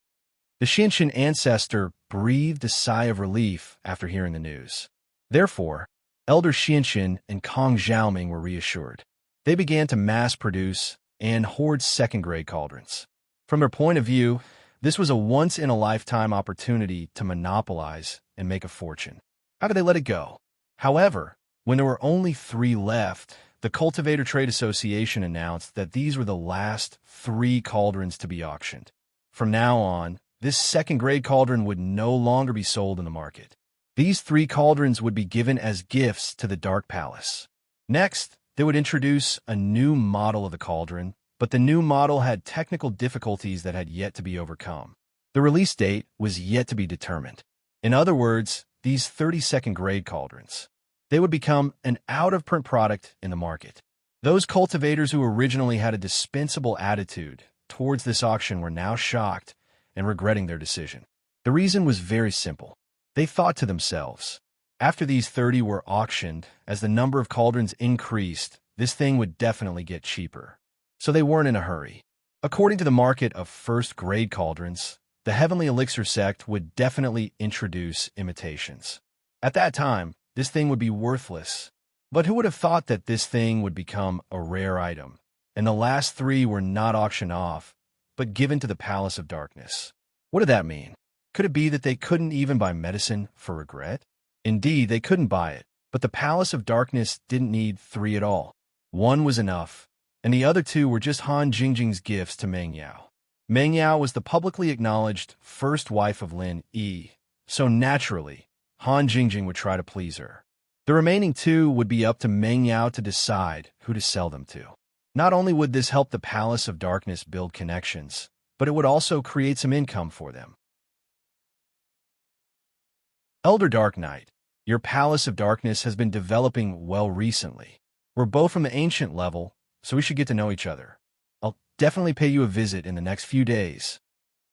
The Xinshen ancestor breathed a sigh of relief after hearing the news. Therefore, Elder Xinshen and Kong Xiaoming were reassured. They began to mass-produce and hoard second-grade cauldrons. From their point of view, this was a once-in-a-lifetime opportunity to monopolize and make a fortune. How could they let it go? However, when there were only 3 left, the Cultivator Trade Association announced that these were the last 3 cauldrons to be auctioned. From now on, this second-grade cauldron would no longer be sold in the market. These 3 cauldrons would be given as gifts to the Dark Palace. Next, they would introduce a new model of the cauldron, but the new model had technical difficulties that had yet to be overcome. The release date was yet to be determined. In other words, these 32nd-grade cauldrons, they would become an out-of-print product in the market. Those cultivators who originally had a dispensable attitude towards this auction were now shocked and regretting their decision. The reason was very simple. They thought to themselves, after these 30 were auctioned, as the number of cauldrons increased, this thing would definitely get cheaper. So they weren't in a hurry. According to the market of first-grade cauldrons, the Heavenly Elixir Sect would definitely introduce imitations. At that time, this thing would be worthless. But who would have thought that this thing would become a rare item? And the last 3 were not auctioned off, but given to the Palace of Darkness. What did that mean? Could it be that they couldn't even buy medicine for regret? Indeed, they couldn't buy it, but the Palace of Darkness didn't need 3 at all. 1 was enough, and the other 2 were just Han Jingjing's gifts to Meng Yao. Meng Yao was the publicly acknowledged first wife of Lin Yi, so naturally, Han Jingjing would try to please her. The remaining 2 would be up to Meng Yao to decide who to sell them to. Not only would this help the Palace of Darkness build connections, but it would also create some income for them. Elder Dark Knight, your Palace of Darkness has been developing well recently. We're both from the ancient level, so we should get to know each other. I'll definitely pay you a visit in the next few days.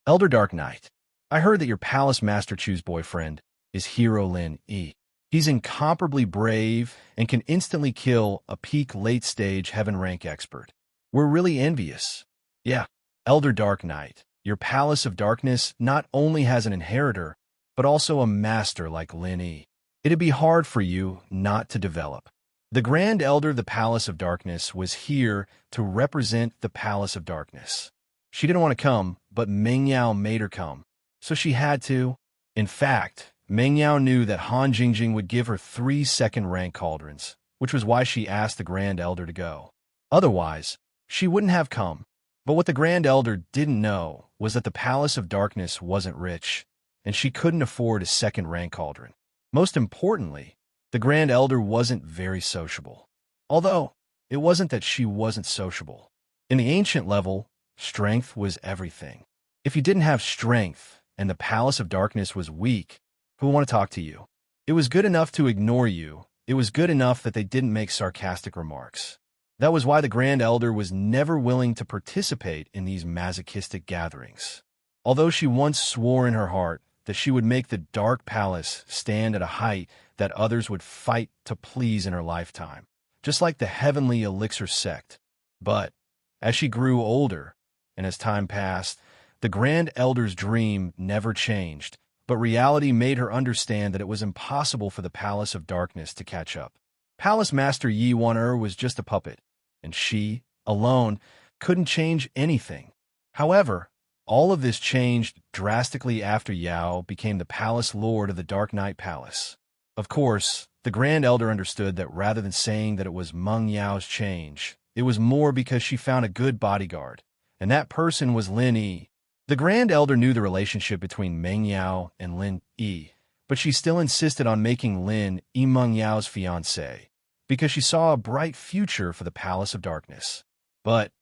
Elder Dark Knight, I heard that your Palace Master Chu's boyfriend is Hero Lin Yi. He's incomparably brave and can instantly kill a peak late-stage heaven rank expert. We're really envious. Yeah, Elder Dark Knight, your Palace of Darkness not only has an inheritor, but also a master like Lin Yi. It'd be hard for you not to develop. The Grand Elder of the Palace of Darkness was here to represent the Palace of Darkness. She didn't want to come, but Meng Yao made her come, so she had to. In fact, Meng Yao knew that Han Jingjing would give her 3 second-rank cauldrons, which was why she asked the Grand Elder to go. Otherwise, she wouldn't have come. But what the Grand Elder didn't know was that the Palace of Darkness wasn't rich, and she couldn't afford a second-rank cauldron. Most importantly, the Grand Elder wasn't very sociable. Although, it wasn't that she wasn't sociable. In the ancient level, strength was everything. If you didn't have strength, and the Palace of Darkness was weak, who would want to talk to you? It was good enough to ignore you. It was good enough that they didn't make sarcastic remarks. That was why the Grand Elder was never willing to participate in these masochistic gatherings. Although she once swore in her heart that she would make the Dark Palace stand at a height that others would fight to please in her lifetime, just like the Heavenly Elixir sect. But, as she grew older, and as time passed, the Grand Elder's dream never changed, but reality made her understand that it was impossible for the Palace of Darkness to catch up. Palace Master Yi Wan-er was just a puppet, and she, alone, couldn't change anything. However, all of this changed drastically after Yao became the Palace Lord of the Dark Knight Palace. Of course, the Grand Elder understood that rather than saying that it was Meng Yao's change, it was more because she found a good bodyguard, and that person was Lin Yi. The Grand Elder knew the relationship between Meng Yao and Lin Yi, but she still insisted on making Lin Yi Meng Yao's fiancé, because she saw a bright future for the Palace of Darkness. But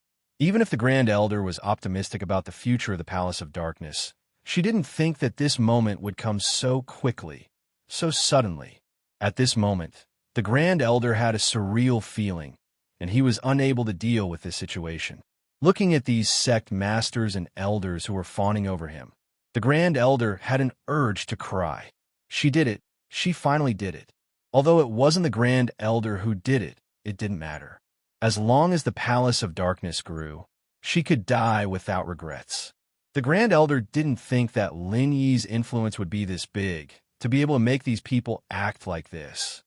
even if the Grand Elder was optimistic about the future of the Palace of Darkness, she didn't think that this moment would come so quickly, so suddenly. At this moment, the Grand Elder had a surreal feeling, and he was unable to deal with this situation. Looking at these sect masters and elders who were fawning over him, the Grand Elder had an urge to cry. She did it. She finally did it. Although it wasn't the Grand Elder who did it, it didn't matter. As long as the Palace of Darkness grew, she could die without regrets. The Grand Elder didn't think that Lin Yi's influence would be this big, to be able to make these people act like this.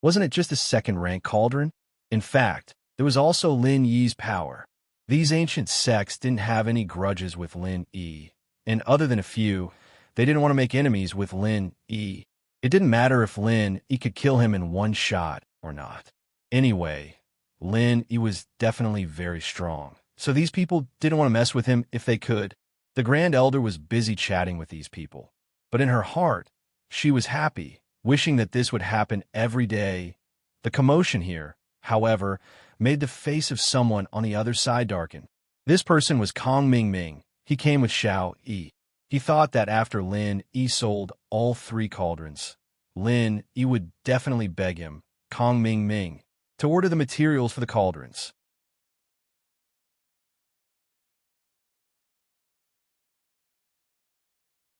Wasn't it just a second-rank cauldron? In fact, there was also Lin Yi's power. These ancient sects didn't have any grudges with Lin Yi, and other than a few, they didn't want to make enemies with Lin Yi. It didn't matter if Lin Yi could kill him in one shot or not. Anyway, Lin Yi was definitely very strong, so these people didn't want to mess with him if they could. The Grand Elder was busy chatting with these people, but in her heart, she was happy, wishing that this would happen every day. The commotion here, however, made the face of someone on the other side darken. This person was Kong Ming. He came with Xiao Yi. He thought that after Lin Yi sold all 3 cauldrons, Lin Yi would definitely beg him, Kong Ming, to order the materials for the cauldrons.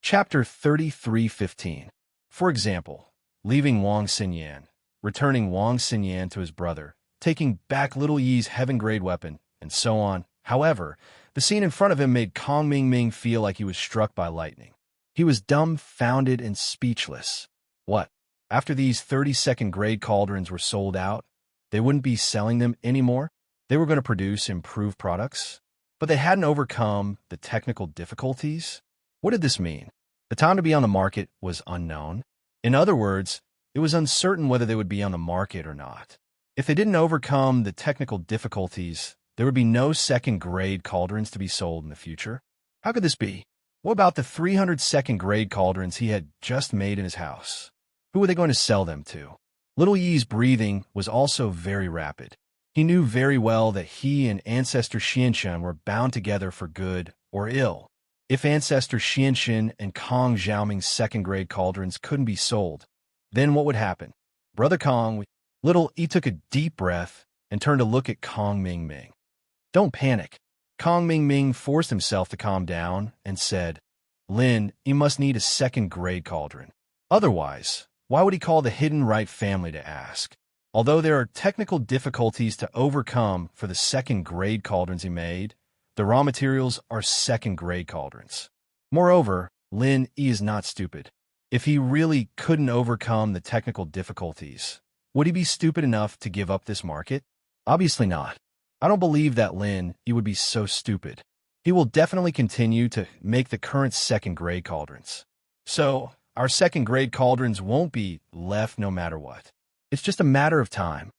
Chapter 33:15. For example, leaving Wang Xinyan, returning Wang Xinyan to his brother, taking back Little Yi's heaven-grade weapon, and so on. However, the scene in front of him made Kong Ming feel like he was struck by lightning. He was dumbfounded and speechless. What? After these 30-second grade cauldrons were sold out, they wouldn't be selling them anymore? They were going to produce improved products? But they hadn't overcome the technical difficulties? What did this mean? The time to be on the market was unknown. In other words, it was uncertain whether they would be on the market or not. If they didn't overcome the technical difficulties, there would be no second-grade cauldrons to be sold in the future. How could this be? What about the 300 second-grade cauldrons he had just made in his house? Who were they going to sell them to? Little Yi's breathing was also very rapid. He knew very well that he and Ancestor Xianxun were bound together for good or ill. If Ancestor Xianxun and Kong Xiaoming's second-grade cauldrons couldn't be sold, then what would happen? Brother Kong, Little Yi took a deep breath and turned to look at Kong Ming. Don't panic. Kong Ming forced himself to calm down and said, Lin, you must need a second-grade cauldron. Otherwise, why would he call the Hidden Right family to ask? Although there are technical difficulties to overcome for the second-grade cauldrons he made, the raw materials are second-grade cauldrons. Moreover, Lin Yi is not stupid. If he really couldn't overcome the technical difficulties, would he be stupid enough to give up this market? Obviously not. I don't believe that Lin Yi would be so stupid. He will definitely continue to make the current second-grade cauldrons. So, our second-grade cauldrons won't be left no matter what. It's just a matter of time.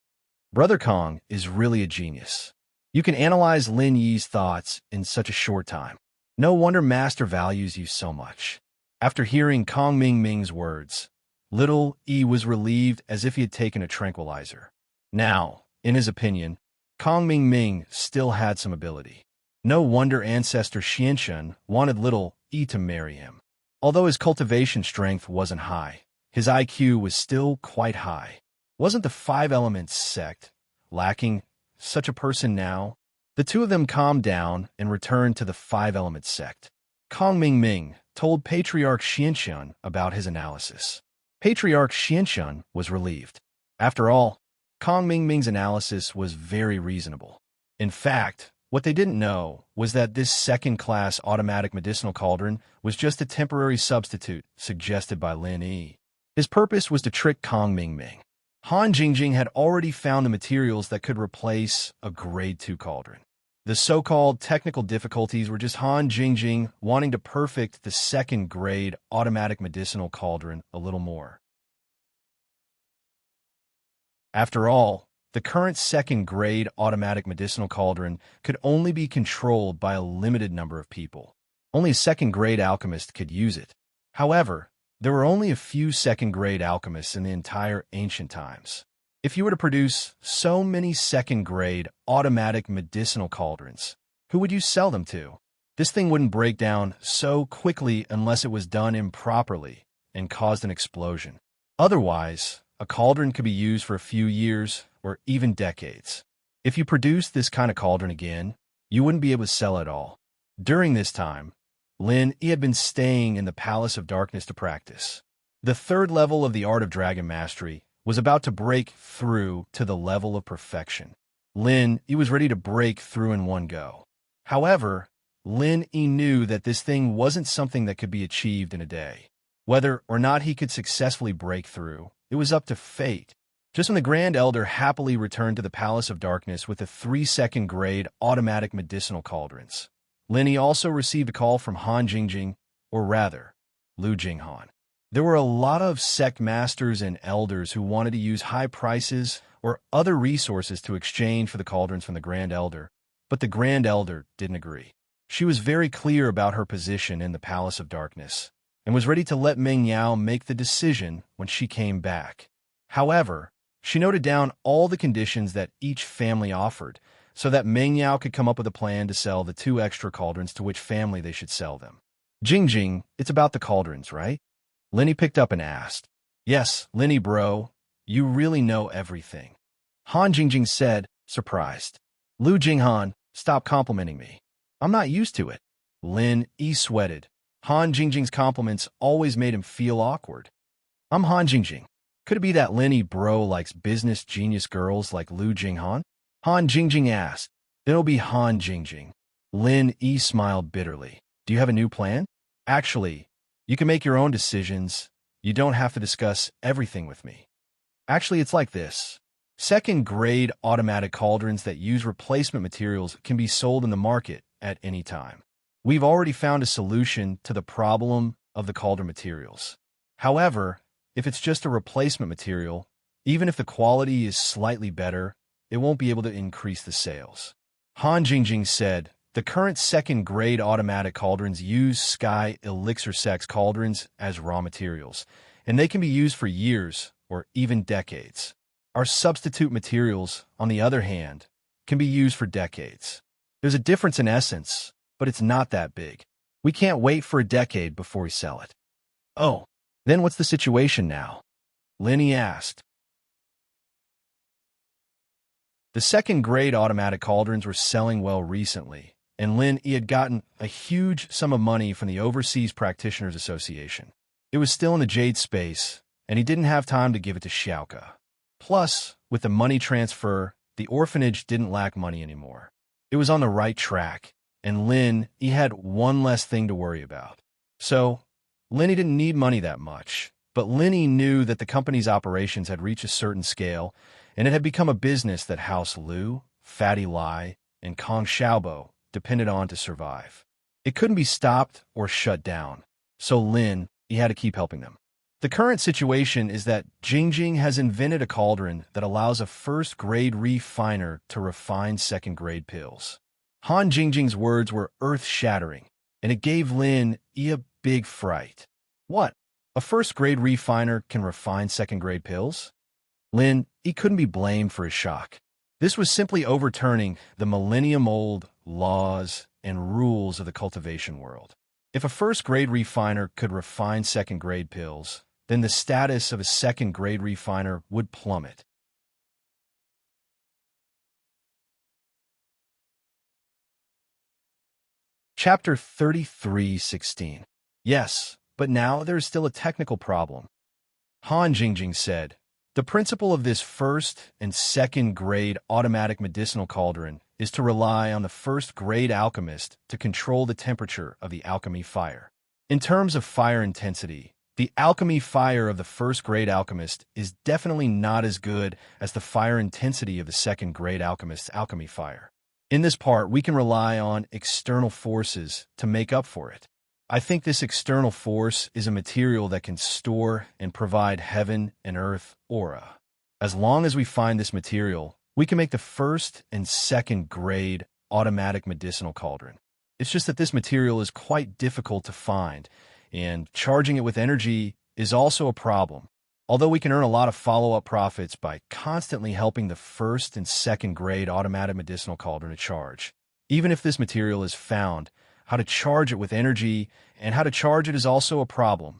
Brother Kong is really a genius. You can analyze Lin Yi's thoughts in such a short time. No wonder Master values you so much. After hearing Kong Ming's words, little Yi was relieved as if he had taken a tranquilizer. Now, in his opinion, Kong Ming still had some ability. No wonder ancestor Xianxun wanted little Yi to marry him. Although his cultivation strength wasn't high, his IQ was still quite high. Wasn't the Five Elements sect lacking such a person now? The two of them calmed down and returned to the Five Elements sect. Kong Ming told Patriarch Xianxun about his analysis. Patriarch Xianxun was relieved. After all, Kong Ming's analysis was very reasonable. In fact, what they didn't know was that this second-class automatic medicinal cauldron was just a temporary substitute suggested by Lin Yi. His purpose was to trick Kong Ming. Han Jingjing had already found the materials that could replace a Grade 2 cauldron. The so-called technical difficulties were just Han Jingjing wanting to perfect the second-grade automatic medicinal cauldron a little more. After all, the current second-grade automatic medicinal cauldron could only be controlled by a limited number of people. Only a second-grade alchemist could use it. However, there were only a few second-grade alchemists in the entire ancient times. If you were to produce so many second-grade automatic medicinal cauldrons, who would you sell them to? This thing wouldn't break down so quickly unless it was done improperly and caused an explosion. Otherwise, a cauldron could be used for a few years or even decades. If you produced this kind of cauldron again, you wouldn't be able to sell it at all. During this time, Lin Yi had been staying in the Palace of Darkness to practice. The third level of the Art of Dragon Mastery was about to break through to the level of perfection. Lin Yi was ready to break through in one go. However, Lin Yi knew that this thing wasn't something that could be achieved in a day. Whether or not he could successfully break through, it was up to fate. Just when the Grand Elder happily returned to the Palace of Darkness with the 3 second-grade automatic medicinal cauldrons, Lin Yi also received a call from Han Jingjing, or rather, Lu Jinghan. There were a lot of sect masters and elders who wanted to use high prices or other resources to exchange for the cauldrons from the Grand Elder, but the Grand Elder didn't agree. She was very clear about her position in the Palace of Darkness and was ready to let Meng Yao make the decision when she came back. However, she noted down all the conditions that each family offered so that Meng Yao could come up with a plan to sell the 2 extra cauldrons to which family they should sell them. Jingjing, it's about the cauldrons, right? Lin Yi picked up and asked. Yes, Lin Yi bro, you really know everything. Han Jingjing said, surprised. Lu Jinghan, stop complimenting me. I'm not used to it. Lin Yi sweated. Han Jingjing's compliments always made him feel awkward. I'm Han Jingjing. Could it be that Lin Yi bro likes business genius girls like Lu Jinghan? Han Jingjing asked. Then it'll be Han Jingjing. Lin Yi smiled bitterly. Do you have a new plan? Actually, you can make your own decisions. You don't have to discuss everything with me. Actually, it's like this. Second-grade automatic cauldrons that use replacement materials can be sold in the market at any time. We've already found a solution to the problem of the cauldron materials. However, if it's just a replacement material, even if the quality is slightly better, it won't be able to increase the sales. Han Jingjing said, the current second-grade automatic cauldrons use Sky Elixir Sex cauldrons as raw materials, and they can be used for years or even decades. Our substitute materials, on the other hand, can be used for decades. There's a difference in essence, but it's not that big. We can't wait for a decade before we sell it. Oh, then what's the situation now? Lin Yi asked. The second-grade automatic cauldrons were selling well recently, and Lin Yi had gotten a huge sum of money from the Overseas Practitioners Association. It was still in the Jade space, and he didn't have time to give it to Xiaoke. Plus, with the money transfer, the orphanage didn't lack money anymore. It was on the right track, and Lin, he had one less thing to worry about. So, Linny didn't need money that much, but Linny knew that the company's operations had reached a certain scale, and it had become a business that House Liu, Fatty Lai, and Kong Xiaobo depended on to survive. It couldn't be stopped or shut down, so Lin, he had to keep helping them. The current situation is that Jingjing has invented a cauldron that allows a first-grade refiner to refine second-grade pills. Han Jingjing's words were earth-shattering, and it gave Lin a big fright. What? A first-grade refiner can refine second-grade pills? Lin, he couldn't be blamed for his shock. This was simply overturning the millennium-old laws and rules of the cultivation world. If a first-grade refiner could refine second-grade pills, then the status of a second-grade refiner would plummet. Chapter 33:16. Yes, but now there is still a technical problem. Han Jingjing said, the principle of this first and second-grade automatic medicinal cauldron is to rely on the first-grade alchemist to control the temperature of the alchemy fire. In terms of fire intensity, the alchemy fire of the first-grade alchemist is definitely not as good as the fire intensity of the second-grade alchemist's alchemy fire. In this part, we can rely on external forces to make up for it. I think this external force is a material that can store and provide heaven and earth aura. As long as we find this material, we can make the first and second grade automatic medicinal cauldron. It's just that this material is quite difficult to find, and charging it with energy is also a problem. Although we can earn a lot of follow-up profits by constantly helping the first and second grade automatic medicinal cauldron to charge. Even if this material is found, how to charge it with energy and how to charge it is also a problem.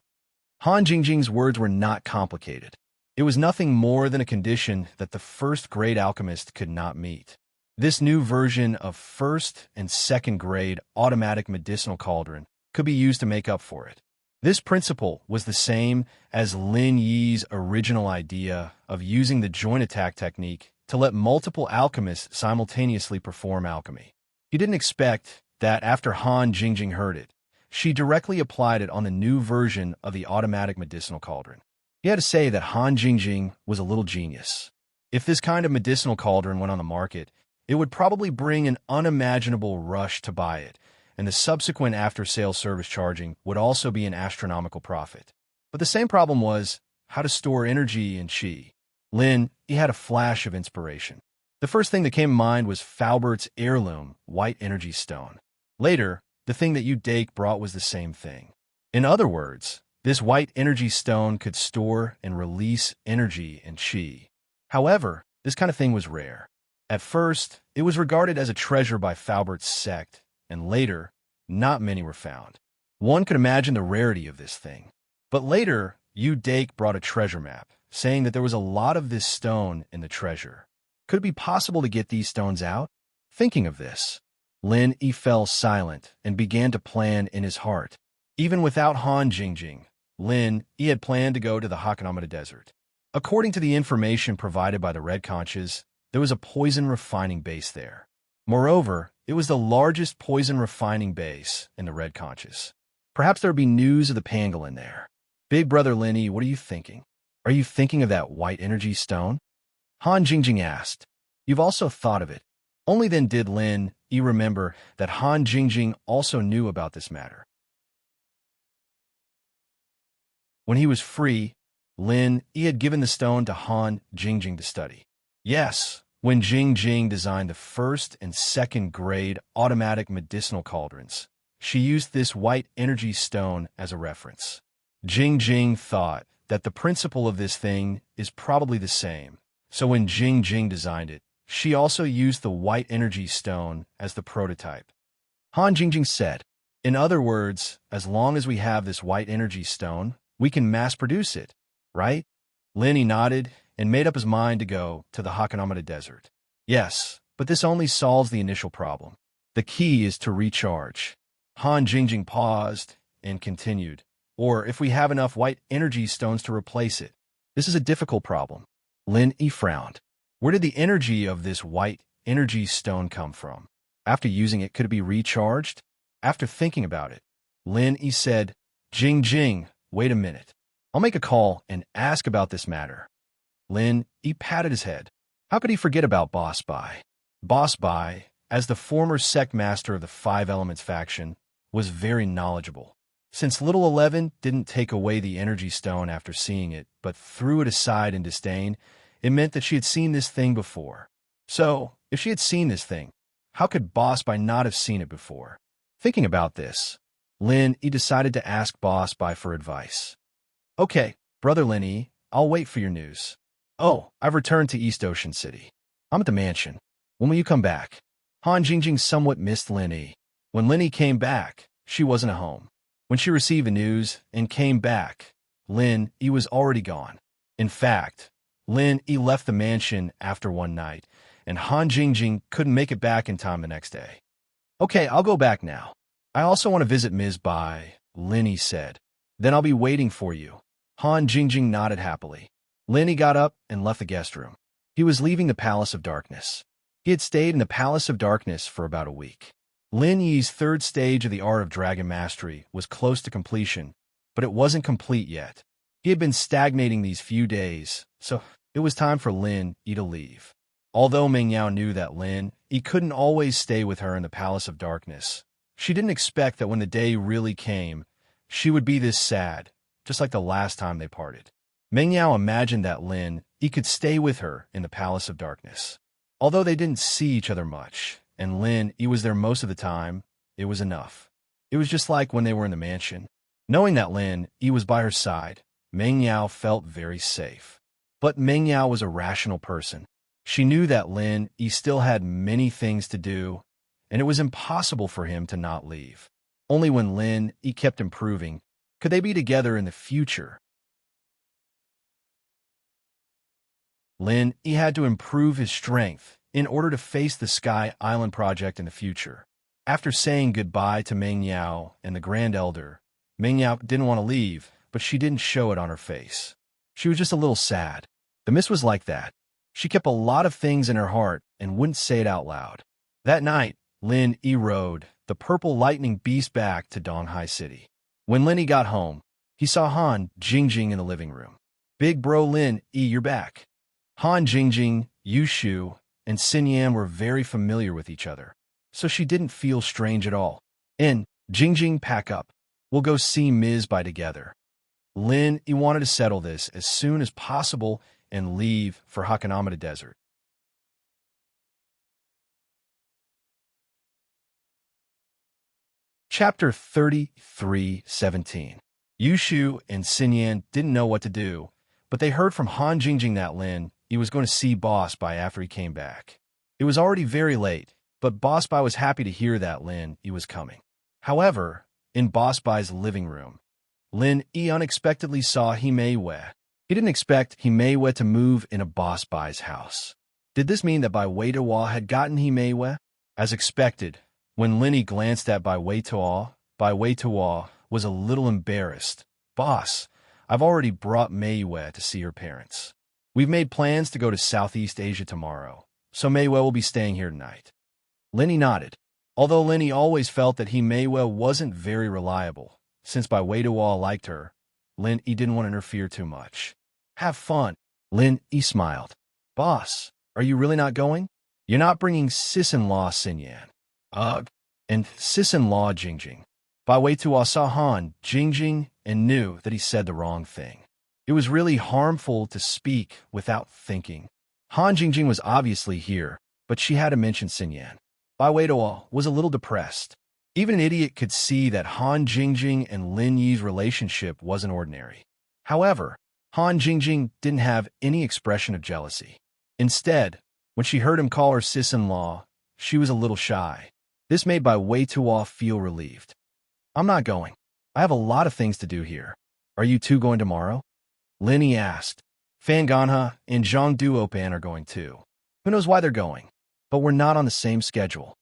Han Jingjing's words were not complicated. It was nothing more than a condition that the first-grade alchemist could not meet. This new version of first- and second-grade automatic medicinal cauldron could be used to make up for it. This principle was the same as Lin Yi's original idea of using the joint attack technique to let multiple alchemists simultaneously perform alchemy. He didn't expect that after Han Jingjing heard it, she directly applied it on the new version of the automatic medicinal cauldron. He had to say that Han Jingjing was a little genius. If this kind of medicinal cauldron went on the market, it would probably bring an unimaginable rush to buy it, and the subsequent after-sales service charging would also be an astronomical profit. But the same problem was how to store energy and qi. Lin, he had a flash of inspiration. The first thing that came to mind was Faubert's heirloom, white energy stone. Later, the thing that Yu Dake brought was the same thing. In other words, this white energy stone could store and release energy and qi. However, this kind of thing was rare. At first, it was regarded as a treasure by Faubert's sect, and later, not many were found. One could imagine the rarity of this thing. But later, Yu Dake brought a treasure map, saying that there was a lot of this stone in the treasure. Could it be possible to get these stones out? Thinking of this, Lin Yi fell silent and began to plan in his heart. Even without Han Jingjing, Lin Yi had planned to go to the Hakanamata Desert. According to the information provided by the Red Conches, there was a poison refining base there. Moreover, it was the largest poison refining base in the Red Conches. Perhaps there would be news of the pangolin there. Big Brother Lin Yi, what are you thinking? Are you thinking of that white energy stone? Han Jingjing asked. You've also thought of it. Only then did Lin Yi remember that Han Jingjing also knew about this matter. When he was free, Lin Yi had given the stone to Han Jingjing to study. Yes, when Jingjing designed the first and second grade automatic medicinal cauldrons, she used this white energy stone as a reference. Jingjing thought that the principle of this thing is probably the same, so when Jingjing designed it, she also used the white energy stone as the prototype. Han Jingjing said, in other words, as long as we have this white energy stone, we can mass produce it, right? Lin Yi nodded and made up his mind to go to the Hakanamata Desert. Yes, but this only solves the initial problem. The key is to recharge. Han Jingjing paused and continued, or if we have enough white energy stones to replace it. This is a difficult problem. Lin Yi frowned. Where did the energy of this white energy stone come from? After using it, could it be recharged? After thinking about it, Lin Yi said, Jing Jing, wait a minute. I'll make a call and ask about this matter. Lin Yi patted his head. How could he forget about Boss Bai? Boss Bai, as the former sect master of the Five Elements faction, was very knowledgeable. Since Little 11 didn't take away the energy stone after seeing it, but threw it aside in disdain, it meant that she had seen this thing before. So, if she had seen this thing, how could Boss Bai not have seen it before? Thinking about this, Lin Yi decided to ask Boss Bai for advice. Okay, Brother Lin Yi, I'll wait for your news. Oh, I've returned to East Ocean City. I'm at the mansion. When will you come back? Han Jingjing somewhat missed Lin Yi. When Lin Yi came back, she wasn't at home. When she received the news and came back, Lin Yi was already gone. In fact, Lin Yi left the mansion after one night, and Han Jingjing couldn't make it back in time the next day. Okay, I'll go back now. I also want to visit Ms. Bai, Lin Yi said. Then I'll be waiting for you. Han Jingjing nodded happily. Lin Yi got up and left the guest room. He was leaving the Palace of Darkness. He had stayed in the Palace of Darkness for about a week. Lin Yi's third stage of the Art of Dragon Mastery was close to completion, but it wasn't complete yet. He had been stagnating these few days, so it was time for Lin Yi to leave. Although Meng Yao knew that Lin Yi couldn't always stay with her in the Palace of Darkness, she didn't expect that when the day really came, she would be this sad, just like the last time they parted. Meng Yao imagined that Lin Yi could stay with her in the Palace of Darkness. Although they didn't see each other much, and Lin Yi was there most of the time, it was enough. It was just like when they were in the mansion. Knowing that Lin Yi was by her side, Meng Yao felt very safe. But Meng Yao was a rational person. She knew that Lin Yi still had many things to do, and it was impossible for him to not leave. Only when Lin Yi kept improving could they be together in the future. Lin Yi had to improve his strength in order to face the Sky Island project in the future. After saying goodbye to Meng Yao and the Grand Elder, Meng Yao didn't want to leave, but she didn't show it on her face. She was just a little sad. The miss was like that. She kept a lot of things in her heart and wouldn't say it out loud. That night, Lin Yi rode the Purple Lightning Beast back to Donghai City. When Lin Yi got home, he saw Han Jingjing in the living room. Big bro Lin Yi, you're back. Han Jingjing, Yu Shu, and Xin Yan were very familiar with each other, so she didn't feel strange at all. In, Jingjing, pack up. We'll go see Ms. Bai together. Lin Yi wanted to settle this as soon as possible and leave for Hakanamada Desert. Chapter 33:17. Yu Shu and Xin Yan didn't know what to do, but they heard from Han Jingjing that Lin Yi was going to see Boss Bai after he came back. It was already very late, but Boss Bai was happy to hear that Lin Yi was coming. However, in Boss Bai's living room, Lin Yi unexpectedly saw Hime Wei. He didn't expect Hime Wei to move into Boss Bai's house. Did this mean that Bai Wei Tuo had gotten Hime Wei? As expected, when Lin Yi glanced at Bai Wei Tuo was a little embarrassed. Boss, I've already brought Mei Wei to see her parents. We've made plans to go to Southeast Asia tomorrow, so Mei Wei will be staying here tonight. Lin Yi nodded. Although Lin Yi always felt that Hime Wei wasn't very reliable, since Bai Wei Tuo liked her, Lin Yi didn't want to interfere too much. Have fun. Lin Yi smiled. Boss, are you really not going? You're not bringing sis-in-law Xin Yan. Ugh. And sis-in-law Jingjing. Bai Wei Tuo saw Han Jingjing and knew that he said the wrong thing. It was really harmful to speak without thinking. Han Jingjing was obviously here, but she had to mention Xin Yan. Bai Wei Tuo was a little depressed. Even an idiot could see that Han Jingjing and Lin Yi's relationship wasn't ordinary. However, Han Jingjing didn't have any expression of jealousy. Instead, when she heard him call her sis-in-law, she was a little shy. This made Bai Wei Tuo feel relieved. I'm not going. I have a lot of things to do here. Are you two going tomorrow? Lin Yi asked. Fan Ganha and Zhang Duopan are going too. Who knows why they're going? But we're not on the same schedule.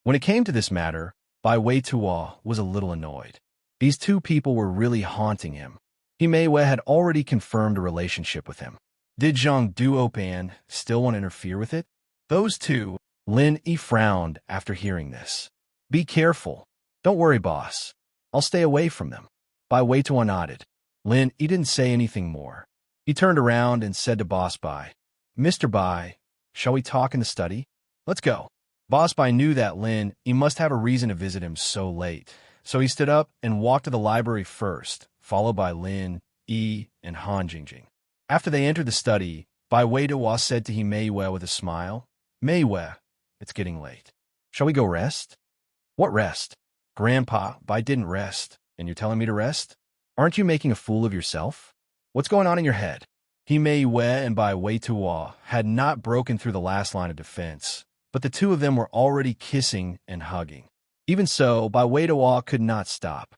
When it came to this matter, Bai Wei Tuo was a little annoyed. These two people were really haunting him. Hime Wei had already confirmed a relationship with him. Did Zhang Duopan still want to interfere with it? Those two, Lin Yi frowned after hearing this. Be careful. Don't worry, boss. I'll stay away from them. Bai Weitua nodded. Lin Yi didn't say anything more. He turned around and said to Boss Bai, Mr. Bai, shall we talk in the study? Let's go. Boss Bai knew that Lin Yi must have a reason to visit him so late, so he stood up and walked to the library first, followed by Lin Yi and Han Jingjing. After they entered the study, Bai Weitua said to Meiyue with a smile, Meiyue, it's getting late. Shall we go rest? What rest? Grandpa, Bai didn't rest, and you're telling me to rest? Aren't you making a fool of yourself? What's going on in your head? Meiyue and Bai Weitua had not broken through the last line of defense, but the two of them were already kissing and hugging. Even so, Bai Weitua could not stop.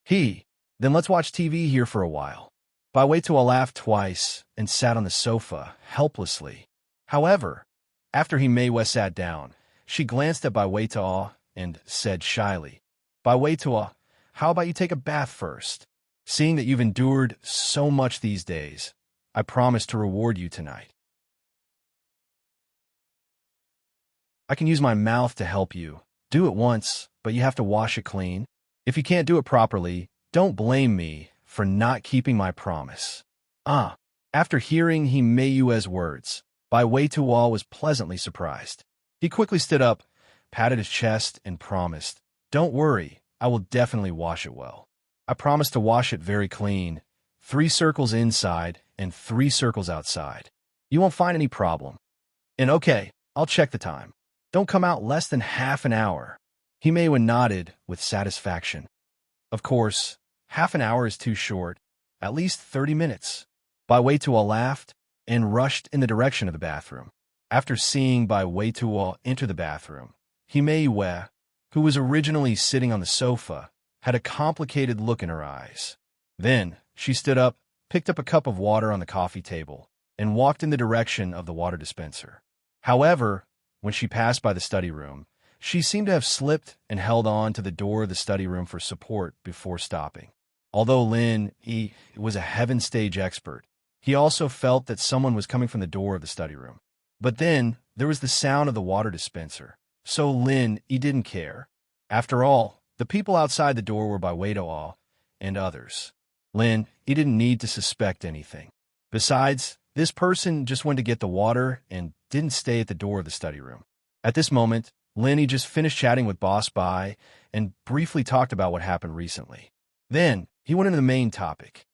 Then let's watch TV here for a while. Bai Weitua laughed twice and sat on the sofa, helplessly. However, after Meiyue sat down, she glanced at Bai Weitua and said shyly, Bai Weitua, how about you take a bath first? Seeing that you've endured so much these days, I promise to reward you tonight. I can use my mouth to help you. Do it once, but you have to wash it clean. If you can't do it properly, don't blame me for not keeping my promise. After hearing Meiyue's words, Bai Weitua was pleasantly surprised. He quickly stood up, patted his chest, and promised, Don't worry, I will definitely wash it well. I promise to wash it very clean, 3 circles inside and 3 circles outside. You won't find any problem. And okay, I'll check the time. Don't come out less than half an hour. Meiyue nodded with satisfaction. Of course, half an hour is too short, at least 30 minutes. Bai Weitua laughed and rushed in the direction of the bathroom. After seeing Bai Weitua enter the bathroom, Meiyue, who was originally sitting on the sofa, had a complicated look in her eyes. Then, she stood up, picked up a cup of water on the coffee table, and walked in the direction of the water dispenser. However, when she passed by the study room, she seemed to have slipped and held on to the door of the study room for support before stopping. Although Lin Yi was a heaven stage expert, he also felt that someone was coming from the door of the study room. But then, there was the sound of the water dispenser, so Lin Yi didn't care. After all, the people outside the door were Bai Weitua and others. Lin Yi didn't need to suspect anything. Besides, this person just went to get the water and didn't stay at the door of the study room. At this moment, Lin Yi just finished chatting with Boss Bai and briefly talked about what happened recently. Then, he went into the main topic.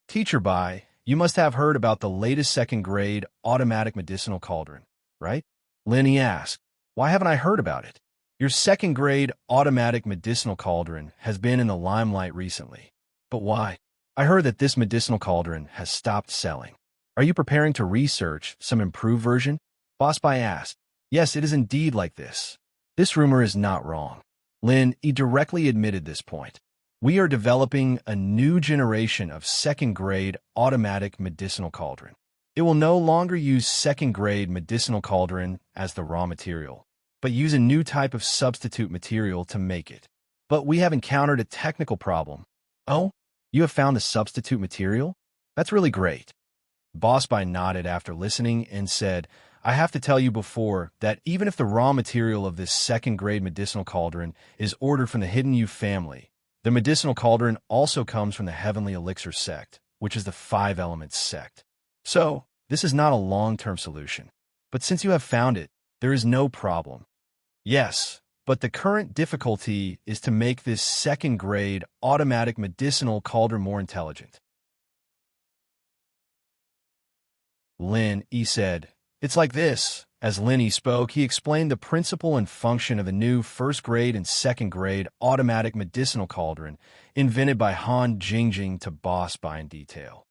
Teacher Bai, you must have heard about the latest 2nd grade automatic medicinal cauldron, right? Lin Yi asked, Why haven't I heard about it? Your 2nd grade automatic medicinal cauldron has been in the limelight recently. But why? I heard that this medicinal cauldron has stopped selling. Are you preparing to research some improved version? Boss Bai asked. Yes, it is indeed like this. This rumor is not wrong. Lin Yi directly admitted this point. We are developing a new generation of 2nd grade automatic medicinal cauldron. It will no longer use 2nd grade medicinal cauldron as the raw material, but use a new type of substitute material to make it. But we have encountered a technical problem. Oh, you have found the substitute material? That's really great. Boss Bai nodded after listening and said, I have to tell you before that even if the raw material of this 2nd grade medicinal cauldron is ordered from the Hidden You family, the medicinal cauldron also comes from the Heavenly Elixir sect, which is the 5 Elements sect. So, this is not a long-term solution. But since you have found it, there is no problem. Yes, but the current difficulty is to make this 2nd grade automatic medicinal cauldron more intelligent. Lin Yi said, It's like this. As Lin Yi spoke, he explained the principle and function of the new 1st grade and 2nd grade automatic medicinal cauldron invented by Han Jingjing to Boss Bai in detail.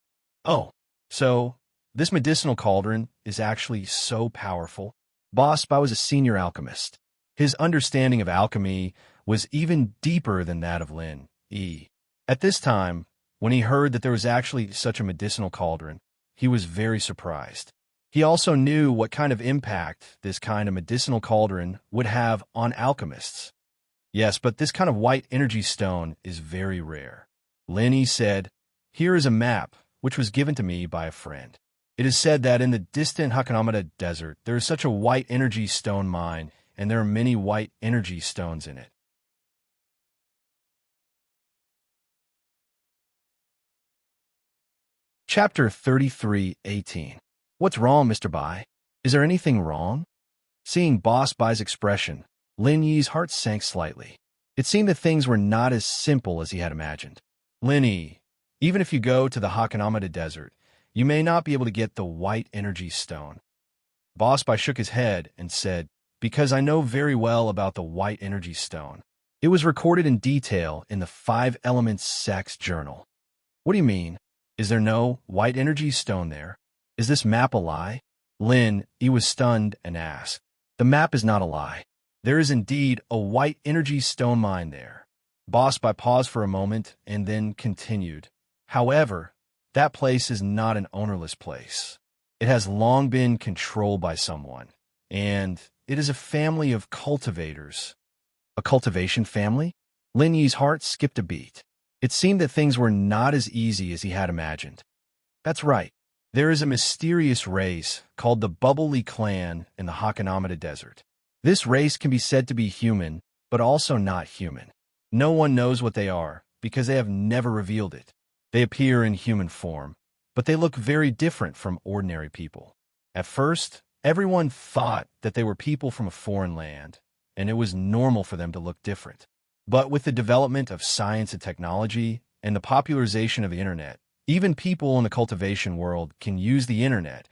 Oh, so this medicinal cauldron is actually so powerful? Boss Bai was a senior alchemist. His understanding of alchemy was even deeper than that of Lin Yi. At this time, when he heard that there was actually such a medicinal cauldron, he was very surprised. He also knew what kind of impact this kind of medicinal cauldron would have on alchemists. Yes, but this kind of white energy stone is very rare. Lin Yi said, Here is a map, which was given to me by a friend. It is said that in the distant Hakanamada Desert, there is such a white energy stone mine, and there are many white energy stones in it. Chapter 33:18. What's wrong, Mr. Bai? Is there anything wrong? Seeing Boss Bai's expression, Lin Yi's heart sank slightly. It seemed that things were not as simple as he had imagined. Lin Yi, even if you go to the Hakanamada Desert, you may not be able to get the white energy stone. Boss Bai shook his head and said, because I know very well about the white energy stone. It was recorded in detail in the 5 Elements Sect's journal. What do you mean? Is there no white energy stone there? Is this map a lie? Lin Yi was stunned and asked. The map is not a lie. There is indeed a white energy stone mine there. Boss Bai paused for a moment and then continued. However, that place is not an ownerless place. It has long been controlled by someone, and it is a family of cultivators. A cultivation family? Lin Yi's heart skipped a beat. It seemed that things were not as easy as he had imagined. That's right. There is a mysterious race called the Bubbly Clan in the Hakanamada Desert. This race can be said to be human, but also not human. No one knows what they are because they have never revealed it. They appear in human form, but they look very different from ordinary people. At first, everyone thought that they were people from a foreign land, and it was normal for them to look different. But with the development of science and technology and the popularization of the internet, even people in the cultivation world can use the internet.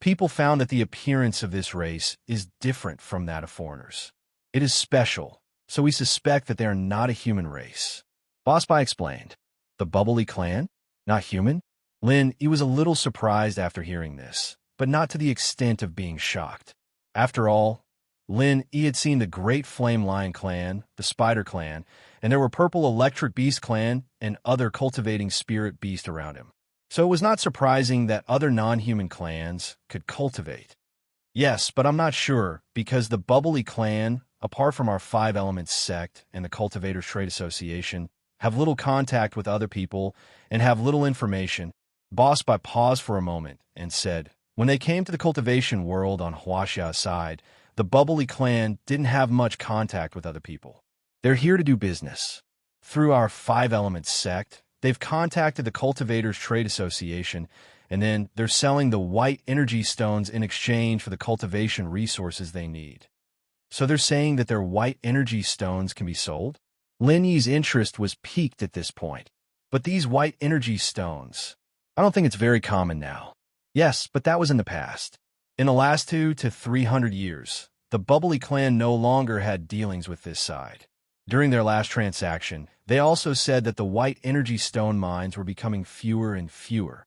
People found that the appearance of this race is different from that of foreigners. It is special, so we suspect that they are not a human race. Boss Bai explained. The Bubbly Clan? Not human? Lin Yi was a little surprised after hearing this, but not to the extent of being shocked. After all, Lin Yi had seen the Great Flame Lion Clan, the Spider Clan, and there were Purple Electric Beast Clan and other cultivating spirit beast around him. So it was not surprising that other non-human clans could cultivate. Yes, but I'm not sure, because the Bubbly Clan, apart from our 5 Elements sect and the Cultivators Trade Association, have little contact with other people and have little information. Boss Bai paused for a moment and said, when they came to the cultivation world on Huaxia's side, the Bubbly Clan didn't have much contact with other people. They're here to do business. Through our 5 Elements sect, they've contacted the Cultivators Trade Association, and then they're selling the white energy stones in exchange for the cultivation resources they need. So they're saying that their white energy stones can be sold? Lin Yi's interest was piqued at this point. But these white energy stones, I don't think it's very common now. Yes, but that was in the past. In the last 200 to 300 years, the Bubbly Clan no longer had dealings with this side. During their last transaction, they also said that the white energy stone mines were becoming fewer and fewer.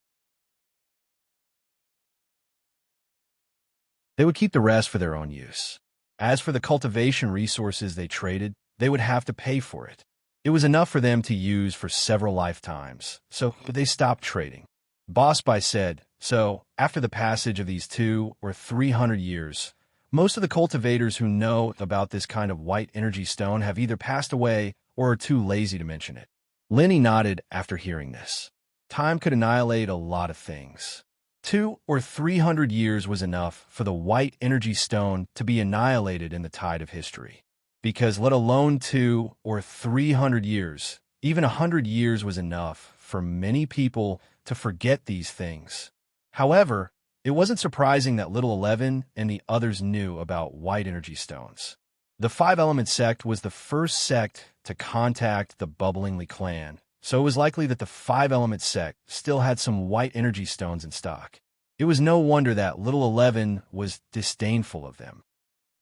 They would keep the rest for their own use. As for the cultivation resources they traded, they would have to pay for it. It was enough for them to use for several lifetimes, so they stopped trading. Boss Bai said, so, after the passage of these 200 or 300 years, most of the cultivators who know about this kind of white energy stone have either passed away or are too lazy to mention it. Lin Yi nodded after hearing this. Time could annihilate a lot of things. 200 or 300 years was enough for the white energy stone to be annihilated in the tide of history. Because let alone 200 or 300 years, even 100 years was enough for many people to forget these things. However, it wasn't surprising that Little 11 and the others knew about white energy stones. The 5 Elements sect was the first sect to contact the Bubbly Clan, so it was likely that the 5 Elements sect still had some white energy stones in stock. It was no wonder that Little 11 was disdainful of them.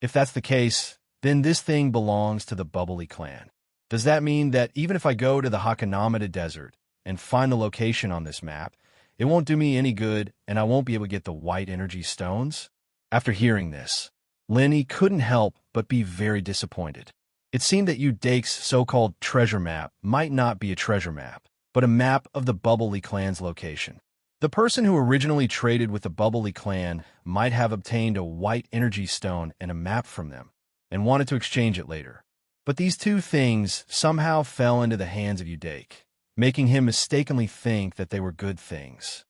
If that's the case, then this thing belongs to the Bubbly Clan. Does that mean that even if I go to the Hakanamada Desert and find the location on this map, it won't do me any good and I won't be able to get the white energy stones? After hearing this, Lin Yi couldn't help but be very disappointed. It seemed that Yu Dake's so-called treasure map might not be a treasure map, but a map of the Bubbly Clan's location. The person who originally traded with the Bubbly Clan might have obtained a white energy stone and a map from them, and wanted to exchange it later. But these two things somehow fell into the hands of Yu Dake, making him mistakenly think that they were good things.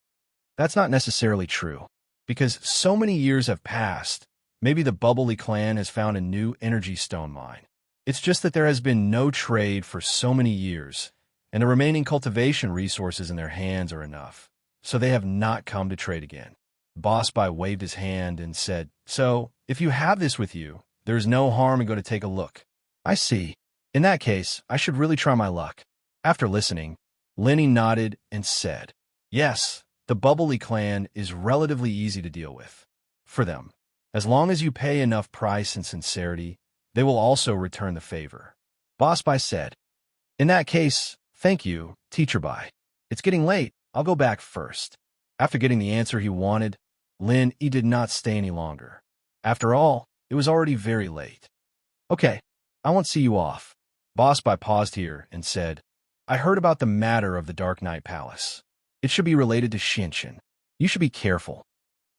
That's not necessarily true. Because so many years have passed, maybe the Bubbly clan has found a new energy stone mine. It's just that there has been no trade for so many years, and the remaining cultivation resources in their hands are enough, so they have not come to trade again. Boss Bai waved his hand and said, "So, if you have this with you, there's no harm in going to take a look." "I see. In that case, I should really try my luck." After listening, Lenny nodded and said, "Yes, the Bubbly clan is relatively easy to deal with. For them, as long as you pay enough price and sincerity, they will also return the favor." Boss Bai said, "In that case, thank you, Teacher Bai. It's getting late. I'll go back first." After getting the answer he wanted, Lin Yi did not stay any longer. After all, it was already very late. "Okay, I won't see you off." Boss Bai paused here and said, "I heard about the matter of the Dark Knight Palace. It should be related to Xianxian. You should be careful."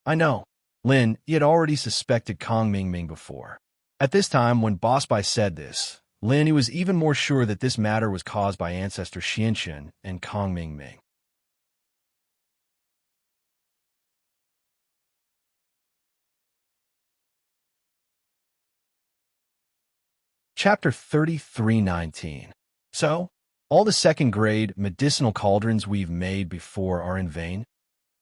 "I know." Lin Yi had already suspected Kong Mingming before. At this time, when Boss Bai said this, Lin Yi was even more sure that this matter was caused by ancestor Xianxian and Kong Mingming. Chapter 33:19. So, all the second-grade medicinal cauldrons we've made before are in vain?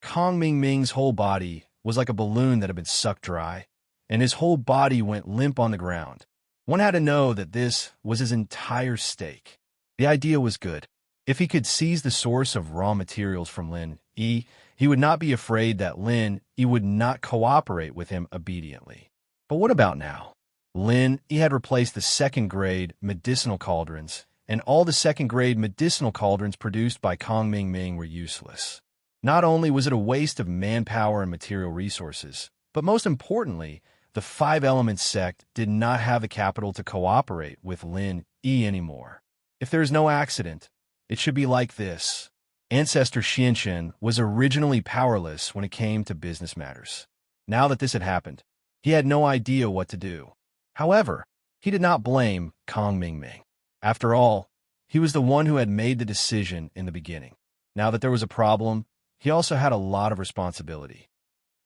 Kong Mingming's whole body was like a balloon that had been sucked dry, and his whole body went limp on the ground. One had to know that this was his entire stake. The idea was good. If he could seize the source of raw materials from Lin Yi, he would not be afraid that Lin Yi would not cooperate with him obediently. But what about now? Lin Yi had replaced the second-grade medicinal cauldrons, and all the second-grade medicinal cauldrons produced by Kong Mingming were useless. Not only was it a waste of manpower and material resources, but most importantly, the Five Elements sect did not have the capital to cooperate with Lin Yi anymore. If there is no accident, it should be like this. Ancestor Xianxian was originally powerless when it came to business matters. Now that this had happened, he had no idea what to do. However, he did not blame Kong Mingming. After all, he was the one who had made the decision in the beginning. Now that there was a problem, he also had a lot of responsibility.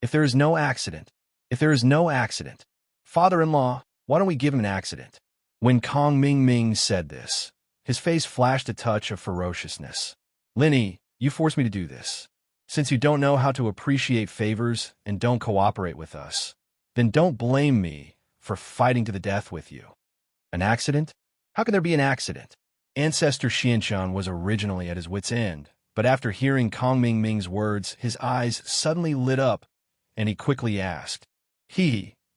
If there is no accident, father-in-law, why don't we give him an accident? When Kong Mingming said this, his face flashed a touch of ferociousness. "Lin Yi, you forced me to do this. Since you don't know how to appreciate favors and don't cooperate with us, then don't blame me for fighting to the death with you." "An accident? How can there be an accident?" Ancestor Xianxian was originally at his wit's end, but after hearing Kong Mingming's words, his eyes suddenly lit up, and he quickly asked,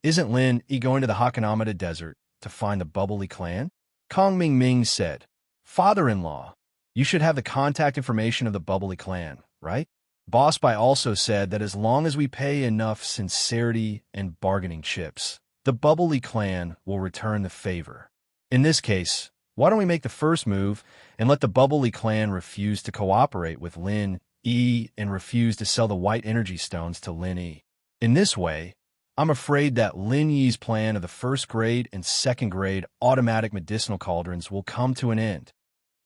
Isn't Lin Yi going to the Hakanamada Desert to find the Bubbly clan?" Kong Mingming said, "Father-in-law, you should have the contact information of the Bubbly clan, right?" Boss Bai also said that as long as we pay enough sincerity and bargaining chips, the Bubbly clan will return the favor. In this case, why don't we make the first move and let the Bubbly clan refuse to cooperate with Lin Yi and refuse to sell the white energy stones to Lin Yi? In this way, I'm afraid that Lin Yi's plan of the first-grade and second-grade automatic medicinal cauldrons will come to an end.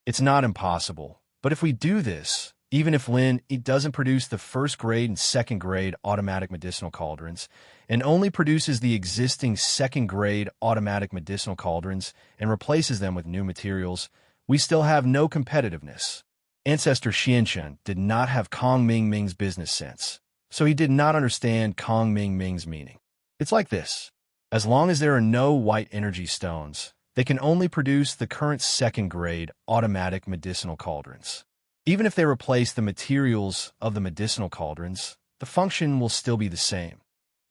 It's not impossible, but if we do this, even if Lin Yi doesn't produce the first-grade and second-grade automatic medicinal cauldrons, and only produces the existing second-grade automatic medicinal cauldrons and replaces them with new materials, we still have no competitiveness. Ancestor Xianxian did not have Kong Mingming's business sense, so he did not understand Kong Mingming's meaning. It's like this. As long as there are no white energy stones, they can only produce the current second-grade automatic medicinal cauldrons. Even if they replace the materials of the medicinal cauldrons, the function will still be the same,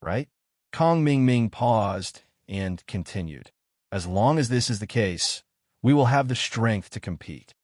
right? Kong Mingming paused and continued. As long as this is the case, we will have the strength to compete.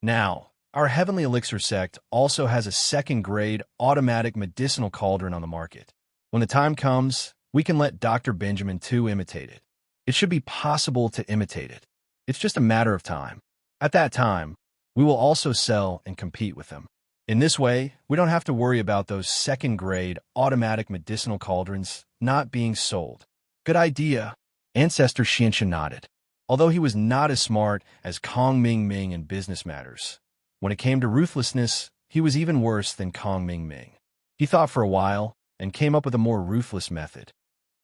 Now, our Heavenly Elixir sect also has a second-grade automatic medicinal cauldron on the market. When the time comes, we can let Dr. Benjamin too imitate it. It should be possible to imitate it. It's just a matter of time. At that time, we will also sell and compete with them. In this way, we don't have to worry about those second-grade automatic medicinal cauldrons not being sold. Good idea. Ancestor Xianxian nodded. Although he was not as smart as Kong Mingming in business matters, When it came to ruthlessness, he was even worse than Kong Ming Ming. He thought for a while and came up with a more ruthless method.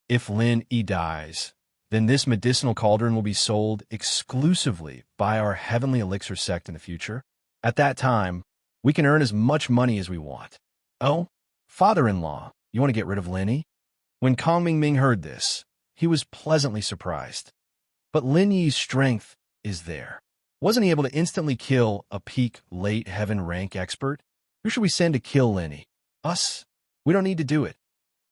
If Lin Yi dies, then this medicinal cauldron will be sold exclusively by our heavenly elixir sect in the future. At that time, we can earn as much money as we want. Oh, father-in-law, you want to get rid of Lin Yi? When Kong Ming Ming heard this, he was pleasantly surprised. But Lin Yi's strength is there. Wasn't he able to instantly kill a peak late heaven rank expert? Who should we send to kill Lin Yi? Us? We don't need to do it.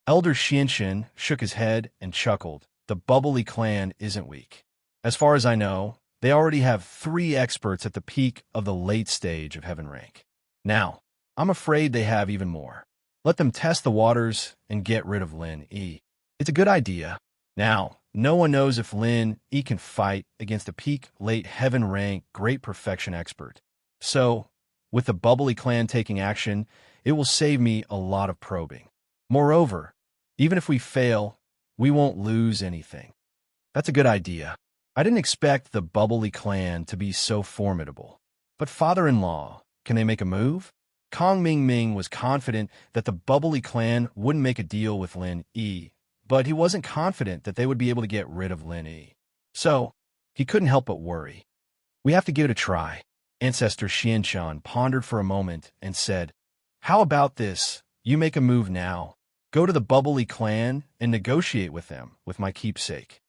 Elder Xianxin shook his head and chuckled. The bubbly clan isn't weak. As far as I know, they already have 3 experts at the peak of the late stage of heaven rank. Now, I'm afraid they have even more. Let them test the waters and get rid of Lin Yi. It's a good idea. Now, no one knows if Lin Yi can fight against a peak late heaven rank great perfection expert. So, with the bubbly clan taking action, it will save me a lot of probing. Moreover, even if we fail, we won't lose anything. That's a good idea. I didn't expect the bubbly clan to be so formidable. But father-in-law, can they make a move? Kong Ming Ming was confident that the bubbly clan wouldn't make a deal with Lin Yi, but he wasn't confident that they would be able to get rid of Lin Yi. So, he couldn't help but worry. We have to give it a try. Ancestor Xianshan pondered for a moment and said, "How about this? You make a move now. Go to the bubbly clan and negotiate with them with my keepsake."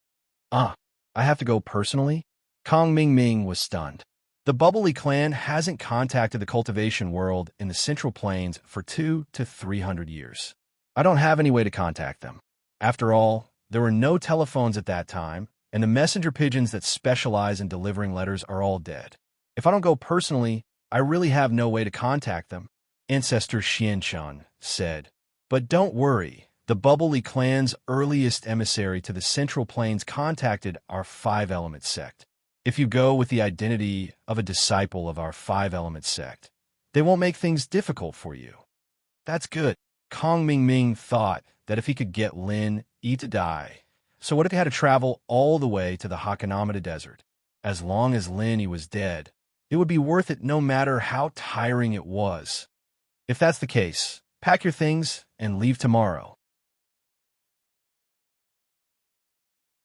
I have to go personally? Kong Ming Ming was stunned. The bubbly clan hasn't contacted the cultivation world in the Central Plains for 200 to 300 years. I don't have any way to contact them. After all, there were no telephones at that time, and the messenger pigeons that specialize in delivering letters are all dead. If I don't go personally, I really have no way to contact them, Ancestor Xianshan said. But don't worry, the bubbly clan's earliest emissary to the Central Plains contacted our 5-element sect. If you go with the identity of a disciple of our 5-element sect, they won't make things difficult for you. That's good. Kong Ming Ming thought that if he could get Lin Yi to die, so what if he had to travel all the way to the Hakanamada Desert? As long as Lin Yi was dead, it would be worth it no matter how tiring it was. If that's the case, pack your things and leave tomorrow,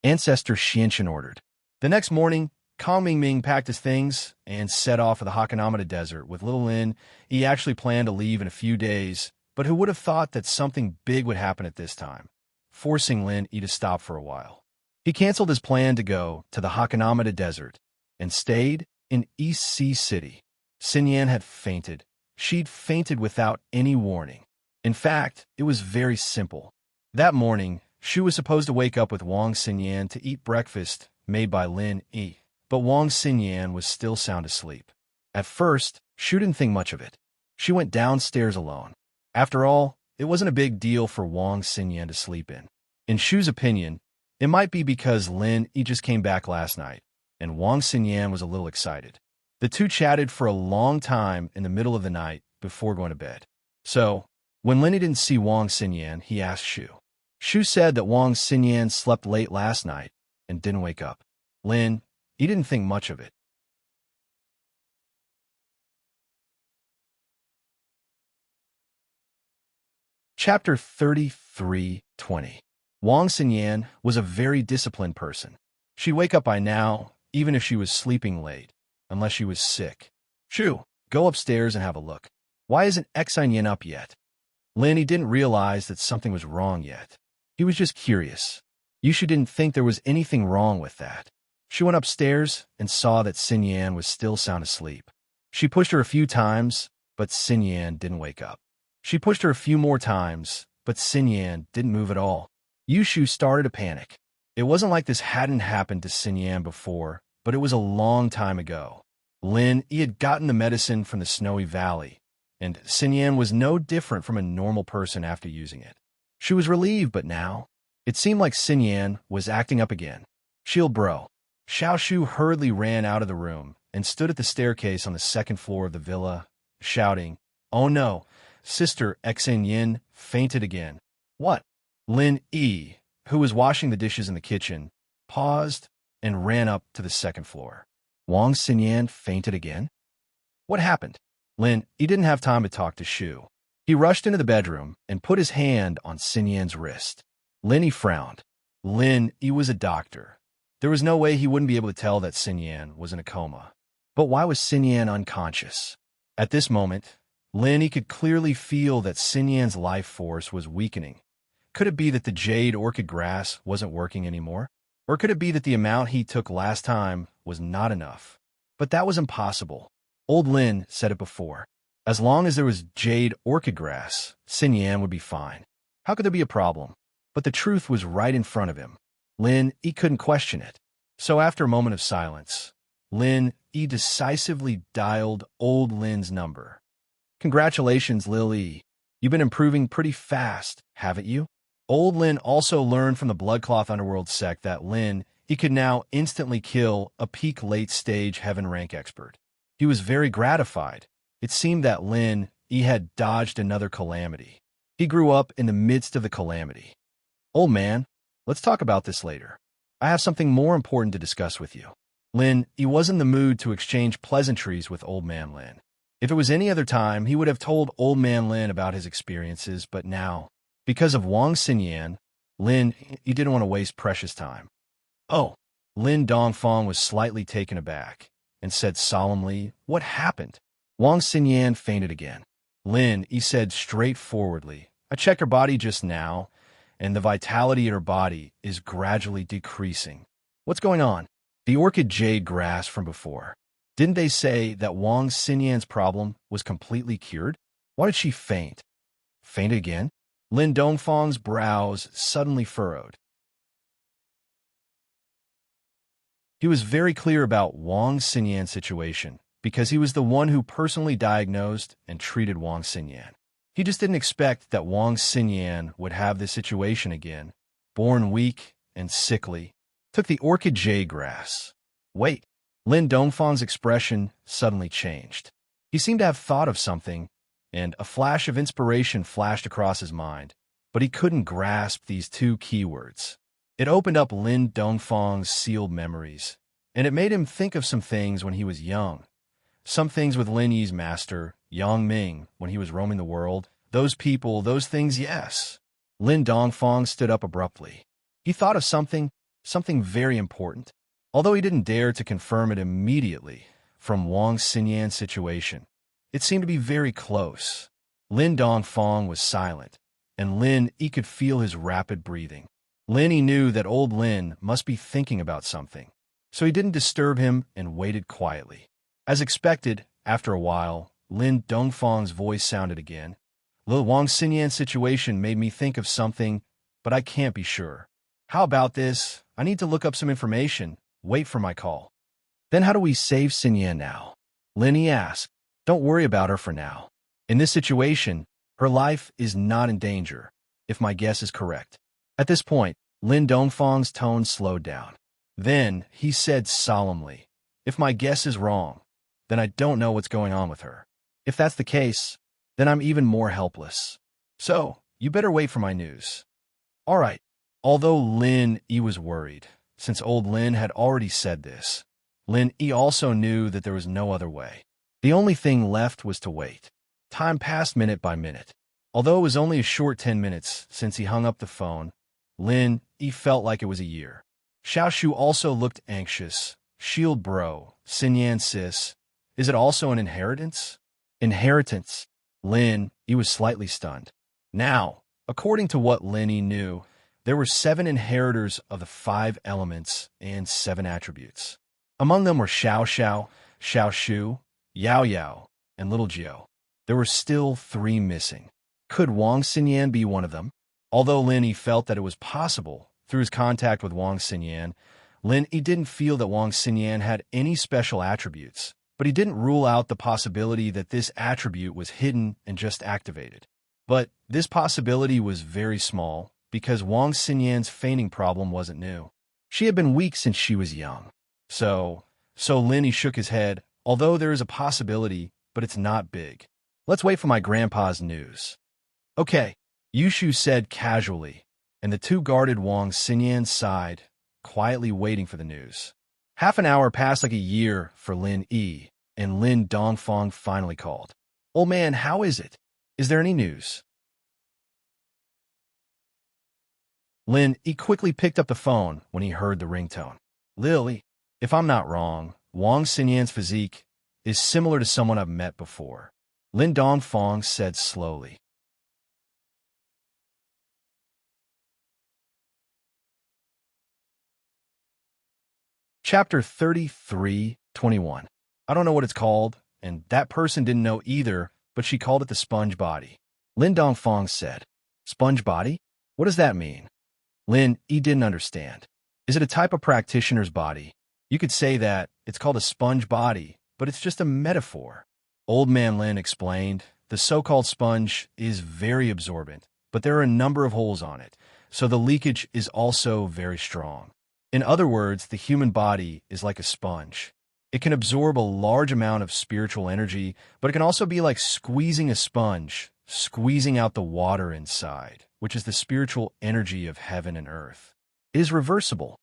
Ancestor Xianshan ordered. The next morning, Kong Ming Ming packed his things and set off for the Hakanamada Desert with little Lin. He actually planned to leave in a few days, but who would have thought that something big would happen at this time, forcing Lin Yi to stop for a while. He canceled his plan to go to the Hakanamada Desert and stayed in East Sea City. Xinyan had fainted. She'd fainted without any warning. In fact, it was very simple. That morning, Shu was supposed to wake up with Wang Xinyan to eat breakfast made by Lin Yi, but Wang Xinyan was still sound asleep. At first, Shu didn't think much of it. She went downstairs alone. After all, it wasn't a big deal for Wang Xinyan to sleep in. In Shu's opinion, it might be because Lin Yi just came back last night, and Wang Xinyan was a little excited. The two chatted for a long time in the middle of the night before going to bed. So, when Lin Yi didn't see Wang Xinyan, he asked Shu. Shu said that Wang Xinyan slept late last night and didn't wake up. Lin Yi didn't think much of it. Chapter 33:20. Wang Xinyan was a very disciplined person. She'd wake up by now, even if she was sleeping late, unless she was sick. Shu, go upstairs and have a look. Why isn't Xinyan up yet? Lin Yi didn't realize that something was wrong yet. He was just curious. Yushu didn't think there was anything wrong with that. She went upstairs and saw that Xinyan was still sound asleep. She pushed her a few times, but Xinyan didn't wake up. She pushed her a few more times, but Xinyan didn't move at all. Yushu started to panic. It wasn't like this hadn't happened to Xinyan before, but it was a long time ago. Lin Yi had gotten the medicine from the Snowy Valley, and Xinyan was no different from a normal person after using it. She was relieved, but now, it seemed like Xinyan was acting up again. Shield bro. Xiao Shu hurriedly ran out of the room and stood at the staircase on the second floor of the villa, shouting, "Oh no, Sister Xinyan fainted again." What? Lin Yi, who was washing the dishes in the kitchen, paused and ran up to the second floor. Wang Xinyan fainted again? What happened? Lin, he didn't have time to talk to Shu. He rushed into the bedroom and put his hand on Xin Yan's wrist. Lin, he frowned. Lin, he was a doctor. There was no way he wouldn't be able to tell that Xin Yan was in a coma. But why was Xin Yan unconscious? At this moment, Lin, he could clearly feel that Xin Yan's life force was weakening. Could it be that the jade orchid grass wasn't working anymore? Or could it be that the amount he took last time was not enough? But that was impossible. Old Lin said it before. As long as there was jade orchid grass, Xin Yan would be fine. How could there be a problem? But the truth was right in front of him. Lin, he couldn't question it. So after a moment of silence, Lin, he decisively dialed old Lin's number. Congratulations, Lily. You've been improving pretty fast, haven't you? Old Lin also learned from the Bloodcloth Underworld sect that Lin, he could now instantly kill a peak late-stage heaven rank expert. He was very gratified. It seemed that Lin, he had dodged another calamity. He grew up in the midst of the calamity. Old man, let's talk about this later. I have something more important to discuss with you. Lin, he was in the mood to exchange pleasantries with Old Man Lin. If it was any other time, he would have told Old Man Lin about his experiences, but now, because of Wang Xinyan, Lin, he didn't want to waste precious time. Oh, Lin Dongfang was slightly taken aback and said solemnly, "What happened?" Wang Xinyan fainted again. Lin, he said straightforwardly, "I checked her body just now, and the vitality in her body is gradually decreasing. What's going on?" The orchid jade grass from before. Didn't they say that Wang Xinyan's problem was completely cured? Why did she faint? Faint again? Lin Dongfang's brows suddenly furrowed. He was very clear about Wang Xinyan's situation because he was the one who personally diagnosed and treated Wang Xinyan. He just didn't expect that Wang Xinyan would have this situation again, born weak and sickly. Took the orchid jade grass. Wait, Lin Dongfang's expression suddenly changed. He seemed to have thought of something, and a flash of inspiration flashed across his mind, but he couldn't grasp these two keywords. It opened up Lin Dongfang's sealed memories, and it made him think of some things when he was young. Some things with Lin Yi's master, Yang Ming, when he was roaming the world. Those people, those things, yes. Lin Dongfang stood up abruptly. He thought of something very important. Although he didn't dare to confirm it immediately from Wang Xinyan's situation, it seemed to be very close. Lin Dongfang was silent, and Lin, he could feel his rapid breathing. Lin, he knew that old Lin must be thinking about something, so he didn't disturb him and waited quietly. As expected, after a while, Lin Dongfang's voice sounded again. The Wang Xinyan situation made me think of something, but I can't be sure. How about this? I need to look up some information. Wait for my call. Then how do we save Xinyan now? Lin, he asked. Don't worry about her for now. In this situation, her life is not in danger, if my guess is correct. At this point, Lin Dongfang's tone slowed down. Then he said solemnly, if my guess is wrong, then I don't know what's going on with her. If that's the case, then I'm even more helpless. So, you better wait for my news. All right. Although Lin, he was worried, since old Lin had already said this. Lin, he also knew that there was no other way. The only thing left was to wait. Time passed minute by minute. Although it was only a short 10 minutes since he hung up the phone, Lin, he felt like it was a year. Xiaoshu also looked anxious. Shield bro, Xinyan sis. Is it also an inheritance? Inheritance. Lin, he was slightly stunned. Now, according to what Lin he knew, there were 7 inheritors of the 5 elements and 7 attributes. Among them were Xiao Xiao, Xiaoshu, Yao Yao, and Little Jiao. There were still 3 missing. Could Wang Xinyan be one of them? Although Lin he felt that it was possible through his contact with Wang Xinyan, Lin he didn't feel that Wang Xinyan had any special attributes, but he didn't rule out the possibility that this attribute was hidden and just activated. But this possibility was very small, because Wang Xinyan's fainting problem wasn't new. She had been weak since she was young. So Lin he shook his head, although there is a possibility, but it's not big. Let's wait for my grandpa's news. Okay, Yushu said casually, and the 2 guarded Wang Xinyan's side, quietly waiting for the news. Half an hour passed like a year for Lin Yi. and Lin Dongfang finally called. "Old man, how is it? Is there any news?" Lin, he quickly picked up the phone when he heard the ringtone. "Lily, if I'm not wrong, Wang Xinyan's physique is similar to someone I've met before," Lin Dongfang said slowly. Chapter 33:21. I don't know what it's called, and that person didn't know either, but she called it the sponge body. Lin Dongfang said, "Sponge body? What does that mean?" Lin, he didn't understand. "Is it a type of practitioner's body? You could say that it's called a sponge body, but it's just a metaphor." Old man Lin explained, "The so-called sponge is very absorbent, but there are a number of holes on it, so the leakage is also very strong. In other words, the human body is like a sponge. It can absorb a large amount of spiritual energy, but it can also be like squeezing a sponge, squeezing out the water inside, which is the spiritual energy of heaven and earth. It is reversible."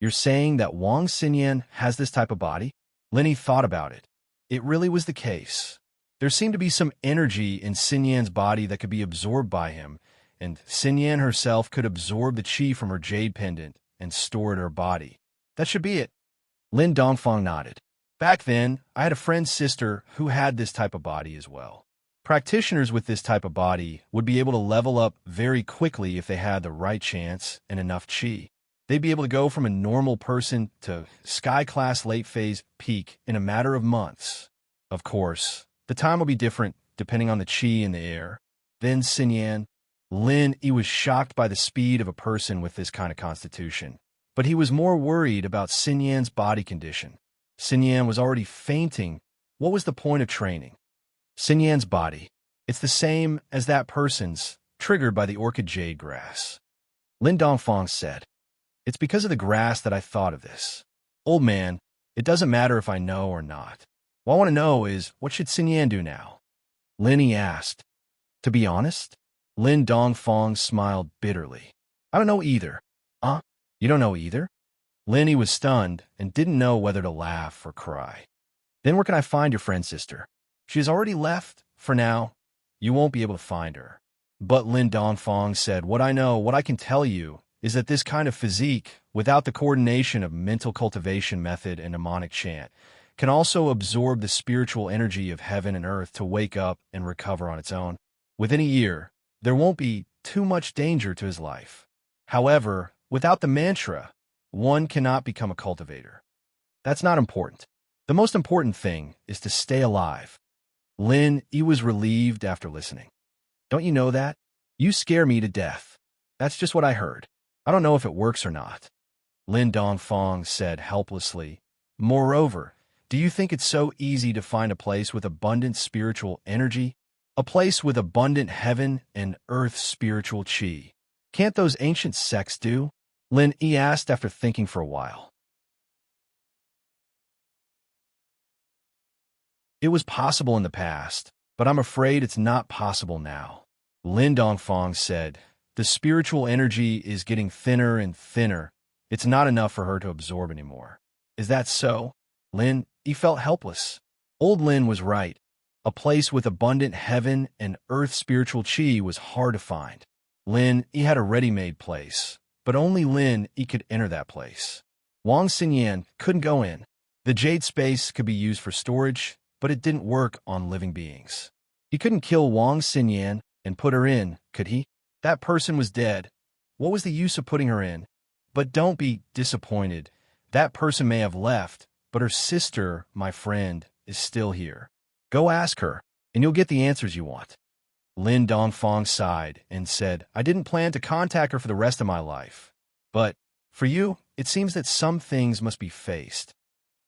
"You're saying that Wang Xinyan has this type of body?" Lenny thought about it. It really was the case. There seemed to be some energy in Xinyan's body that could be absorbed by him, and Xinyan herself could absorb the qi from her jade pendant and store it in her body. That should be it. Lin Dongfang nodded. "Back then, I had a friend's sister who had this type of body as well. Practitioners with this type of body would be able to level up very quickly if they had the right chance and enough qi. They'd be able to go from a normal person to sky-class late-phase peak in a matter of months. Of course, the time will be different depending on the qi in the air." Then Xinyan, Lin, he was shocked by the speed of a person with this kind of constitution. But he was more worried about Xinyan's body condition. Xinyan was already fainting. What was the point of training? Xinyan's body. It's the same as that person's, triggered by the orchid jade grass. Lin Dongfang said, "It's because of the grass that I thought of this. Old man, it doesn't matter if I know or not. What I want to know is, what should Xinyan do now?" Linny asked. "To be honest?" Lin Dongfang smiled bitterly. "I don't know either." "Huh? You don't know either?" Linny was stunned and didn't know whether to laugh or cry. "Then where can I find your friend's sister?" "She has already left, for now. You won't be able to find her." But Lin Dongfang said, "What I know, what I can tell you, is that this kind of physique, without the coordination of mental cultivation method and mnemonic chant, can also absorb the spiritual energy of heaven and earth to wake up and recover on its own. Within a year, there won't be too much danger to his life. However, without the mantra, one cannot become a cultivator. That's not important. The most important thing is to stay alive." Lin, he was relieved after listening. "Don't you know that? You scare me to death. That's just what I heard. I don't know if it works or not." Lin Dongfang said helplessly, "Moreover, do you think it's so easy to find a place with abundant spiritual energy? A place with abundant heaven and earth spiritual qi? Can't those ancient sects do?" Lin, he asked after thinking for a while. "It was possible in the past, but I'm afraid it's not possible now." Lin Dongfang said, "The spiritual energy is getting thinner and thinner. It's not enough for her to absorb anymore." "Is that so?" Lin, he felt helpless. Old Lin was right. A place with abundant heaven and earth spiritual qi was hard to find. Lin, he had a ready-made place, but only Lin, he could enter that place. Wang Xinyan couldn't go in. The jade space could be used for storage, but it didn't work on living beings. He couldn't kill Wang Xinyan and put her in, could he? That person was dead. What was the use of putting her in? But don't be disappointed. That person may have left, but her sister, my friend, is still here. Go ask her, and you'll get the answers you want." Lin Dongfang sighed and said, "I didn't plan to contact her for the rest of my life. But, for you, it seems that some things must be faced."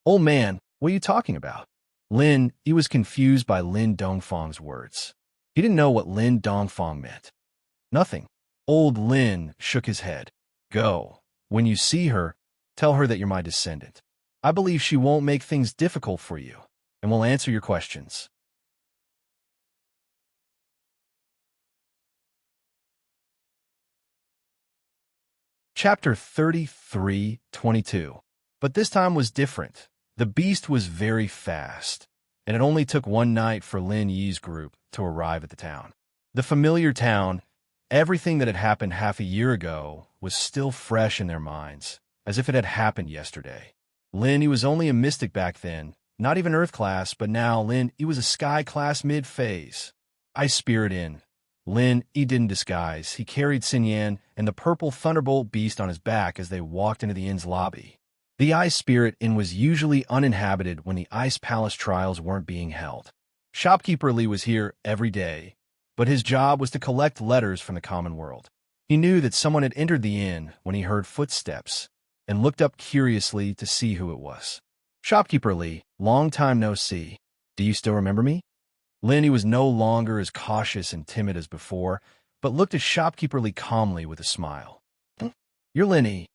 "Old man, what are you talking about?" Lin, he was confused by Lin Dongfang's words. He didn't know what Lin Dongfang meant. "Nothing." Old Lin shook his head. "Go. When you see her, tell her that you're my descendant. I believe she won't make things difficult for you, and will answer your questions." Chapter 33:22. But this time was different. The beast was very fast. and it only took one night for Lin Yi's group to arrive at the town. The familiar town, everything that had happened half a year ago, was still fresh in their minds, as if it had happened yesterday. Lin Yi was only a mystic back then, not even Earth class, but now Lin Yi was a Sky class mid-phase. Ice Spirit in. Lin Yi didn't disguise. He carried Xin Yan and the purple thunderbolt beast on his back as they walked into the inn's lobby. The Ice Spirit Inn was usually uninhabited when the Ice Palace trials weren't being held. Shopkeeper Li was here every day, but his job was to collect letters from the common world. He knew that someone had entered the inn when he heard footsteps and looked up curiously to see who it was. Shopkeeper Li, long time no see. Do you still remember me? Lin Yi was no longer as cautious and timid as before, but looked at Shopkeeper Li calmly with a smile. You're Lin Yi.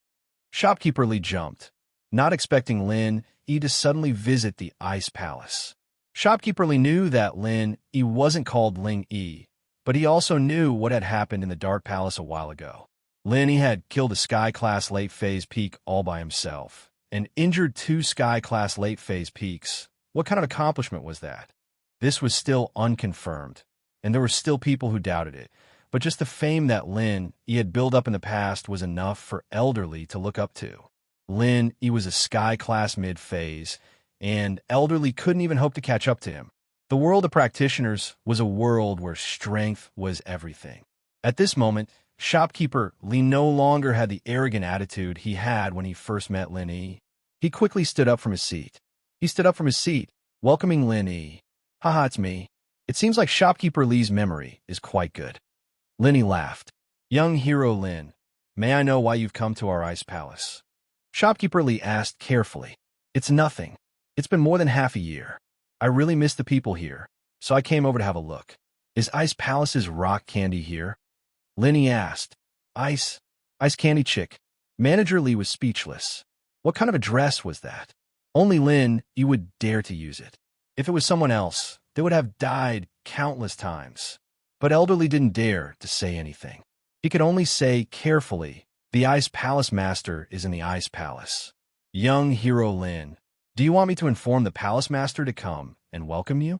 Shopkeeper Li jumped, not expecting Lin Yi to suddenly visit the Ice Palace. Shopkeeper Li knew that Lin Yi wasn't called Ling Yi, but he also knew what had happened in the Dark Palace a while ago. Lin Yi had killed a Sky-class late-phase peak all by himself, and injured 2 Sky-class late-phase peaks. What kind of accomplishment was that? This was still unconfirmed, and there were still people who doubted it, but just the fame that Lin Yi had built up in the past was enough for Elderly to look up to. Lin Yi was a Sky-class mid-phase, and Elderly couldn't even hope to catch up to him. The world of practitioners was a world where strength was everything. At this moment, Shopkeeper Li no longer had the arrogant attitude he had when he first met Lin Yi. He quickly stood up from his seat. Welcoming Lin Yi. Haha, it's me. It seems like Shopkeeper Li's memory is quite good. Lin Yi laughed. Young hero Lin, may I know why you've come to our Ice Palace? Shopkeeper Li asked carefully. It's nothing. It's been more than half a year. I really miss the people here, so I came over to have a look. Is Ice Palace's rock candy here? Lin Yi asked. Ice candy chick. Manager Li was speechless. What kind of a dress was that? Only Lin Yi would dare to use it. If it was someone else, they would have died countless times. But Elderly didn't dare to say anything. He could only say carefully, the Ice Palace Master is in the Ice Palace. Young hero Lin, do you want me to inform the Palace Master to come and welcome you?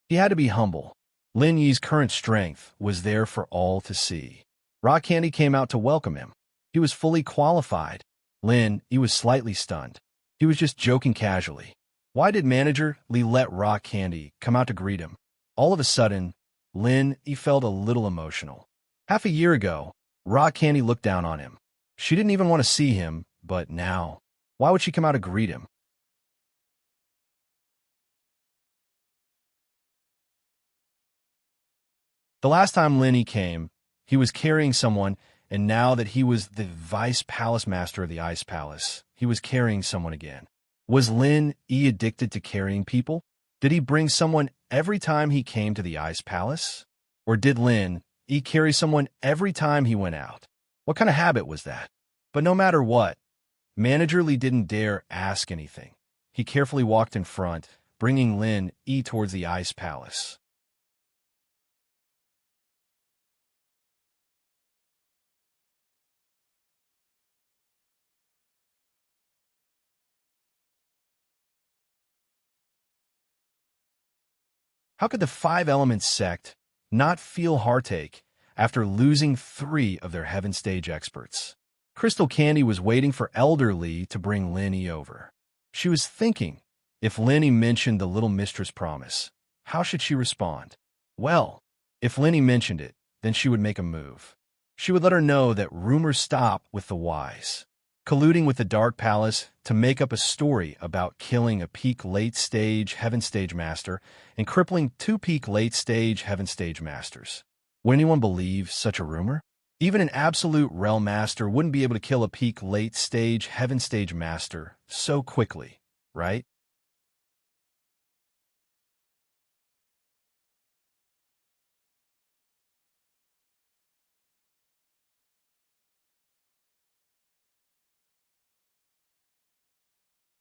He had to be humble. Lin Yi's current strength was there for all to see. Rock Candy came out to welcome him. He was fully qualified. Lin Yi was slightly stunned. He was just joking casually. Why did Manager Li let Rock Candy come out to greet him? All of a sudden, Lin Yi felt a little emotional. Half a year ago, Rock Candy looked down on him. She didn't even want to see him, but now, why would she come out to greet him? The last time Lin Yi came, he was carrying someone, and now that he was the Vice Palace Master of the Ice Palace, he was carrying someone again. Was Lin Yi addicted to carrying people? Did he bring someone every time he came to the Ice Palace? Or did Lin Yi carry someone every time he went out? What kind of habit was that? But no matter what, Manager Li didn't dare ask anything. He carefully walked in front, bringing Lin Yi towards the Ice Palace. How could the Five Elements sect not feel heartache after losing 3 of their Heaven Stage experts? Crystal Candy was waiting for Elderly to bring Lin Yi over. She was thinking, if Lin Yi mentioned the Little Mistress promise, how should she respond? Well, if Lin Yi mentioned it, then she would make a move. She would let her know that rumors stop with the wise. Colluding with the Dark Palace to make up a story about killing a peak late-stage Heaven Stage Master and crippling 2 peak late-stage Heaven Stage Masters. Would anyone believe such a rumor? Even an absolute Realm Master wouldn't be able to kill a peak late-stage Heaven Stage Master so quickly, right?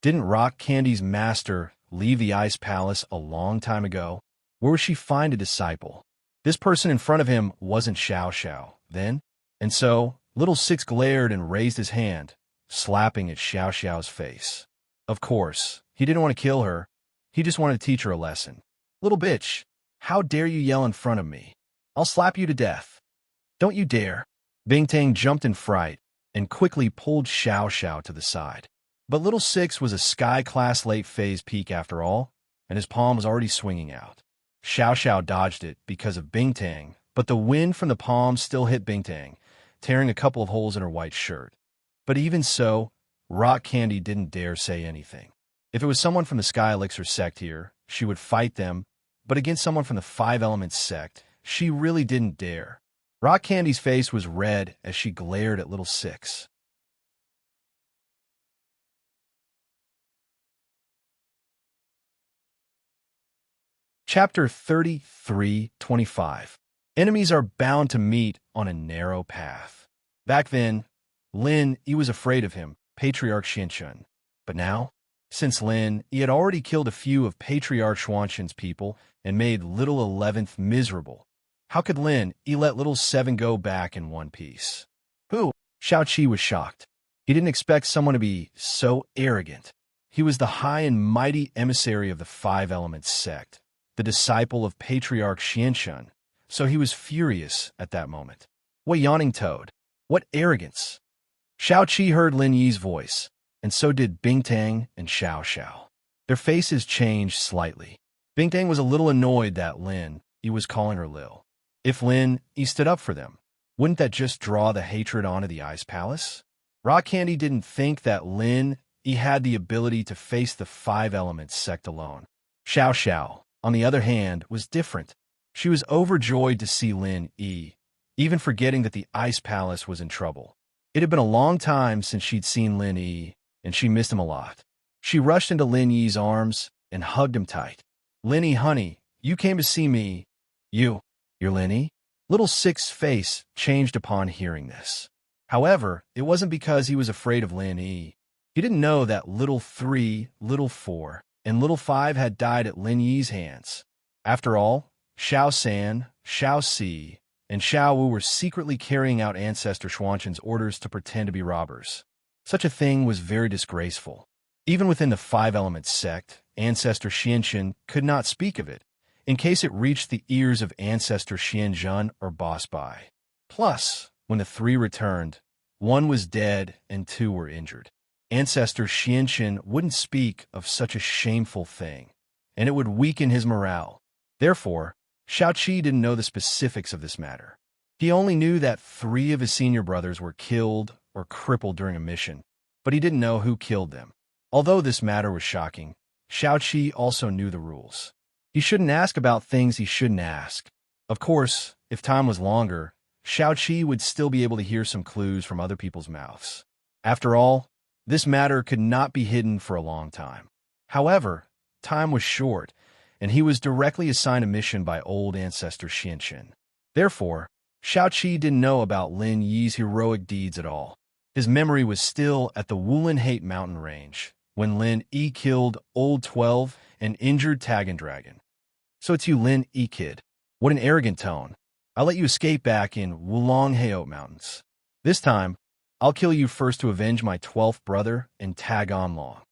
Didn't Rock Candy's master leave the Ice Palace a long time ago? Where would she find a disciple? This person in front of him wasn't Xiao Xiao, then? And so, Little Six glared and raised his hand, slapping at Xiao Xiao's face. Of course, he didn't want to kill her. He just wanted to teach her a lesson. Little bitch, how dare you yell in front of me? I'll slap you to death. Don't you dare. Bing-Tang jumped in fright and quickly pulled Xiao Xiao to the side. But Little Six was a sky-class late-phase peak after all, and his palm was already swinging out. Xiao Xiao dodged it because of Bing-Tang, but the wind from the palm still hit Bing-Tang, tearing a couple of holes in her white shirt. But even so, Rock Candy didn't dare say anything. If it was someone from the Sky Elixir sect here, she would fight them, but against someone from the Five Elements sect, she really didn't dare. Rock Candy's face was red as she glared at Little Six. Chapter 33:25. Enemies are bound to meet on a narrow path. Back then, Lin Yi was afraid of him, Patriarch Xianchun. But now, since Lin Yi had already killed a few of Patriarch Xuanchun's people and made Little 11th miserable, how could Lin Yi let Little 7 go back in one piece? Who? Xiao Qi was shocked. He didn't expect someone to be so arrogant. He was the high and mighty emissary of the Five Elements sect, the disciple of Patriarch Xianchun, so he was furious at that moment. What yawning toad! What arrogance! Xiao Qi heard Lin Yi's voice, and so did Bing-Tang and Xiao Xiao. Their faces changed slightly. Bing-Tang was a little annoyed that Lin Yi was calling her Lil. If Lin Yi stood up for them, wouldn't that just draw the hatred onto the Ice Palace? Rock Candy didn't think that Lin Yi had the ability to face the Five Elements sect alone. Xiao Xiao, on the other hand, was different. She was overjoyed to see Lin Yi, even forgetting that the Ice Palace was in trouble. It had been a long time since she'd seen Lin Yi, and she missed him a lot. She rushed into Lin Yi's arms and hugged him tight. Lin Yi, honey, you came to see me. You're Lin Yi? Little Six's face changed upon hearing this. However, it wasn't because he was afraid of Lin Yi. He didn't know that Little 3, Little 4, and Little 5 had died at Lin Yi's hands. After all, Xiao San, Xiao Si, and Xiao Wu were secretly carrying out Ancestor Xuanchun's orders to pretend to be robbers. Such a thing was very disgraceful. Even within the Five Elements sect, Ancestor Xianchun could not speak of it, in case it reached the ears of Ancestor Xianzhen or Boss Bai. Plus, when the 3 returned, 1 was dead and 2 were injured. Ancestor Xianchun wouldn't speak of such a shameful thing, and it would weaken his morale. Therefore, Xiao Qi didn't know the specifics of this matter. He only knew that 3 of his senior brothers were killed or crippled during a mission, but he didn't know who killed them. Although this matter was shocking, Xiao Qi also knew the rules. He shouldn't ask about things he shouldn't ask. Of course, if time was longer, Xiao Qi would still be able to hear some clues from other people's mouths. After all, this matter could not be hidden for a long time. However, time was short, and he was directly assigned a mission by old Ancestor Xianchun. Therefore, Xiao Qi didn't know about Lin Yi's heroic deeds at all. His memory was still at the Wulin Hate mountain range, when Lin Yi killed Old 12 and injured Tagan Dragon. So it's you, Lin Yi kid. What an arrogant tone. I'll let you escape back in Wulong Heot Mountains. This time, I'll kill you first to avenge my 12th brother and tag on long.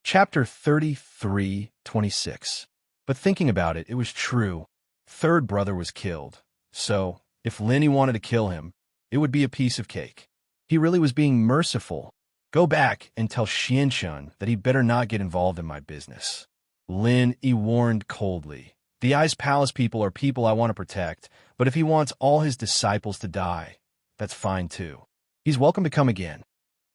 Chapter 33:26. But thinking about it, it was true. 3rd brother was killed. So, if Lin Yi wanted to kill him, it would be a piece of cake. He really was being merciful. Go back and tell Xianchun that he better not get involved in my business. Lin Yi warned coldly. The Ice Palace people are people I want to protect, but if he wants all his disciples to die, that's fine too. He's welcome to come again.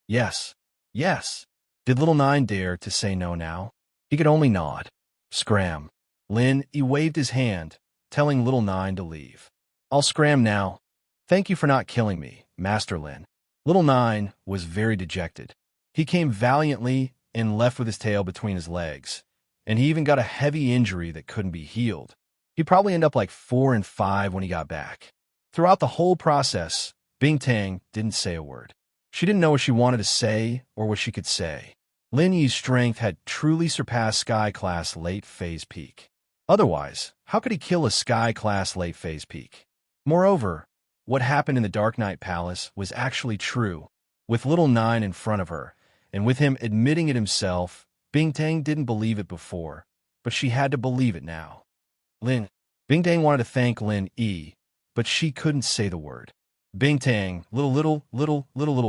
Yes. Yes. Did Little Nine dare to say no now? He could only nod. Scram. Lin Yi waved his hand, telling Little Nine to leave. I'll scram now. Thank you for not killing me, Master Lin. Little Nine was very dejected. He came valiantly and left with his tail between his legs, and he even got a heavy injury that couldn't be healed. He'd probably end up like 4 and 5 when he got back. Throughout the whole process, Bing-Tang didn't say a word. She didn't know what she wanted to say or what she could say. Lin Yi's strength had truly surpassed Sky Class late phase peak. Otherwise, how could he kill a Sky-class late-phase peak? Moreover, what happened in the Dark Knight Palace was actually true. With little Nine in front of her, and with him admitting it himself, Bingtang didn't believe it before, but she had to believe it now. Bingtang wanted to thank Lin Yi, but she couldn't say the word. Bingtang, little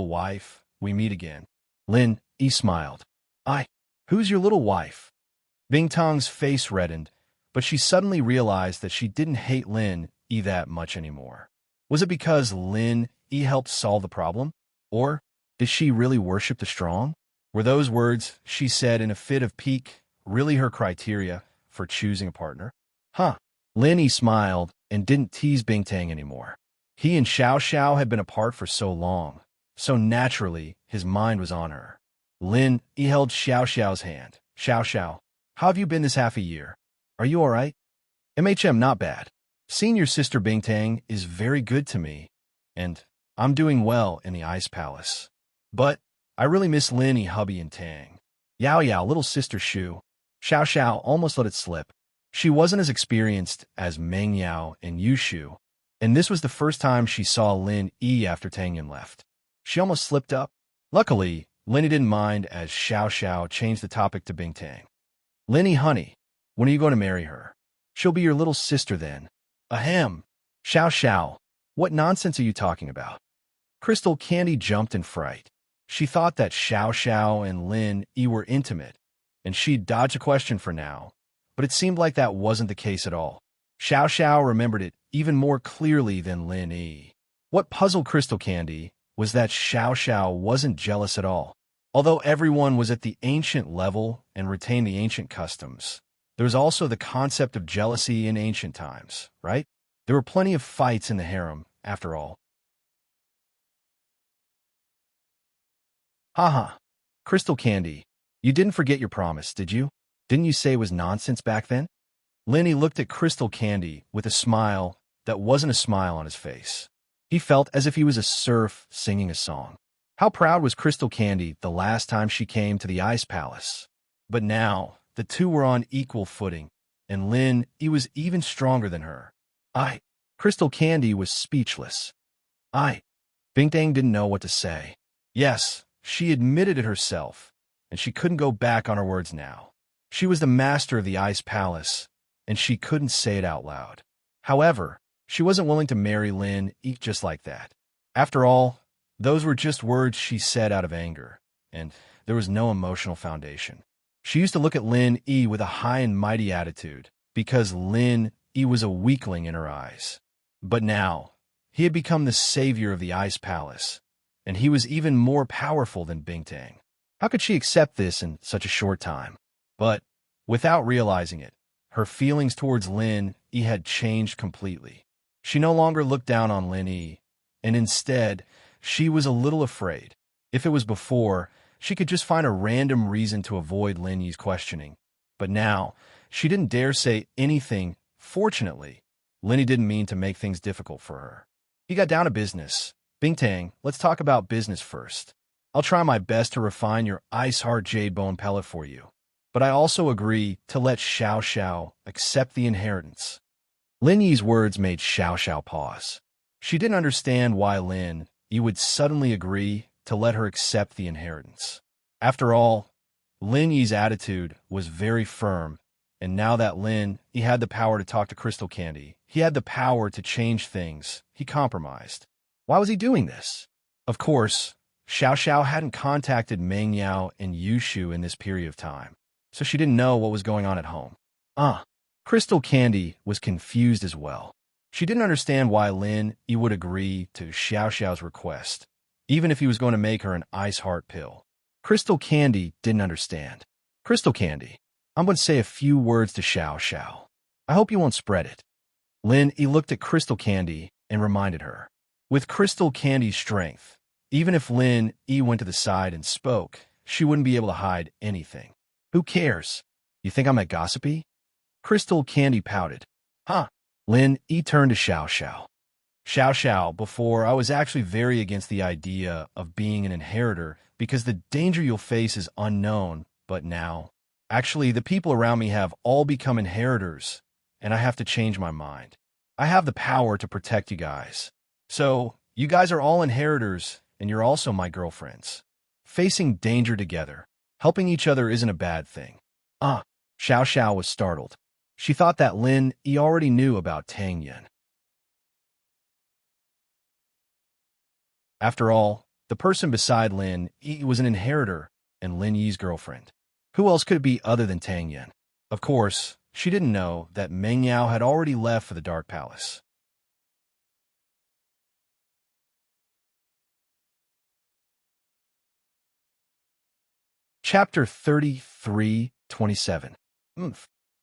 wife, we meet again. Lin Yi smiled. Who's your little wife? Bingtang's face reddened, but she suddenly realized that she didn't hate Lin Yi that much anymore. Was it because Lin Yi helped solve the problem? Or did she really worship the strong? Were those words she said in a fit of pique really her criteria for choosing a partner? Lin Yi smiled and didn't tease Bingtang anymore. He and Xiao Xiao had been apart for so long, so naturally his mind was on her. Lin Yi held Xiao Xiao's hand. Xiao Xiao, how have you been this half a year? Are you all right? Not bad. Seeing your sister Bingtang is very good to me, and I'm doing well in the Ice Palace. But I really miss Lin Yi, hubby, and Tang. Yao Yao, little sister Shu. Xiao Xiao almost let it slip. She wasn't as experienced as Meng Yao and Yu Shu, and this was the first time she saw Lin Yi after Tang Yin left. She almost slipped up. Luckily, Lin Yi didn't mind as Xiao Xiao changed the topic to Bingtang. Lin Yi, honey, when are you going to marry her? She'll be your little sister then. Ahem. Xiao Xiao, what nonsense are you talking about? Crystal Candy jumped in fright. She thought that Xiao Xiao and Lin Yi were intimate, and she'd dodge a question for now, but it seemed like that wasn't the case at all. Xiao Xiao remembered it even more clearly than Lin Yi. What puzzled Crystal Candy was that Xiao Xiao wasn't jealous at all. Although everyone was at the ancient level and retained the ancient customs, there was also the concept of jealousy in ancient times, right? There were plenty of fights in the harem, after all. Crystal Candy, you didn't forget your promise, did you? Didn't you say it was nonsense back then? Lin Yi looked at Crystal Candy with a smile that wasn't a smile on his face. He felt as if he was a serf singing a song. How proud was Crystal Candy the last time she came to the Ice Palace? But now, the two were on equal footing, and Lin Yi was even stronger than her. Crystal Candy was speechless. Bingtang didn't know what to say. Yes, she admitted it herself, and she couldn't go back on her words now. She was the master of the Ice Palace, and she couldn't say it out loud. However, she wasn't willing to marry Lin Yi just like that. After all, those were just words she said out of anger, and there was no emotional foundation. She used to look at Lin Yi with a high and mighty attitude, because Lin Yi was a weakling in her eyes. But now, he had become the savior of the Ice Palace, and he was even more powerful than Bingtang. How could she accept this in such a short time? But, without realizing it, her feelings towards Lin Yi had changed completely. She no longer looked down on Lin Yi, and instead, she was a little afraid. If it was before, she could just find a random reason to avoid Lin Yi's questioning. But now, she didn't dare say anything. Fortunately, Lin Yi didn't mean to make things difficult for her. He got down to business. Bingtang, let's talk about business first. I'll try my best to refine your ice heart jade bone pellet for you. But I also agree to let Xiao Xiao accept the inheritance. Lin Yi's words made Xiao Xiao pause. She didn't understand why Lin Yi would suddenly agree to let her accept the inheritance. After all, Lin Yi's attitude was very firm, and now that Lin Yi had the power to talk to Crystal Candy, he had the power to change things. He compromised. Why was he doing this? Of course, Xiao Xiao hadn't contacted Meng Yao and Yu Shu in this period of time, so she didn't know what was going on at home. Crystal Candy was confused as well. She didn't understand why Lin Yi would agree to Xiao Xiao's request, even if he was going to make her an ice heart pill. Crystal Candy didn't understand. Crystal Candy, I'm going to say a few words to Xiao Xiao. I hope you won't spread it. Lin Yi looked at Crystal Candy and reminded her. With Crystal Candy's strength, even if Lin Yi went to the side and spoke, she wouldn't be able to hide anything. Who cares? You think I'm that gossipy? Crystal Candy pouted. Lin Yi turned to Xiao Xiao. Xiao Xiao, before I was actually very against the idea of being an inheritor because the danger you'll face is unknown, but now, actually the people around me have all become inheritors, and I have to change my mind. I have the power to protect you guys. So, you guys are all inheritors, and you're also my girlfriends. Facing danger together, helping each other isn't a bad thing. Xiao Xiao was startled. She thought that Lin Yi already knew about Tang Yin. After all, the person beside Lin Yi was an inheritor and Lin Yi's girlfriend. Who else could it be other than Tang Yin? Of course, she didn't know that Meng Yao had already left for the Dark Palace. Chapter 33:27.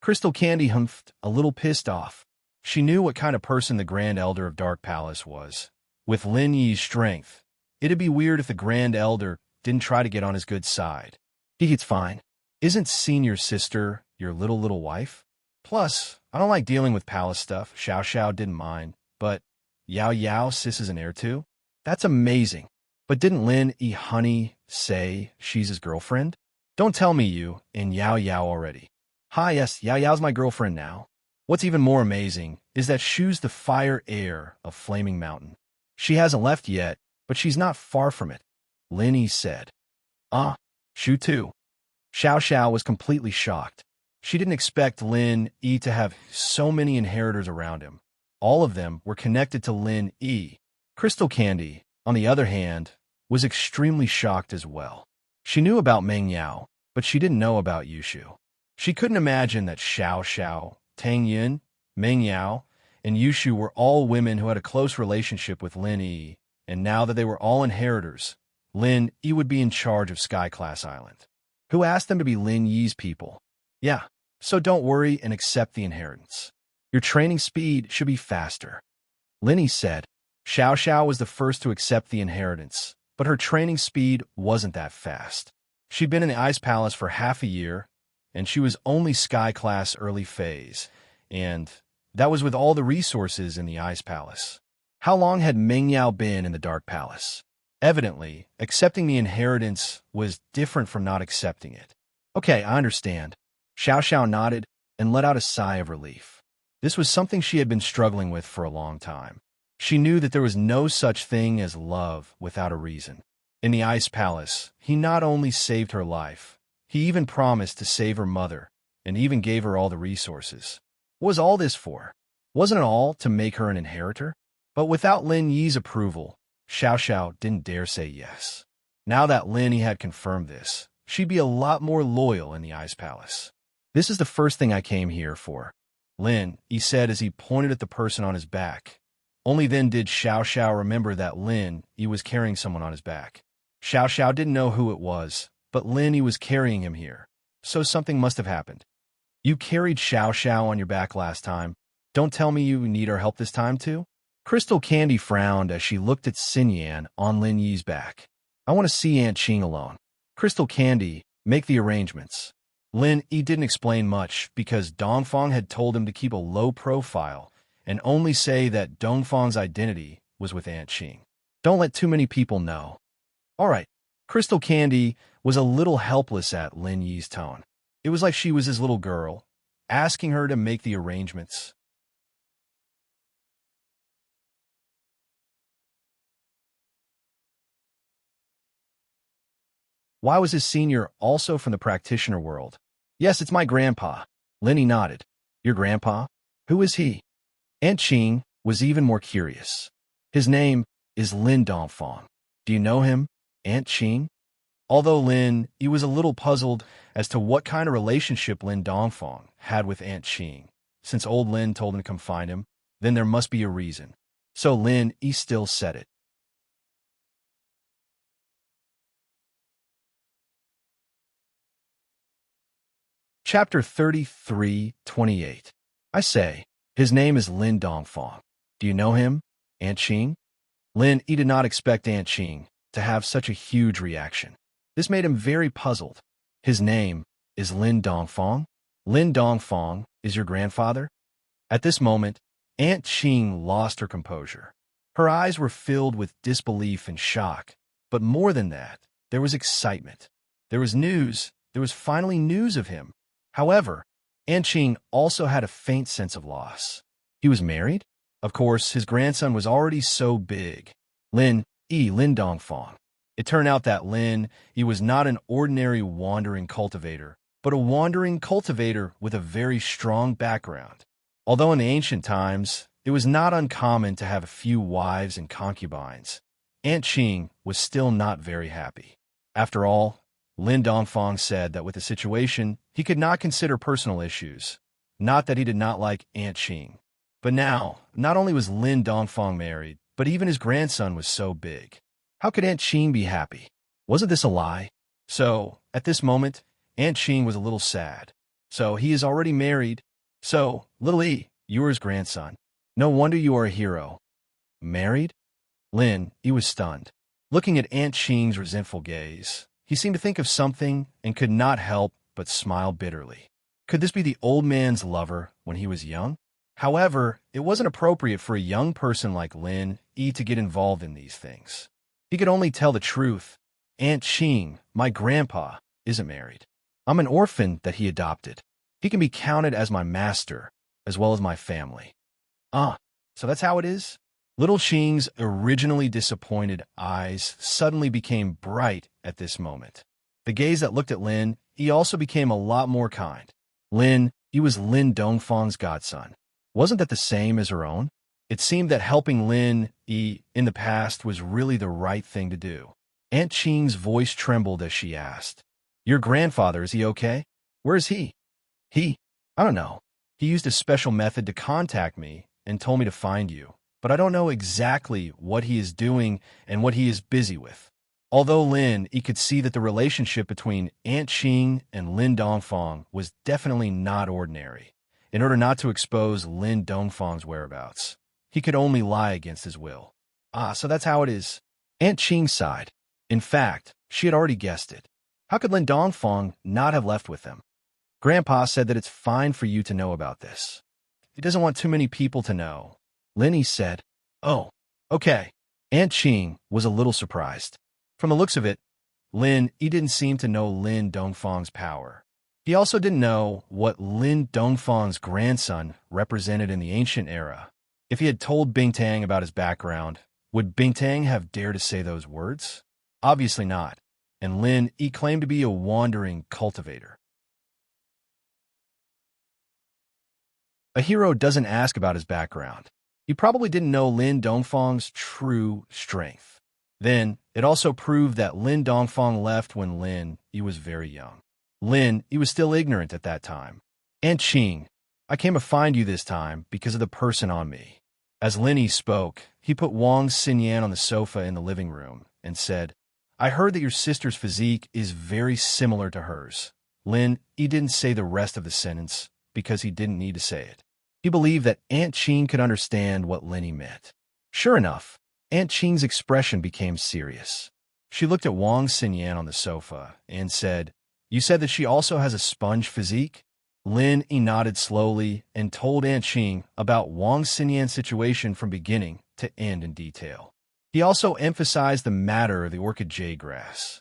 Crystal Candy humphed, a little pissed off. She knew what kind of person the Grand Elder of Dark Palace was. With Lin Yi's strength, it'd be weird if the Grand Elder didn't try to get on his good side. It's fine. Isn't Senior Sister your little wife? Plus, I don't like dealing with palace stuff. Xiao Xiao didn't mind, but Yao Yao sis is an heir too? That's amazing. But didn't Lin Yi Honey say she's his girlfriend? Don't tell me you and Yao Yao already. Hi, yes, Yao Yao's my girlfriend now. What's even more amazing is that Shu's the fire heir of Flaming Mountain. She hasn't left yet, but she's not far from it, Lin Yi said. Shu too. Xiao Xiao was completely shocked. She didn't expect Lin Yi to have so many inheritors around him. All of them were connected to Lin Yi. Crystal Candy, on the other hand, was extremely shocked as well. She knew about Meng Yao, but she didn't know about Yushu. She couldn't imagine that Xiao Xiao, Tang Yin, Meng Yao, and Yushu were all women who had a close relationship with Lin Yi, and now that they were all inheritors, Lin Yi would be in charge of Sky Class Island. Who asked them to be Lin Yi's people? Yeah, so don't worry and accept the inheritance. Your training speed should be faster. Lin Yi said. Xiao Xiao was the first to accept the inheritance, but her training speed wasn't that fast. She'd been in the Ice Palace for half a year, and she was only Sky Class early phase, and that was with all the resources in the Ice Palace. How long had Meng Yao been in the Dark Palace? Evidently, accepting the inheritance was different from not accepting it. Okay, I understand. Xiao Xiao nodded and let out a sigh of relief. This was something she had been struggling with for a long time. She knew that there was no such thing as love without a reason. In the Ice Palace, he not only saved her life, he even promised to save her mother, and even gave her all the resources. What was all this for? Wasn't it all to make her an inheritor? But without Lin Yi's approval, Xiao Xiao didn't dare say yes. Now that Lin Yi had confirmed this, she'd be a lot more loyal in the Ice Palace. This is the first thing I came here for, Lin Yi said as he pointed at the person on his back. Only then did Xiao Xiao remember that Lin Yi was carrying someone on his back. Xiao Xiao didn't know who it was, but Lin Yi was carrying him here, so something must have happened. You carried Xiao Xiao on your back last time. Don't tell me you need our help this time too? Crystal Candy frowned as she looked at Xin Yan on Lin Yi's back. I want to see Aunt Qing alone. Crystal Candy, make the arrangements. Lin Yi didn't explain much because Dongfang had told him to keep a low profile and only say that Dongfang's identity was with Aunt Qing. Don't let too many people know. All right. Crystal Candy was a little helpless at Lin Yi's tone. It was like she was his little girl, asking her to make the arrangements. Why was his senior also from the practitioner world? Yes, it's my grandpa. Lin Yi nodded. Your grandpa? Who is he? Aunt Qing was even more curious. His name is Lin Dongfang. Do you know him, Aunt Qing? Although Lin Yi was a little puzzled as to what kind of relationship Lin Dongfang had with Aunt Qing, since old Lin told him to come find him, then there must be a reason. So Lin Yi still said it. Chapter 33:28. I say, his name is Lin Dongfang. Do you know him, Aunt Qing? Lin Yi did not expect Aunt Qing to have such a huge reaction. This made him very puzzled. His name is Lin Dongfang? Lin Dongfang is your grandfather? At this moment, Aunt Qing lost her composure. Her eyes were filled with disbelief and shock, but more than that, there was excitement. There was news. There was finally news of him. However, Anqing also had a faint sense of loss. He was married? Of course, his grandson was already so big. Lin Dongfang. It turned out that Lin Yi was not an ordinary wandering cultivator, but a wandering cultivator with a very strong background. Although in the ancient times, it was not uncommon to have a few wives and concubines, Anqing was still not very happy. After all, Lin Dongfang said that with the situation, he could not consider personal issues. Not that he did not like Anqing. But now, not only was Lin Dongfang married, but even his grandson was so big. How could Anqing be happy? Wasn't this a lie? So, at this moment, Anqing was a little sad. So, he is already married. So, little E, you are his grandson. No wonder you are a hero. Married? Lin, he was stunned. Looking at Anqing's resentful gaze, he seemed to think of something and could not help but smile bitterly. Could this be the old man's lover when he was young? However, it wasn't appropriate for a young person like Lin Yi to get involved in these things. He could only tell the truth. Anqing, my grandpa, isn't married. I'm an orphan that he adopted. He can be counted as my master, as well as my family. So that's how it is? Little Xing's originally disappointed eyes suddenly became bright at this moment. The gaze that looked at Lin Yi also became a lot more kind. Lin Yi was Lin Dongfang's godson. Wasn't that the same as her own? It seemed that helping Lin Yi in the past was really the right thing to do. Anqing's voice trembled as she asked, "Your grandfather, is he okay? Where is he?" I don't know. He used a special method to contact me and told me to find you, but I don't know exactly what he is doing and what he is busy with." Although Lin Yi could see that the relationship between Anqing and Lin Dongfang was definitely not ordinary. In order not to expose Lin Dongfang's whereabouts, he could only lie against his will. So that's how it is. Anqing sighed. In fact, she had already guessed it. How could Lin Dongfang not have left with them? Grandpa said that it's fine for you to know about this. He doesn't want too many people to know. Lin Yi said, "Oh, okay." Anqing was a little surprised. From the looks of it, Lin Yi didn't seem to know Lin Dongfang's power. He also didn't know what Lin Dongfang's grandson represented in the ancient era. If he had told Bingtang about his background, would Bingtang have dared to say those words? Obviously not, and Lin Yi claimed to be a wandering cultivator. A hero doesn't ask about his background. He probably didn't know Lin Dongfang's true strength. Then, it also proved that Lin Dongfang left when Lin Yi was very young. Lin Yi was still ignorant at that time. "Anqing, I came to find you this time because of the person on me." As Lin Yi spoke, he put Wang Xinyan on the sofa in the living room and said, "I heard that your sister's physique is very similar to hers." Lin Yi didn't say the rest of the sentence because he didn't need to say it. He believed that Anqing could understand what Lin Yi meant. Sure enough, Anqing's expression became serious. She looked at Wang Xinyan on the sofa and said, "You said that she also has a sponge physique?" Lin Yi nodded slowly and told Anqing about Wang Xinyan's situation from beginning to end in detail. He also emphasized the matter of the orchid jade grass.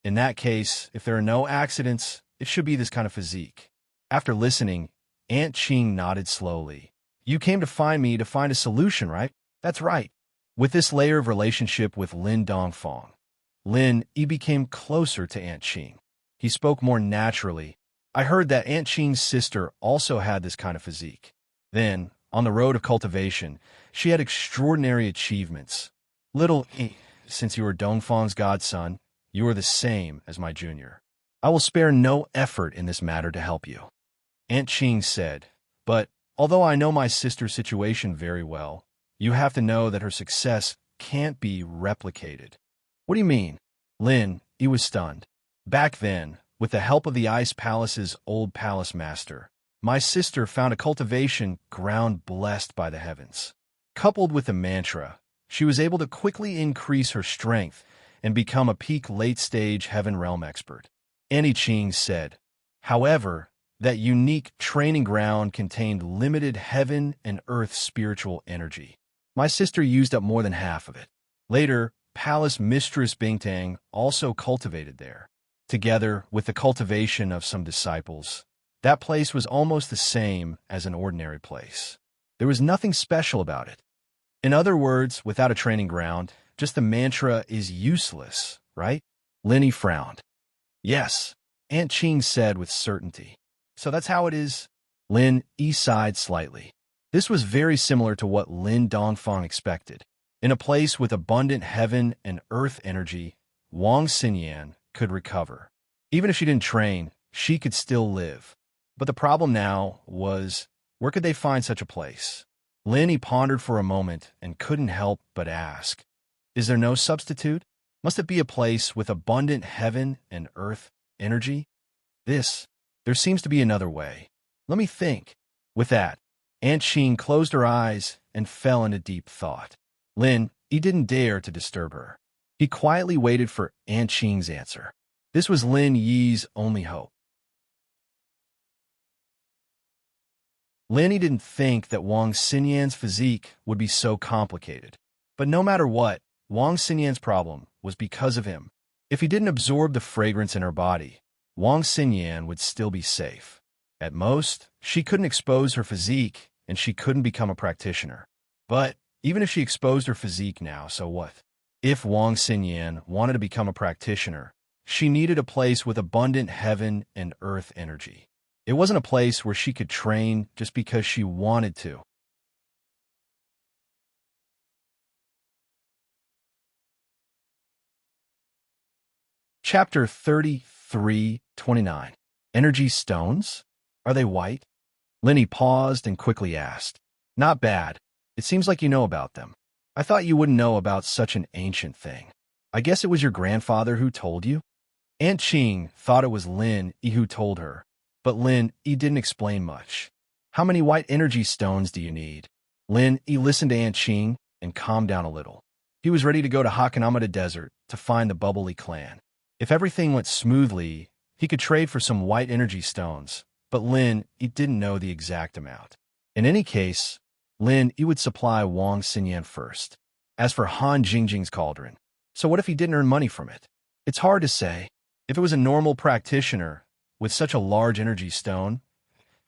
In that case, if there are no accidents, it should be this kind of physique. After listening, Anqing nodded slowly. "You came to find me to find a solution, right?" "That's right." With this layer of relationship with Lin Dongfang, Lin Yi became closer to Anqing. He spoke more naturally. "I heard that Anqing's sister also had this kind of physique. Then, on the road of cultivation, she had extraordinary achievements. Little E, since you are Dongfang's godson, you are the same as my junior. I will spare no effort in this matter to help you." Anqing said, "But, although I know my sister's situation very well, you have to know that her success can't be replicated." "What do you mean?" Lin Yi was stunned. "Back then, with the help of the Ice Palace's old palace master, my sister found a cultivation ground blessed by the heavens. Coupled with the mantra, she was able to quickly increase her strength and become a peak late-stage heaven realm expert." Anqing said, "However, that unique training ground contained limited heaven and earth spiritual energy. My sister used up more than half of it. Later, Palace Mistress Bingtang also cultivated there. Together with the cultivation of some disciples, That place was almost the same as an ordinary place. There was nothing special about it. In other words, without a training ground, just the mantra is useless, right? Lenny frowned. Yes, Aunt Ching said with certainty. So that's how it is? Lin Yi sighed slightly. This was very similar to what Lin Dongfang expected. In a place with abundant heaven and earth energy, Wang Xinyan could recover. Even if she didn't train, she could still live. But the problem now was, where could they find such a place? Lin Yi pondered for a moment and couldn't help but ask, is there no substitute? Must it be a place with abundant heaven and earth energy? There seems to be another way. Let me think. With that, Aunt Ching closed her eyes and fell into deep thought. Lin Yi didn't dare to disturb her. He quietly waited for Aunt Ching's answer. This was Lin Yi's only hope. Lin Yi didn't think that Wang Xinyan's physique would be so complicated. But no matter what, Wang Xinyan's problem was because of him. If he didn't absorb the fragrance in her body, Wang Xinyan would still be safe. At most, she couldn't expose her physique, and she couldn't become a practitioner. But even if she exposed her physique now, so what? If Wang Xinyan wanted to become a practitioner, she needed a place with abundant heaven and earth energy. It wasn't a place where she could train just because she wanted to. Chapter 33:29. Energy stones? Are they white? Lin Yi paused and quickly asked. Not bad. It seems like you know about them. I thought you wouldn't know about such an ancient thing. I guess it was your grandfather who told you? Aunt Ching thought it was Lin Yi who told her, but Lin Yi didn't explain much. How many white energy stones do you need? Lin Yi listened to Aunt Ching and calmed down a little. He was ready to go to Hakanamata Desert to find the Bubbly clan. If everything went smoothly, he could trade for some white energy stones, but Lin Yi didn't know the exact amount. In any case, Lin Yi would supply Wang Xinyan first. As for Han Jingjing's cauldron, so what if he didn't earn money from it? It's hard to say. If it was a normal practitioner with such a large energy stone,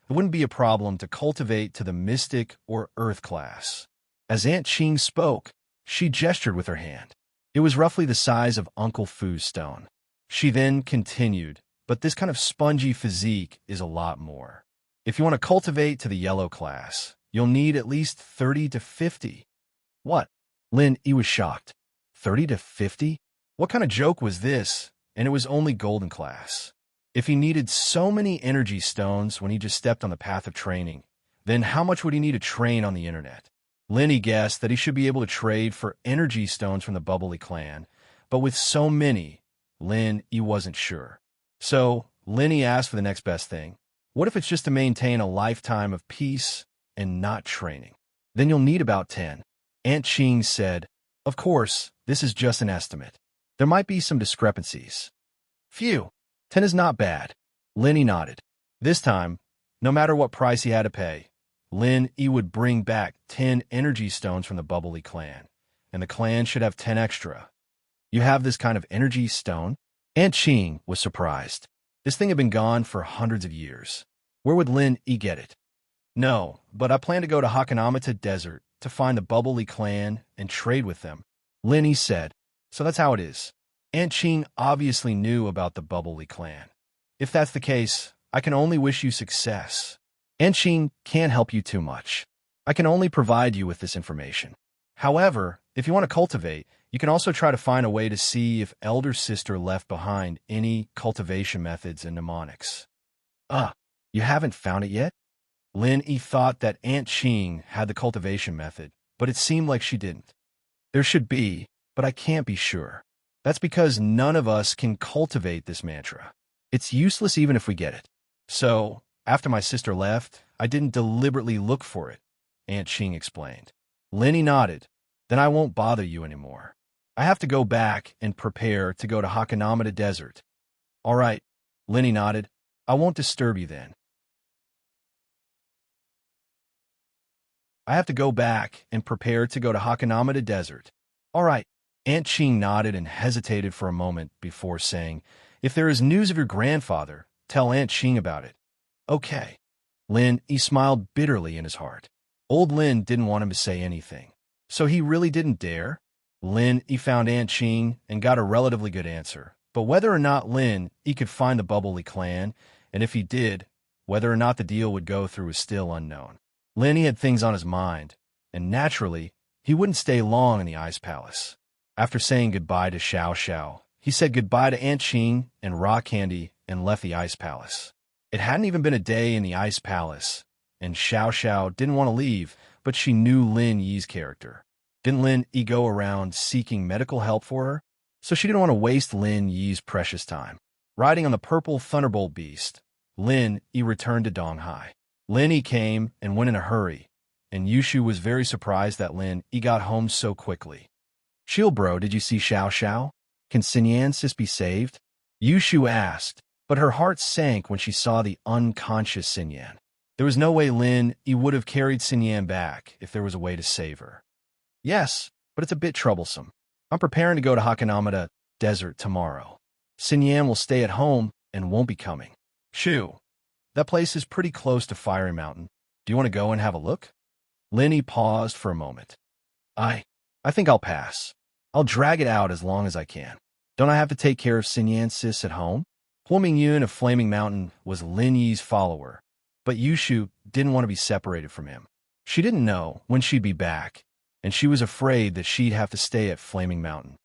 it wouldn't be a problem to cultivate to the mystic or earth class. As Aunt Ching spoke, she gestured with her hand. It was roughly the size of Uncle Fu's stone. She then continued, but this kind of spongy physique is a lot more. If you want to cultivate to the yellow class, you'll need at least 30 to 50. What? Lin Yi was shocked. 30 to 50? What kind of joke was this? And it was only golden class. If he needed so many energy stones when he just stepped on the path of training, then how much would he need to train on the internet? Lin Yi guessed that he should be able to trade for energy stones from the Bubbly clan, but with so many, Lin Yi wasn't sure. So, Lin Yi asked for the next best thing. What if it's just to maintain a lifetime of peace and not training? Then you'll need about 10. Aunt Ching said, of course, this is just an estimate. There might be some discrepancies. Phew, 10 is not bad. Lin Yi nodded. This time, no matter what price he had to pay, Lin Yi would bring back 10 energy stones from the Bubbly clan, and the clan should have 10 extra. You have this kind of energy stone? Aunt Ching was surprised. This thing had been gone for hundreds of years. Where would Lin Yi get it? No, but I plan to go to Hakanamata Desert to find the Bubbly clan and trade with them, Lin Yi said. So that's how it is. Aunt Ching obviously knew about the Bubbly clan. If that's the case, I can only wish you success. Aunt Ching can't help you too much. I can only provide you with this information. However, if you want to cultivate, you can also try to find a way to see if Elder Sister left behind any cultivation methods and mnemonics. You haven't found it yet? Lin Yi thought that Aunt Ching had the cultivation method, but it seemed like she didn't. There should be, but I can't be sure. That's because none of us can cultivate this mantra. It's useless even if we get it. So, after my sister left, I didn't deliberately look for it, Aunt Ching explained. Lin Yi nodded. Then I won't bother you anymore. I have to go back and prepare to go to Hakanamata Desert. All right, Lin Yi nodded. I won't disturb you then. I have to go back and prepare to go to Hakanamata Desert. All right. Aunt Ching nodded and hesitated for a moment before saying, if there is news of your grandfather, tell Aunt Ching about it. Okay. Lin, he smiled bitterly in his heart. Old Lin didn't want him to say anything, so he really didn't dare. Lin, he found Aunt Ching and got a relatively good answer, but whether or not Lin, he could find the Bubbly clan, and if he did, whether or not the deal would go through is still unknown. Lin, he had things on his mind, and naturally, he wouldn't stay long in the Ice Palace. After saying goodbye to Xiao Xiao, he said goodbye to Aunt Ching and Raw Candy and left the Ice Palace. It hadn't even been a day in the Ice Palace, and Xiao Xiao didn't want to leave, but she knew Lin Yi's character. Didn't Lin Yi go around seeking medical help for her? So she didn't want to waste Lin Yi's precious time. Riding on the purple Thunderbolt beast, Lin Yi returned to Donghai. Lin Yi came and went in a hurry, and Yushu was very surprised that Lin Yi got home so quickly. Chill bro, did you see Xiao Xiao? Can Xinyan sis be saved? Yushu asked, but her heart sank when she saw the unconscious Xinyan. There was no way Lin Yi would have carried Xinyan back if there was a way to save her. Yes, but it's a bit troublesome. I'm preparing to go to Hakanamada Desert tomorrow. Xinyan will stay at home and won't be coming. Shoo, that place is pretty close to Fiery Mountain. Do you want to go and have a look? Lin Yi paused for a moment. I think I'll pass. I'll drag it out as long as I can. Don't I have to take care of Xinyan sis at home? Huo Mingyun of Flaming Mountain was Lin Yi's follower, but Yushu didn't want to be separated from him. She didn't know when she'd be back, and she was afraid that she'd have to stay at Flaming Mountain.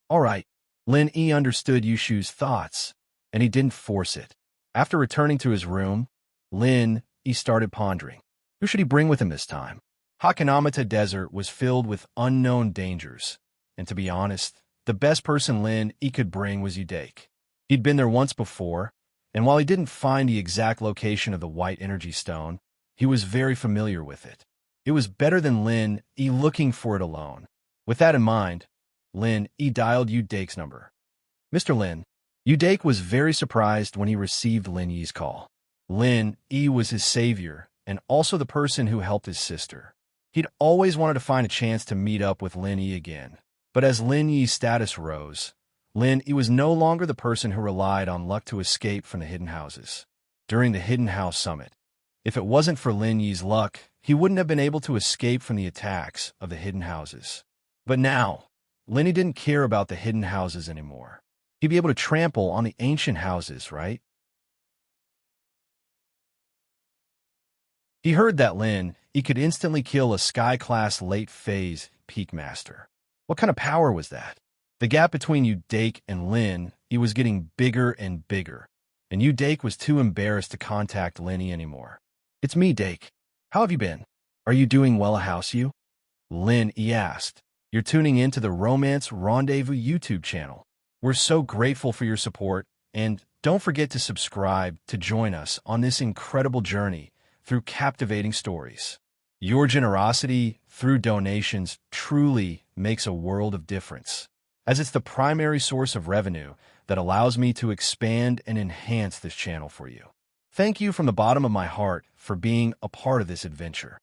All right, Lin Yi understood Yushu's thoughts, and he didn't force it. After returning to his room, Lin Yi started pondering. Who should he bring with him this time? Hakanamata Desert was filled with unknown dangers, and to be honest, the best person Lin Yi could bring was Udake. He'd been there once before, and while he didn't find the exact location of the White Energy Stone, he was very familiar with it. It was better than Lin Yi looking for it alone. With that in mind, Lin Yi dialed Udake's number. Mr. Lin. Udake was very surprised when he received Lin Yi's call. Lin Yi was his savior, and also the person who helped his sister. He'd always wanted to find a chance to meet up with Lin Yi again, but as Lin Yi's status rose, Lin Yi was no longer the person who relied on luck to escape from the Hidden Houses. During the Hidden House Summit, if it wasn't for Lin Yi's luck, he wouldn't have been able to escape from the attacks of the Hidden Houses. But now, Lin Yi didn't care about the Hidden Houses anymore. He'd be able to trample on the ancient houses, right? He heard that Lin Yi could instantly kill a Sky-class late-phase Peak Master. What kind of power was that? The gap between Udake and Lin Yi was getting bigger and bigger, and Udake was too embarrassed to contact Lin Yi anymore. It's me, Dake. How have you been? Are you doing well, house you? Lin Yi asked. You're tuning in to the Romance Rendezvous YouTube channel. We're so grateful for your support, and don't forget to subscribe to join us on this incredible journey through captivating stories. Your generosity through donations truly makes a world of difference, as it's the primary source of revenue that allows me to expand and enhance this channel for you. Thank you from the bottom of my heart for being a part of this adventure.